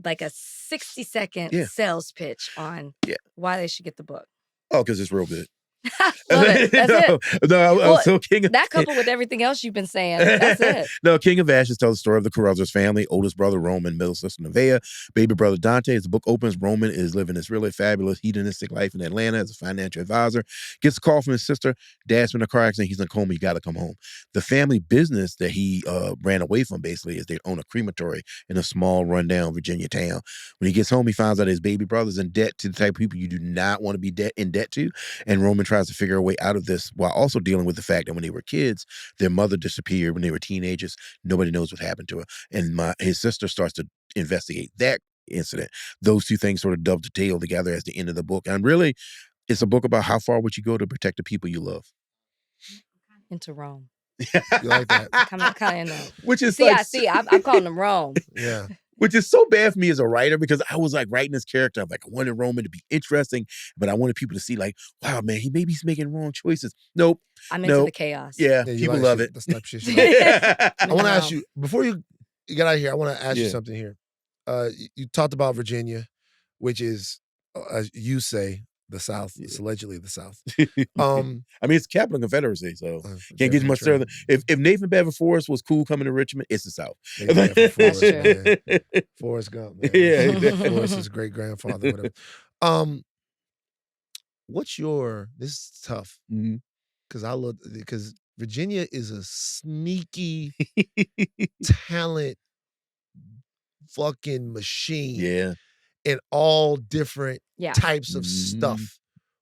like a 60-second sales pitch on why they should get the book. Oh, because it's real good. Love it. That's it. No, so that coupled with everything else you've been saying, that's it. No, King of Ashes tells the story of the Caruthers family, oldest brother Roman, middle sister Nevaeh, baby brother Dante. As the book opens, Roman is living this really fabulous hedonistic life in Atlanta as a financial advisor. Gets a call from his sister, dad's been in a car accident, he's in a coma, you gotta come home. The family business that he ran away from basically is they own a crematory in a small rundown Virginia town. When he gets home, he finds out his baby brother's in debt to the type of people you do not want to be in debt to, and Roman tries to figure a way out of this while also dealing with the fact that when they were kids, their mother disappeared. When they were teenagers, nobody knows what happened to her. And his sister starts to investigate that incident. Those two things sort of dovetail together as the end of the book. And really, it's a book about how far would you go to protect the people you love. Into Rome. You like that? Kind of know. Which is I'm calling them Rome. Yeah. Which is so bad for me as a writer, because I was like writing this character. I'm like, I wanted Roman to be interesting, but I wanted people to see like, wow, man, he's making wrong choices. Nope. I'm into the chaos. Yeah, people like love it. That's type of shit. I want to ask you, before you get out of here, I want to ask you something here. You talked about Virginia, which is, as you say, the South. It's allegedly the South. I mean, it's capital of Confederacy, so can't get much further. If Nathan Bedford Forrest was cool coming to Richmond, it's the South. Forrest Gump, man. Yeah, Forrest is great grandfather. Whatever. This is tough because Virginia is a sneaky talent fucking machine. Yeah. In all different types of stuff.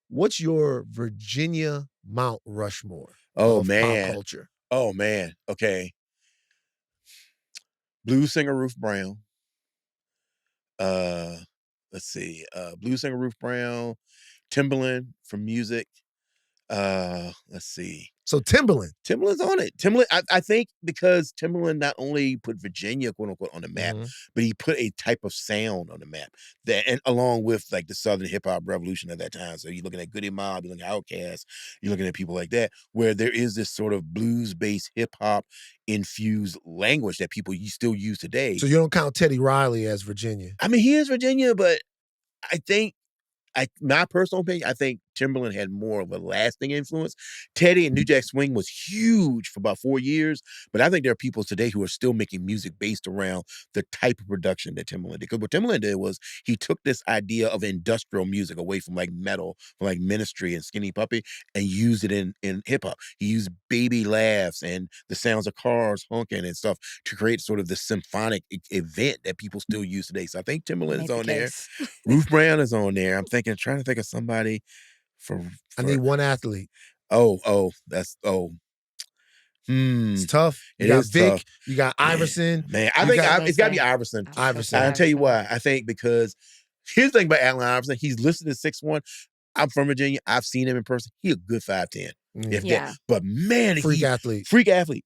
What's your Virginia Mount Rushmore of pop culture? Oh, man. Okay. Blues singer Ruth Brown. Let's see. Blues singer Ruth Brown. Timbaland from music. Let's see. So Timbaland's on it. I think because Timbaland not only put Virginia, quote unquote, on the map, but he put a type of sound on the map and along with like the Southern hip hop revolution at that time. So you're looking at Goody Mob, you're looking at Outkast, you're looking at people like that, where there is this sort of blues-based hip hop infused language that people still use today. So you don't count Teddy Riley as Virginia? I mean, he is Virginia, but I think my personal opinion, I think Timbaland had more of a lasting influence. Teddy and New Jack Swing was huge for about 4 years, but I think there are people today who are still making music based around the type of production that Timbaland did. Because what Timbaland did was he took this idea of industrial music away from like metal, from like Ministry and Skinny Puppy, and used it in hip hop. He used baby laughs and the sounds of cars honking and stuff to create sort of this symphonic event that people still use today. So I think Timbaland is on there. Ruth Brown is on there. I'm trying to think of somebody. I need one athlete. It's tough. You got Vic, tough. You got Iverson. Man, I think it's got to be Iverson. I'll tell you why. I think because here's the thing about Allen Iverson. He's listed as 6'1". I'm from Virginia. I've seen him in person. He's a good 5'10". But man, freak athlete.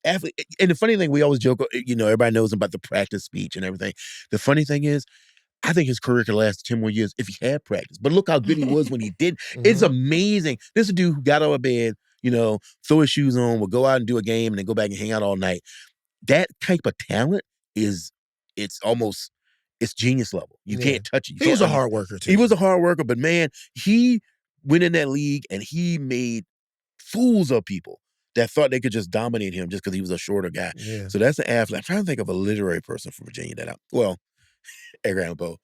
And the funny thing, we always joke, everybody knows about the practice speech and everything. The funny thing is, I think his career could last 10 more years if he had practice. But look how good he was when he did. It's amazing. This is a dude who got out of bed, throw his shoes on, would go out and do a game and then go back and hang out all night. That type of talent it's genius level. You can't touch it. He was a hard worker too. He was a hard worker, but man, he went in that league and he made fools of people that thought they could just dominate him just because he was a shorter guy. Yeah. So that's an athlete. I'm trying to think of a literary person from Virginia Edgar Allan Poe.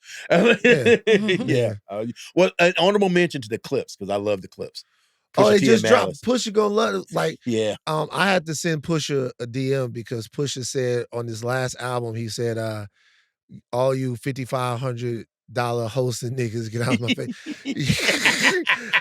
Well, an honorable mention to the Clips, because I love the Clips. They just dropped Pusha Gonna Love It. I had to send Pusha a DM because Pusha said on his last album, he said, all you $5,500 hosting niggas get out of my face.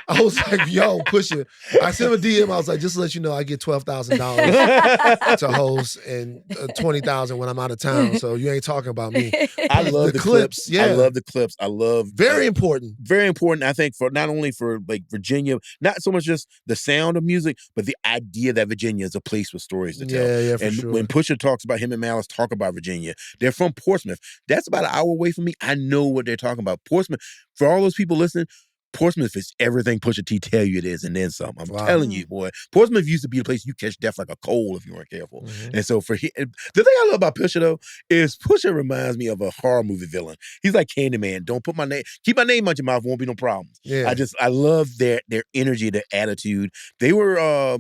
I was like, yo, Pusha. I sent him a DM. I was like, just to let you know, I get $12,000 to host and $20,000 when I'm out of town. So you ain't talking about me. I love the clips. Yeah, I love the clips. I love very important. Very important. I think for not only for like Virginia, not so much just the sound of music, but the idea that Virginia is a place with stories to tell. Yeah, for and sure. when Pusha talks about him and Malice talk about Virginia, they're from Portsmouth. That's about an hour away from me. I know what they're talking about. Portsmouth, for all those people listening, Portsmouth is everything Pusha T tell you it is, and then some. I'm telling you, boy. Portsmouth used to be a place you catch death like a cold if you weren't careful. And so for the thing I love about Pusha though is Pusha reminds me of a horror movie villain. He's like Candyman. Don't put my name, keep my name out your mouth, won't be no problems. Yeah. I love their energy, their attitude. They were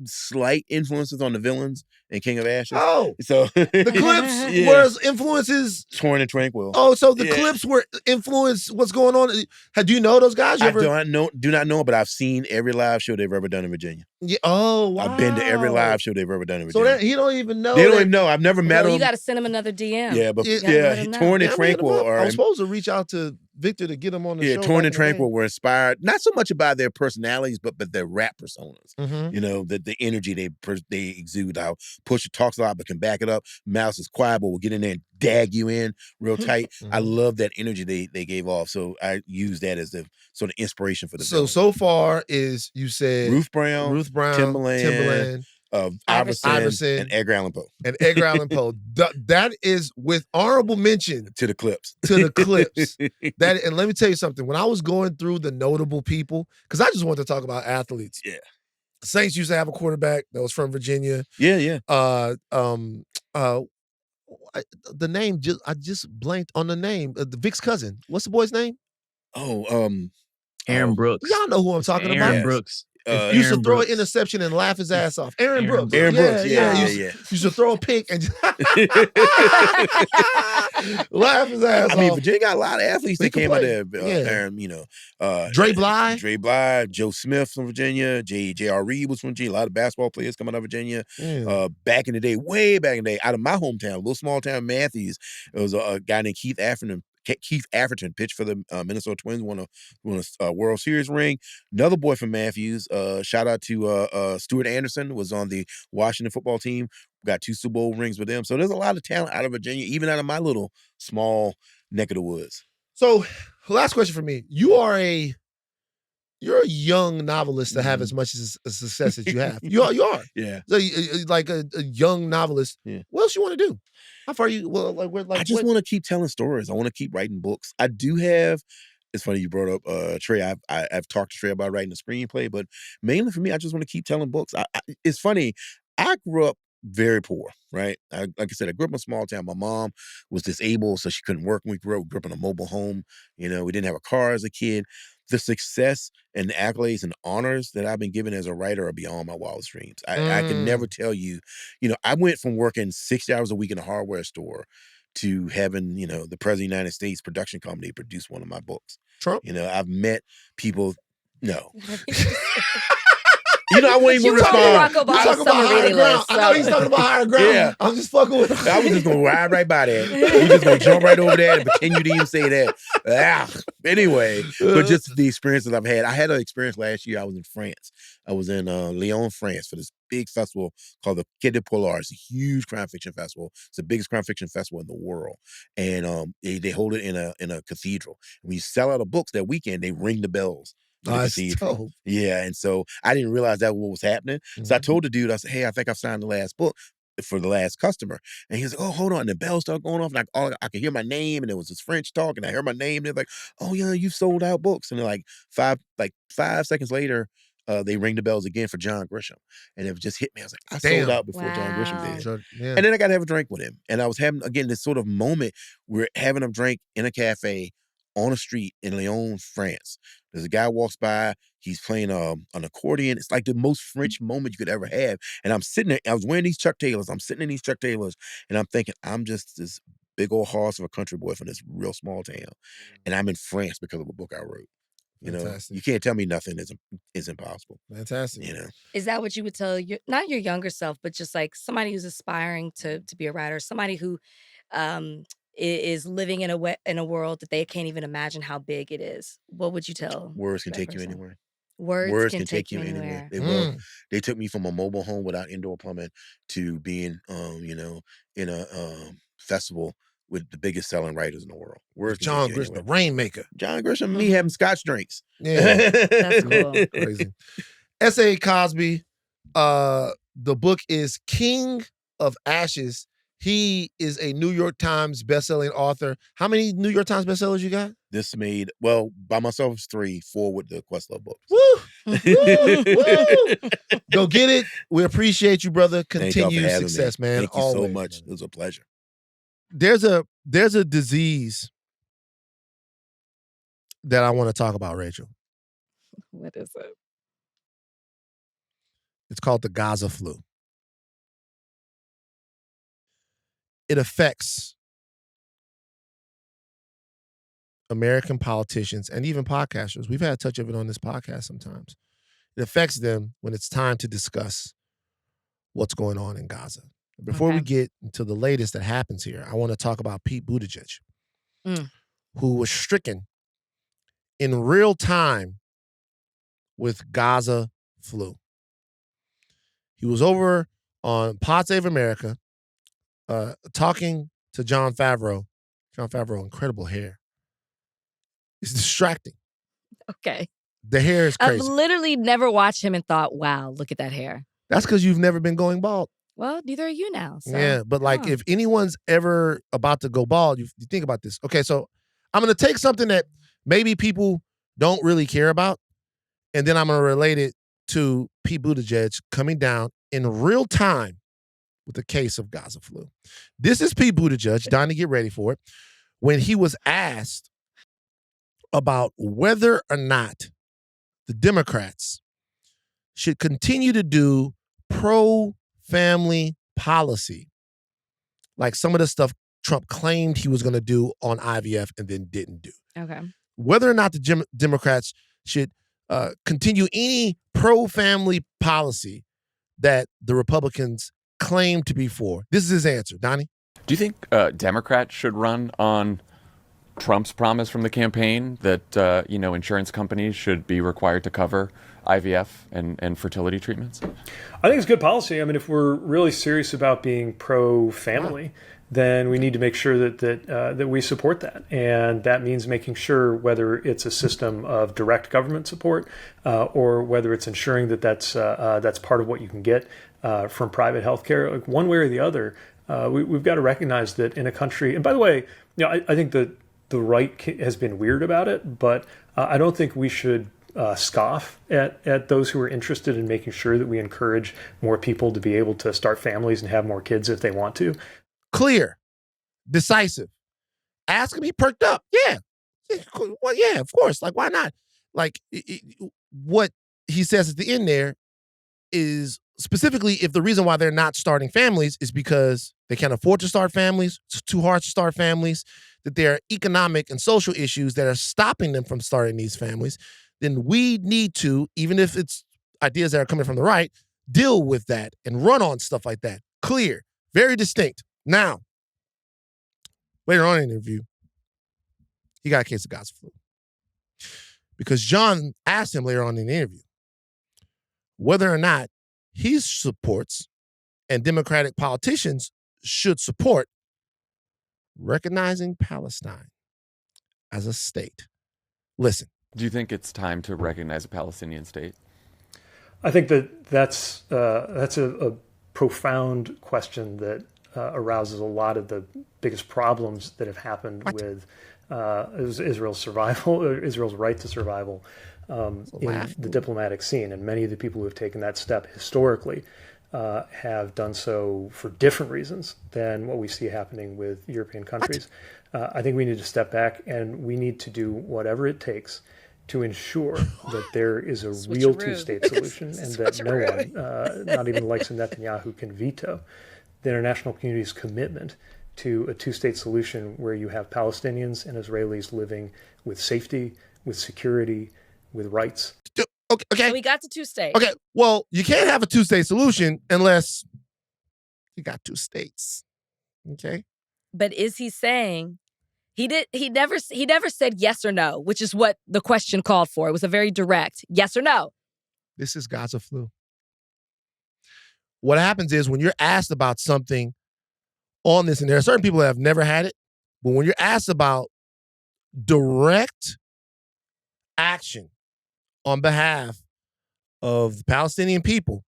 slight influences on the villains in King of Ashes. Oh, so the clips were influences. Torn and Tranquil. Oh, so the clips were influenced what's going on. Do you know those guys? I do not know, but I've seen every live show they've ever done in Virginia. Yeah. Oh, wow. I've been to every live show they've ever done in Virginia. So he don't even know. They don't even know. I've never met him. You got to send him another DM. Yeah, but Torn and Tranquil are. I was supposed to reach out to Victor to get him on the show. Yeah, Torn and Tranquil were inspired not so much by their personalities, but their rap personas. You know, the energy they exude. How Pusha talks a lot but can back it up. Mouse is quiet but will get in there and dag you in real tight. I love that energy they gave off. So I use that as the sort of inspiration for the So far is you said Ruth Brown, Timbaland, Iverson, and Edgar Allan Poe. That is with honorable mention to the clips. And let me tell you something. When I was going through the notable people, because I just wanted to talk about athletes. Yeah. Saints used to have a quarterback that was from Virginia. Yeah. The name I just blanked on the name. Vic's cousin. What's the boy's name? Aaron Brooks. Y'all know who I'm talking about. Aaron Brooks. Used to throw an interception and laugh his ass off. Aaron Brooks. Yeah. Used to throw a pick and laugh his ass off. I mean, Virginia got a lot of athletes that came out there. Dre Bly, Joe Smith from Virginia, J.R. Reed was from Virginia. A lot of basketball players coming out of Virginia. Back in the day, way back in the day, out of my hometown, a little small town, Matthews, there was a guy named Keith Afferton pitched for the Minnesota Twins, won a World Series ring. Another boy from Matthews, shout out to Stuart Anderson, was on the Washington football team, got 2 Super Bowl rings with them. So there's a lot of talent out of Virginia, even out of my little small neck of the woods. So last question for me. You're a young novelist to have as much success as you have. You are. Yeah. So, like a young novelist. Yeah. What else you want to do? How far are you? I just want to keep telling stories. I want to keep writing books. I do have. It's funny you brought up Trey. I've talked to Trey about writing a screenplay, but mainly for me, I just want to keep telling books. It's funny. I grew up very poor, right? Like I said, I grew up in a small town. My mom was disabled, so she couldn't work when we grew up in a mobile home. You know, we didn't have a car as a kid. The success and the accolades and honors that I've been given as a writer are beyond my wildest dreams. I can never tell you, I went from working 60 hours a week in a hardware store to having, the President of the United States production company produce one of my books. Trump? I've met people, no. I wouldn't even respond. Barack Obama's summer reading list. I know he's talking about higher ground. Yeah. I'm just fucking with him. I was just going to ride right by that. We just going to jump right over that and pretend you didn't even say that. Anyway, but just the experiences I've had. I had an experience last year. I was in France. I was in Lyon, France for this big festival called the Quai des Polars. It's a huge crime fiction festival. It's the biggest crime fiction festival in the world. And they hold it in a cathedral. When you sell out of books that weekend, they ring the bells. Dope. Yeah, and so I didn't realize that what was happening. So I told the dude, I said, hey, I think I've signed the last book for the last customer. And he was like, oh, hold on. And the bell started going off, and I could hear my name, and it was this French talk, and I heard my name, and they're like, oh, yeah, you've sold out books. And then five seconds later, they ring the bells again for John Grisham. And it just hit me. I was like, I sold out before John Grisham did. Yeah. And then I got to have a drink with him. And I was having, again, this sort of moment. We're having a drink in a cafe on a street in Lyon, France. There's a guy walks by, he's playing an accordion. It's like the most French moment you could ever have. And I'm sitting there, I was wearing these Chuck Taylors. I'm sitting in these Chuck Taylors, and I'm thinking, I'm just this big old horse of a country boy from this real small town. And I'm in France because of a book I wrote. Fantastic. You can't tell me nothing is impossible. Fantastic. Is that what you would tell not your younger self, but just like somebody who's aspiring to be a writer, somebody who is living in a world that they can't even imagine how big it is, what would you tell Words can that take you person? anywhere. Words can take you anywhere. They will. They took me from a mobile home without indoor plumbing to being, in a festival with the biggest selling writers in the world. Words can John take you Grisham, the anywhere. Rainmaker. John Grisham, me having scotch drinks. Yeah. That's cool. Crazy. S.A. Cosby, the book is King of Ashes. He is a New York Times bestselling author. How many New York Times bestsellers you got? This made, well, by myself it's 3, 4 with the Questlove books. Woo! Woo! Woo! Go get it. We appreciate you, brother. Thank y'all for Continued having success, me. man. Thank you so Always, much. brother. It was a pleasure. There's a disease that I want to talk about, Rachel. What is it? It's called the Gaza flu. It affects American politicians and even podcasters. We've had a touch of it on this podcast sometimes. It affects them when it's time to discuss what's going on in Gaza. Before we get into the latest that happens here, I want to talk about Pete Buttigieg, who was stricken in real time with Gaza flu. He was over on Pod Save America talking to Jon Favreau. Jon Favreau, incredible hair. It's distracting. Okay. The hair is crazy. I've literally never watched him and thought, wow, look at that hair. That's because you've never been going bald. Well, neither are you now. So. Yeah, but like if anyone's ever about to go bald, you think about this. Okay, so I'm going to take something that maybe people don't really care about, and then I'm going to relate it to Pete Buttigieg coming down in real time with a case of Gaza flu. This is Pete Buttigieg, Donnie, get ready for it, when he was asked about whether or not the Democrats should continue to do pro-family policy, like some of the stuff Trump claimed he was going to do on IVF and then didn't do. Okay. Whether or not the Democrats should continue any pro-family policy that the Republicans claim to be for. This is his answer. Donnie? Do you think Democrats should run on Trump's promise from the campaign that, insurance companies should be required to cover IVF and fertility treatments? I think it's good policy. I mean, if we're really serious about being pro-family, then we need to make sure that we support that. And that means making sure whether it's a system of direct government support or whether it's ensuring that that's part of what you can get from private healthcare. Like one way or the other, we've got to recognize that in a country, and by the way, I think that the right has been weird about it, but I don't think we should scoff at those who are interested in making sure that we encourage more people to be able to start families and have more kids if they want to. Clear, decisive. Ask him, he perked up. Yeah. Well, yeah, of course. Like, why not? Like, what he says at the end there is specifically if the reason why they're not starting families is because they can't afford to start families, it's too hard to start families, that there are economic and social issues that are stopping them from starting these families, then we need to, even if it's ideas that are coming from the right, deal with that and run on stuff like that. Clear, very distinct. Now, later on in the interview, he got a case of Gaza flu. Because John asked him later on in the interview whether or not he supports and Democratic politicians should support recognizing Palestine as a state. Listen. Do you think it's time to recognize a Palestinian state? I think that's a profound question that arouses a lot of the biggest problems that have happened with Israel's survival, Israel's right to survival in the diplomatic scene. And many of the people who have taken that step historically have done so for different reasons than what we see happening with European countries. I think we need to step back and we need to do whatever it takes to ensure that there is a real two-state solution and that no one, not even the likes of Netanyahu, can veto the international community's commitment to a two-state solution where you have Palestinians and Israelis living with safety, with security, with rights. Okay. So we got to 2 states. Okay, well, you can't have a two-state solution unless you got 2 states. Okay? But is he saying he never said yes or no, which is what the question called for. It was a very direct yes or no. This is Gaza flu. What happens is when you're asked about something on this, and there are certain people that have never had it, but when you're asked about direct action on behalf of the Palestinian people,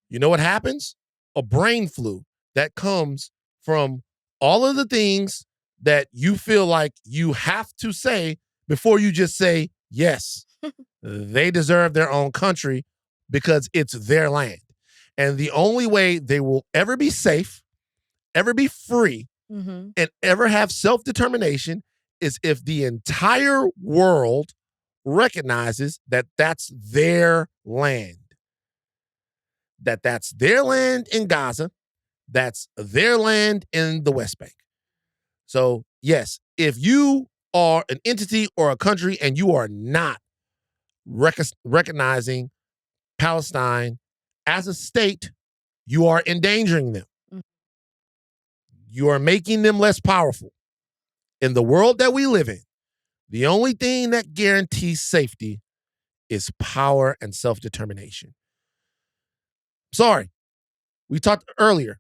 you know what happens? A brain flu that comes from all of the things that you feel like you have to say before you just say, yes, they deserve their own country because it's their land. And the only way they will ever be safe, ever be free, and ever have self-determination is if the entire world recognizes that that's their land. That's their land in Gaza. That's their land in the West Bank. So, yes, if you are an entity or a country and you are not recognizing Palestine as a state, you are endangering them. You are making them less powerful. In the world that we live in, the only thing that guarantees safety is power and self-determination. Sorry, we talked earlier.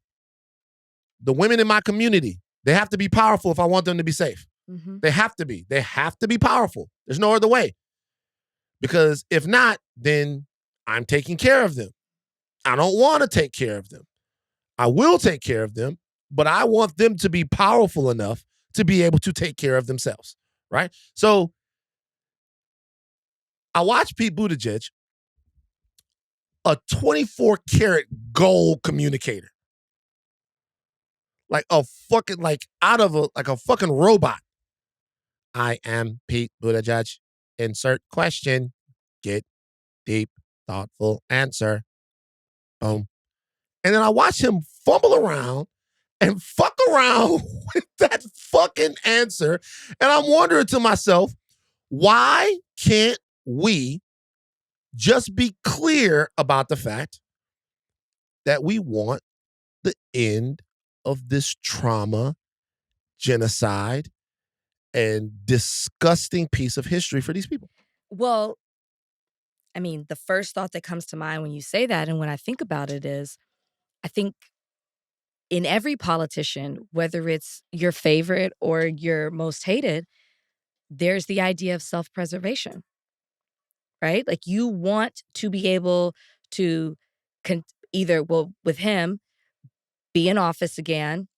The women in my community, they have to be powerful if I want them to be safe. They have to be. They have to be powerful. There's no other way. Because if not, then I'm taking care of them. I don't want to take care of them. I will take care of them, but I want them to be powerful enough to be able to take care of themselves, right? So I watched Pete Buttigieg, a 24-karat gold communicator, like a fucking, like out of a fucking robot. I am Pete Buttigieg. Insert question. Get deep, thoughtful answer. Boom. And then I watched him fumble around and fuck around with that fucking answer. And I'm wondering to myself, why can't we just be clear about the fact that we want the end of this trauma, genocide, and disgusting piece of history for these people? Well, I mean, the first thought that comes to mind when you say that and when I think about it is, I think in every politician, whether it's your favorite or your most hated, there's the idea of self-preservation, right? Like you want to be able to either, well, with him, be in office again.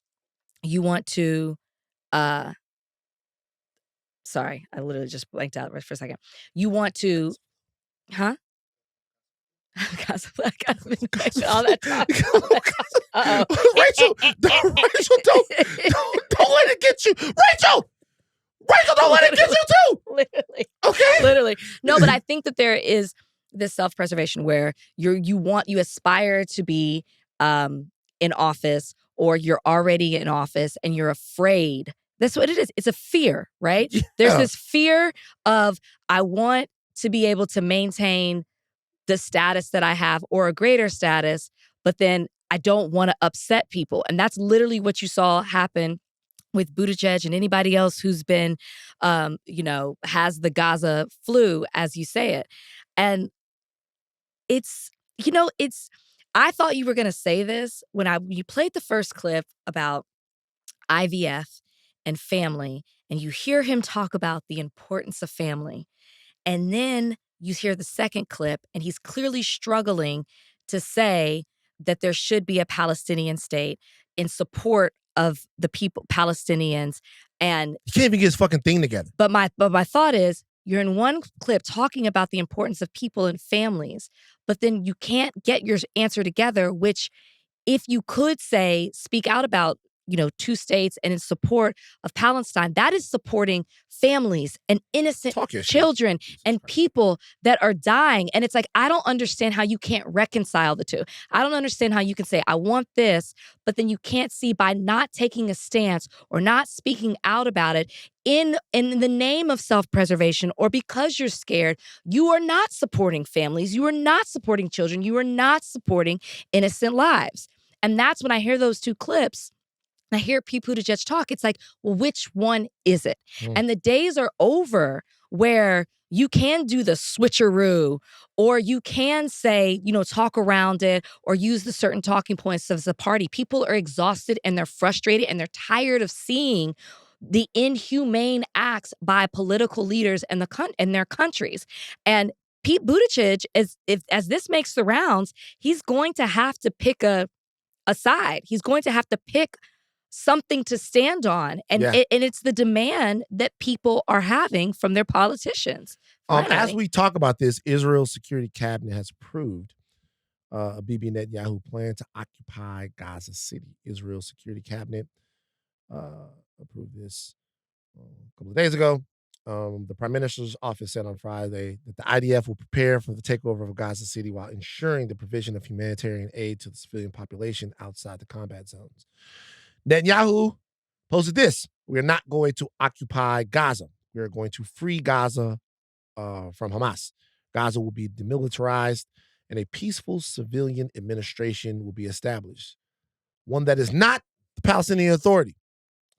You want to, sorry, I literally just blanked out for a second. You want to, huh? All that talk. Rachel, don't let it get you. Rachel, don't let it get you too. Literally. Okay? Literally. No, but I think that there is this self-preservation where you aspire to be in office, or you're already in office and you're afraid. That's what it is. It's a fear, right? Yeah. There's this fear of, I want to be able to maintain the status that I have or a greater status, but then I don't want to upset people. And that's literally what you saw happen with Buttigieg and anybody else who's been, has the Gaza flu, as you say it. And I thought you were going to say this when you played the first clip about IVF and family, and you hear him talk about the importance of family. And then you hear the second clip, and he's clearly struggling to say that there should be a Palestinian state in support of the people, Palestinians. And he can't even get his fucking thing together. But my thought is, you're in one clip talking about the importance of people and families, but then you can't get your answer together, which if you could speak out about, two states and in support of Palestine, that is supporting families and innocent children and people that are dying. And it's like, I don't understand how you can't reconcile the two. I don't understand how you can say, I want this, but then you can't see by not taking a stance or not speaking out about it in the name of self-preservation, or because you're scared, you are not supporting families. You are not supporting children. You are not supporting innocent lives. And that's when I hear those two clips, I hear Pete Buttigieg talk. It's like, well, which one is it? Mm. And the days are over where you can do the switcheroo, or you can say, talk around it, or use the certain talking points as a party. People are exhausted and they're frustrated and they're tired of seeing the inhumane acts by political leaders and their countries. And Pete Buttigieg, as this makes the rounds, he's going to have to pick a side. He's going to have to pick something to stand on. And Yeah. it's the demand that people are having from their politicians. As Finally. we talk about this, Israel's security cabinet has approved a Bibi Netanyahu plan to occupy Gaza City. Israel's security cabinet approved this a couple of days ago. The prime minister's office said on Friday that the IDF will prepare for the takeover of Gaza City while ensuring the provision of humanitarian aid to the civilian population outside the combat zones. Netanyahu posted this: "We are not going to occupy Gaza. We are going to free Gaza from Hamas. Gaza will be demilitarized and a peaceful civilian administration will be established. One that is not the Palestinian Authority,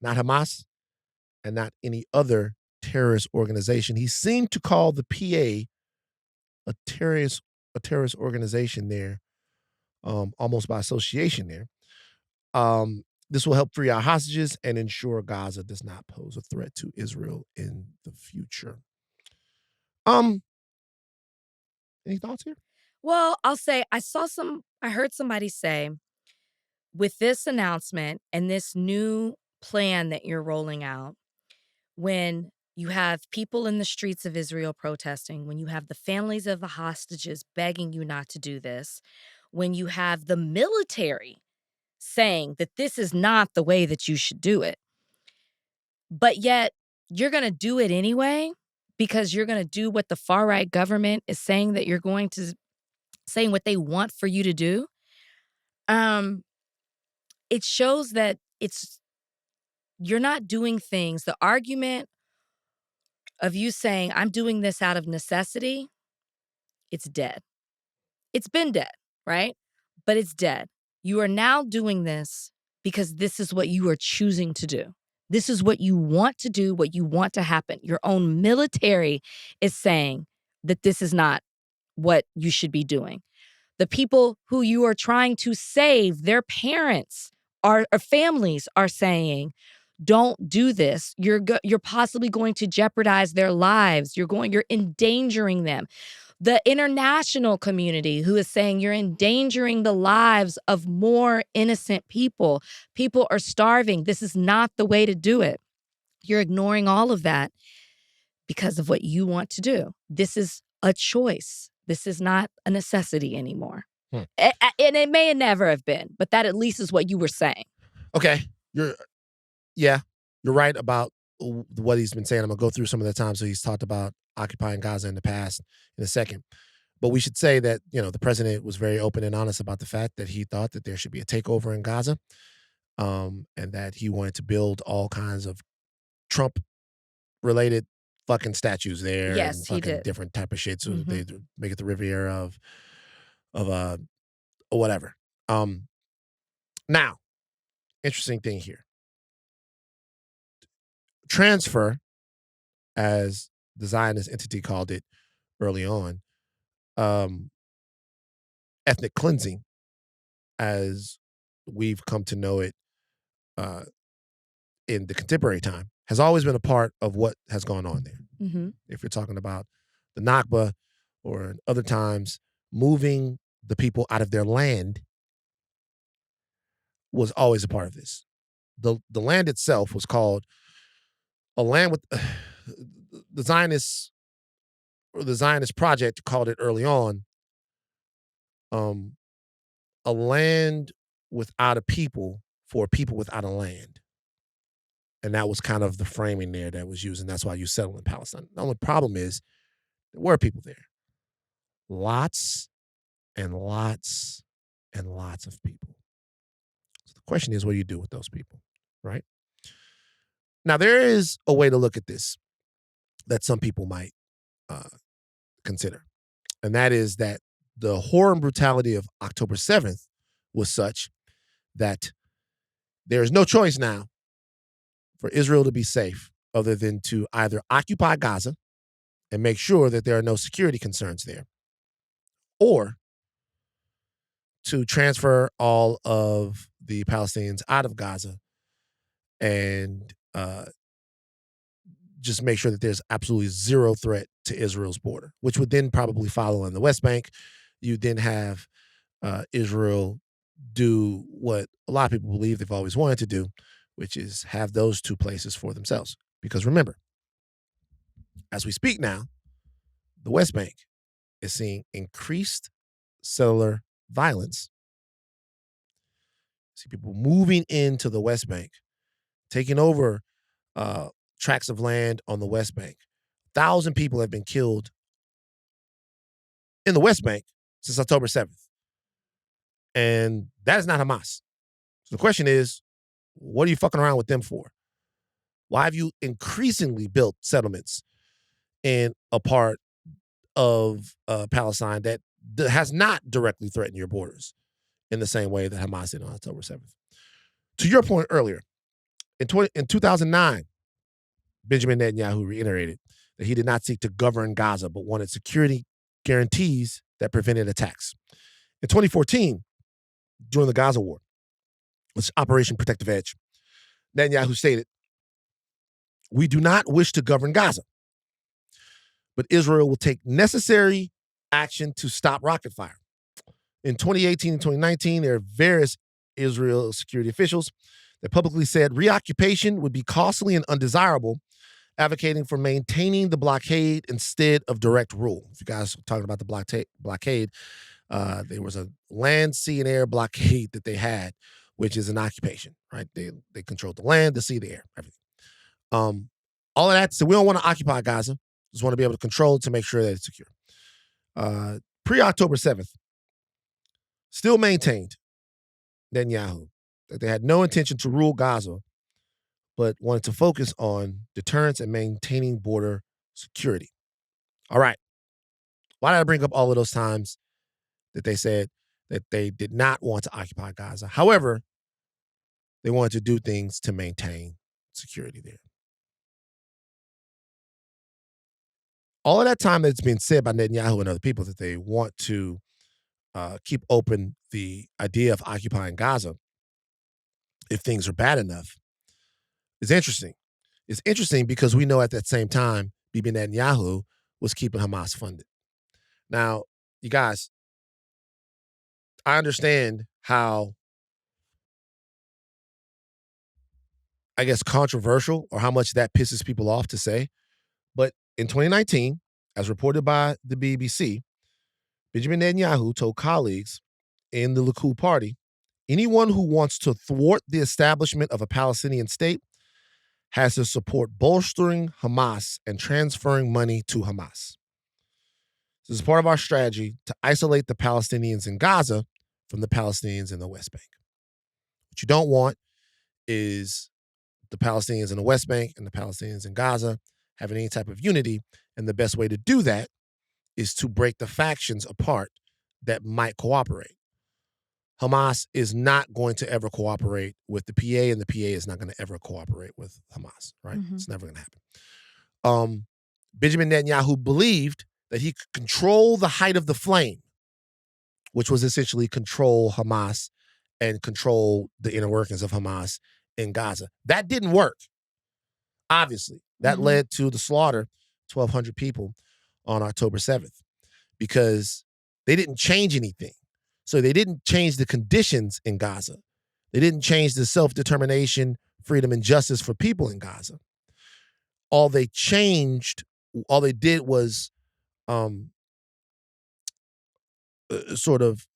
not Hamas, and not any other terrorist organization." He seemed to call the PA a terrorist organization there, almost by association there. This will help free our hostages and ensure Gaza does not pose a threat to Israel in the future. Any thoughts here? Well, I'll say I heard somebody say, with this announcement and this new plan that you're rolling out, when you have people in the streets of Israel protesting, when you have the families of the hostages begging you not to do this, when you have the military saying that this is not the way that you should do it, but yet you're going to do it anyway because you're going to do what the far-right government is saying that you're going to, saying what they want for you to do. It shows that you're not doing things. The argument of you saying, I'm doing this out of necessity, it's dead. It's been dead, right? But it's dead. You are now doing this because this is what you are choosing to do. This is what you want to do, what you want to happen. Your own military is saying that this is not what you should be doing. The people who you are trying to save, their parents or families are saying, don't do this. You're possibly going to jeopardize their lives. You're endangering them. The international community who is saying you're endangering the lives of more innocent people. People are starving. This is not the way to do it. You're ignoring all of that because of what you want to do. This is a choice. This is not a necessity anymore. And it may never have been, but that at least is what you were saying. Okay. You're right about what he's been saying. I'm going to go through some of the times that he's talked about occupying Gaza in the past in a second. But we should say that, the president was very open and honest about the fact that he thought that there should be a takeover in Gaza, and that he wanted to build all kinds of Trump-related fucking statues there. Yes, and he fucking did. different type of shit. So they make it the Riviera of whatever. Now, interesting thing here. Transfer, as the Zionist entity called it early on, ethnic cleansing, as we've come to know it in the contemporary time, has always been a part of what has gone on there. Mm-hmm. If you're talking about the Nakba or other times, moving the people out of their land was always a part of this. The land itself was called a land with the Zionists, or the Zionist project called it early on, a land without a people for people without a land. And that was kind of the framing there that was used, and that's why you settled in Palestine. The only problem is there were people there. Lots and lots and lots of people. So the question is, what do you do with those people, right? Now, there is a way to look at this that some people might consider, and that is that the horror and brutality of October 7th was such that There is no choice now for Israel to be safe other than to either occupy Gaza and make sure that there are no security concerns there, or to transfer all of the Palestinians out of Gaza and just make sure that there's absolutely zero threat to Israel's border, which would then probably follow on the West Bank. You then have Israel do what a lot of people believe they've always wanted to do, which is have those two places for themselves. Because remember, as we speak now, the West Bank is seeing increased settler violence. See people moving into the West Bank, taking over tracts of land on the West Bank. 1,000 people have been killed in the West Bank since October 7th. And that is not Hamas. So the question is, what are you fucking around with them for? Why have you increasingly built settlements in a part of Palestine that has not directly threatened your borders in the same way that Hamas did on October 7th? To your point earlier, in 2009, Benjamin Netanyahu reiterated that he did not seek to govern Gaza, but wanted security guarantees that prevented attacks. In 2014, during the Gaza war, which Operation Protective Edge, Netanyahu stated, "We do not wish to govern Gaza, but Israel will take necessary action to stop rocket fire." In 2018 and 2019, there are various Israel security officials that publicly said reoccupation would be costly and undesirable, advocating for maintaining the blockade instead of direct rule. If you guys are talking about the blockade, there was a land, sea, and air blockade that they had, which is an occupation, right? They controlled the land, the sea, the air, everything. All of that, so we don't want to occupy Gaza. Just want to be able to control it to make sure that it's secure. Pre-October 7th, still maintained Netanyahu that they had no intention to rule Gaza, but wanted to focus on deterrence and maintaining border security. All right. Why did I bring up all of those times that they said that they did not want to occupy Gaza? However, they wanted to do things to maintain security there. All of that time that's been said by Netanyahu and other people that they want to keep open the idea of occupying Gaza if things are bad enough is interesting. It's interesting because we know at that same time, Bibi Netanyahu was keeping Hamas funded. Now, you guys, I understand how, I guess, controversial or how much that pisses people off to say, but in 2019, as reported by the BBC, Benjamin Netanyahu told colleagues in the Likud party, anyone who wants to thwart the establishment of a Palestinian state has to support bolstering Hamas and transferring money to Hamas. This is part of our strategy to isolate the Palestinians in Gaza from the Palestinians in the West Bank. What you don't want is the Palestinians in the West Bank and the Palestinians in Gaza having any type of unity, and the best way to do that is to break the factions apart that might cooperate. Hamas is not going to ever cooperate with the PA, and the PA is not going to ever cooperate with Hamas, right? Mm-hmm. It's never going to happen. Benjamin Netanyahu believed that he could control the height of the flame, which was essentially control Hamas and control the inner workings of Hamas in Gaza. That didn't work, obviously. That led to the slaughter of 1,200 people on October 7th because they didn't change anything. So they didn't change the conditions in Gaza. They didn't change the self-determination, freedom, and justice for people in Gaza. All they did was sort of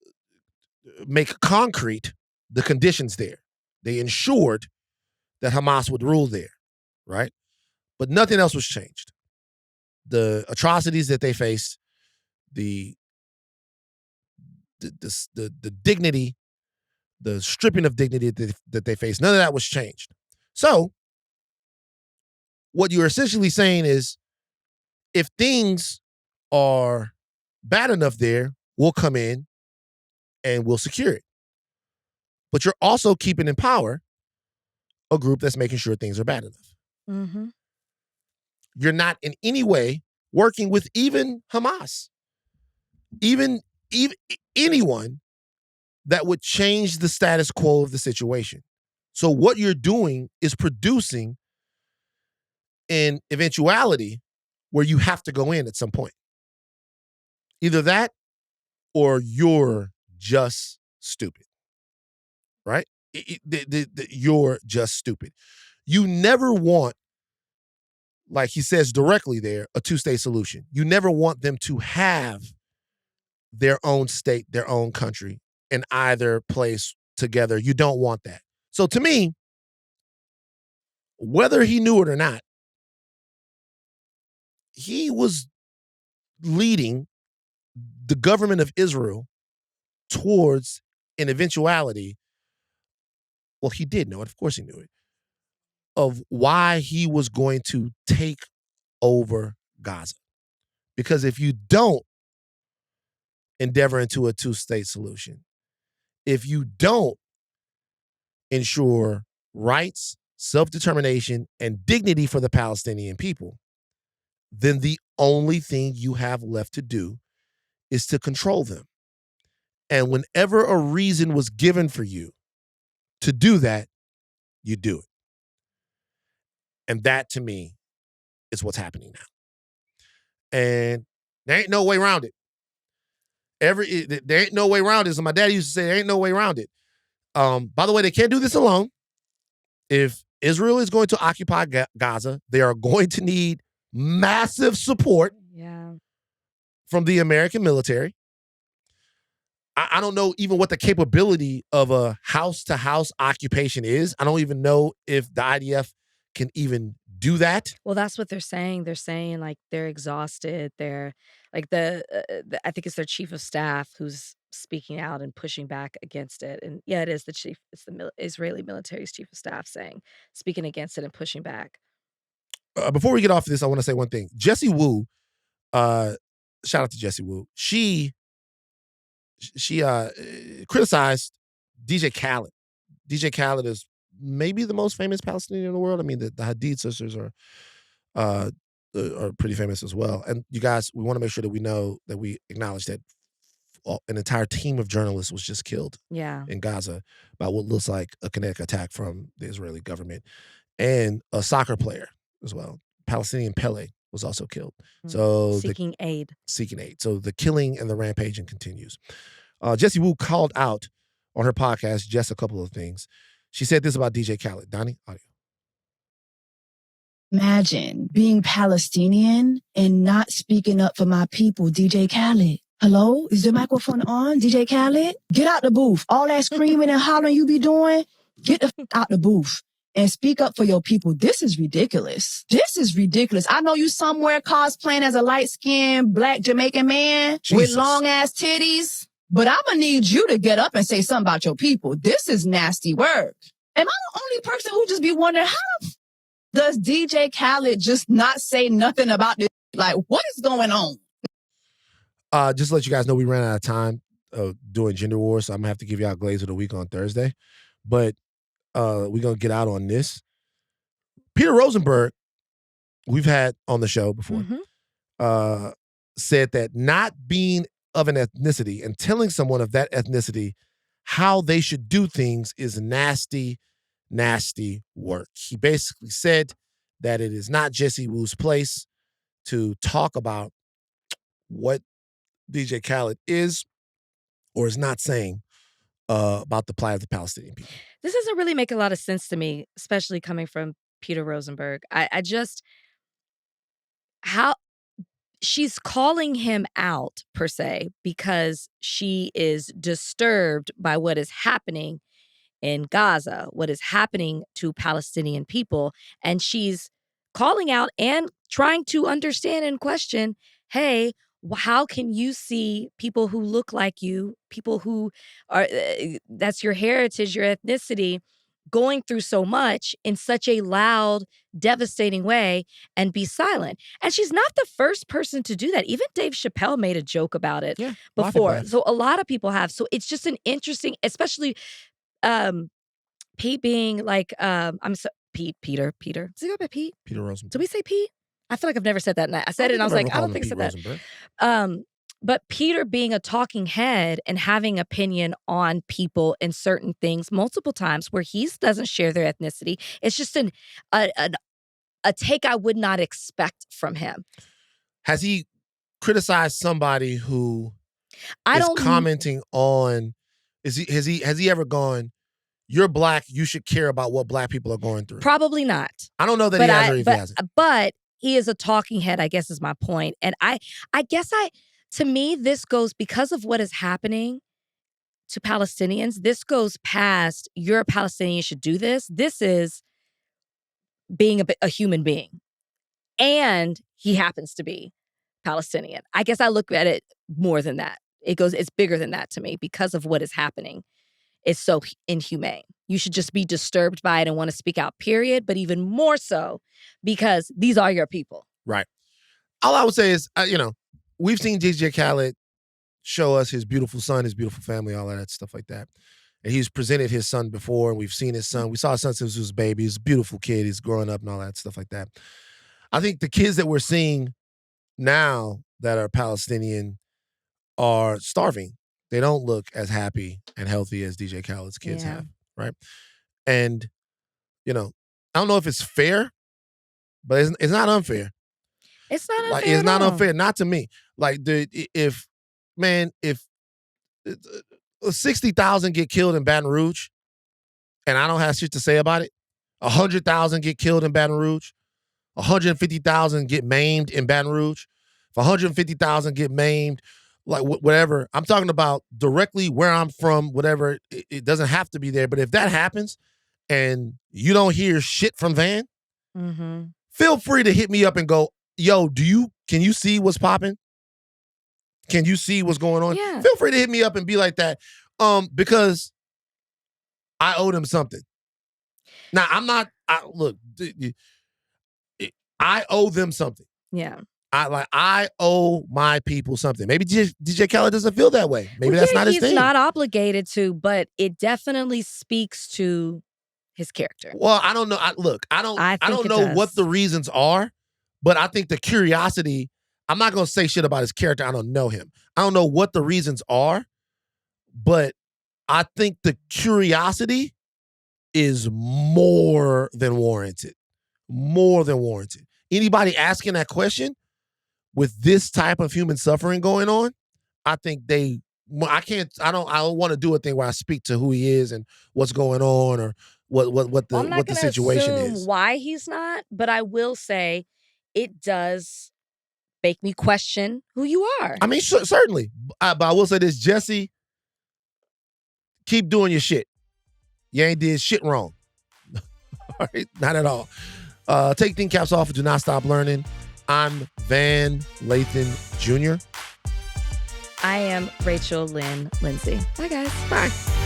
make concrete the conditions there. They ensured that Hamas would rule there, right? But nothing else was changed. The atrocities that they faced, the dignity, the stripping of dignity that they faced, none of that was changed. So what you're essentially saying is, if things are bad enough there, we'll come in and we'll secure it. But you're also keeping in power a group that's making sure things are bad enough. Mm-hmm. You're not in any way working with even Hamas, even anyone that would change the status quo of the situation. So what you're doing is producing an eventuality where you have to go in at some point. Either that or you're just stupid, right? You're just stupid. You never want, like he says directly there, a two-state solution. You never want them to have their own state, their own country in either place together. You don't want that. So to me, whether he knew it or not, he was leading the government of Israel towards an eventuality. Well, he did know it. Of course he knew it. Of why he was going to take over Gaza. Because if you don't endeavor into a two-state solution, if you don't ensure rights, self-determination, and dignity for the Palestinian people, then the only thing you have left to do is to control them. And whenever a reason was given for you to do that, you do it. And that, to me, is what's happening now. And there ain't no way around it. There ain't no way around it. So my daddy used to say, there ain't no way around it. By the way, they can't do this alone. If Israel is going to occupy Gaza, they are going to need massive support from the American military. I don't know even what the capability of a house-to-house occupation is. I don't even know if the IDF can even do that. Well, that's what they're saying. They're saying like they're exhausted. They're like I think it's their chief of staff who's speaking out and pushing back against it. And yeah, it is the chief. It's the Israeli military's chief of staff speaking against it and pushing back. Before we get off this, I want to say one thing. Jessie Wu, shout out to Jessie Wu. She criticized DJ Khaled. DJ Khaled is maybe the most famous Palestinian in the world. I mean, the Hadid sisters are pretty famous as well. And you guys, we want to make sure that we know that we acknowledge that an entire team of journalists was just killed in Gaza by what looks like a kinetic attack from the Israeli government. And a soccer player as well, Palestinian Pele, was also killed. So seeking aid. So the killing and the rampaging continues. Jessie Wu called out on her podcast just a couple of things. She said this about DJ Khaled. Donnie, audio. Imagine being Palestinian and not speaking up for my people, DJ Khaled. Hello? Is the microphone on, DJ Khaled? Get out the booth. All that screaming and hollering you be doing, get the out the booth and speak up for your people. This is ridiculous. This is ridiculous. I know you somewhere cosplaying as a light-skinned black Jamaican man with long-ass titties, but I'm going to need you to get up and say something about your people. This is nasty work. Am I the only person who just be wondering, how does DJ Khaled just not say nothing about this? Like, what is going on? Just to let you guys know, we ran out of time doing Gender Wars, so I'm going to have to give y'all Glaze of the Week on Thursday. But we're going to get out on this. Peter Rosenberg, we've had on the show before, said that not being of an ethnicity and telling someone of that ethnicity how they should do things is nasty, nasty work. He basically said that it is not Jessie Wu's place to talk about what DJ Khaled is or is not saying about the plight of the Palestinian people. This doesn't really make a lot of sense to me, especially coming from Peter Rosenberg. How she's calling him out, per se, because she is disturbed by what is happening in Gaza, what is happening to Palestinian people. And she's calling out and trying to understand and question, hey, how can you see people who look like you, people who are, that's your heritage, your ethnicity, going through so much in such a loud, devastating way and be silent? And she's not the first person to do that. Even Dave Chappelle made a joke about it before. So a lot of people have. So it's just an interesting, especially Pete being like, Peter. Does he go by Pete? Peter Rosenberg. Did we say Pete? I feel like I've never said that. And I said it and I was like, I don't think I said that. But Peter being a talking head and having opinion on people and certain things multiple times where he doesn't share their ethnicity. It's just a take I would not expect from him. Has he criticized somebody who I is don't commenting on, has he ever gone, you're black, you should care about what black people are going through? Probably not. I don't know that he has or if he hasn't. But he is a talking head, I guess is my point. And I guess to me, this goes because of what is happening to Palestinians. This goes past, you're a Palestinian, you should do this. This is being a human being. And he happens to be Palestinian. I guess I look at it more than that. It's bigger than that to me because of what is happening. It's so inhumane. You should just be disturbed by it and want to speak out, period. But even more so because these are your people. Right. All I would say is, we've seen DJ Khaled show us his beautiful son, his beautiful family, all of that stuff like that. And he's presented his son before, and we've seen his son. We saw his son since he was a baby. He's a beautiful kid. He's growing up and all that stuff like that. I think the kids that we're seeing now that are Palestinian are starving. They don't look as happy and healthy as DJ Khaled's kids have, right? And, I don't know if it's fair, but it's not unfair. It's not unfair. Like, it's not unfair, not to me. Like, if 60,000 get killed in Baton Rouge, and I don't have shit to say about it, 100,000 get killed in Baton Rouge, 150,000 get maimed in Baton Rouge, if 150,000 get maimed, like whatever, I'm talking about directly where I'm from, whatever, it doesn't have to be there. But if that happens and you don't hear shit from Van, feel free to hit me up and go, yo, can you see what's popping? Can you see what's going on? Yeah. Feel free to hit me up and be like that. Because I owe them something. Now, I owe them something. Yeah. I owe my people something. Maybe DJ Khaled doesn't feel that way. Maybe that's not his thing. He's not obligated to, but it definitely speaks to his character. Well, I don't know. I don't know what the reasons are, but I think the curiosity, I'm not going to say shit about his character. I don't know him. I don't know what the reasons are, but I think the curiosity is more than warranted. More than warranted. Anybody asking that question with this type of human suffering going on, I think I don't want to do a thing where I speak to who he is and what's going on or what the situation is. Why he's not, but I will say it does make me question who you are. I mean, certainly. But I will say this, Jesse, keep doing your shit. You ain't did shit wrong. All right? Not at all. Take thin caps off and do not stop learning. I'm Van Lathan Jr. I am Rachel Lynn Lindsay. Bye, guys. Bye.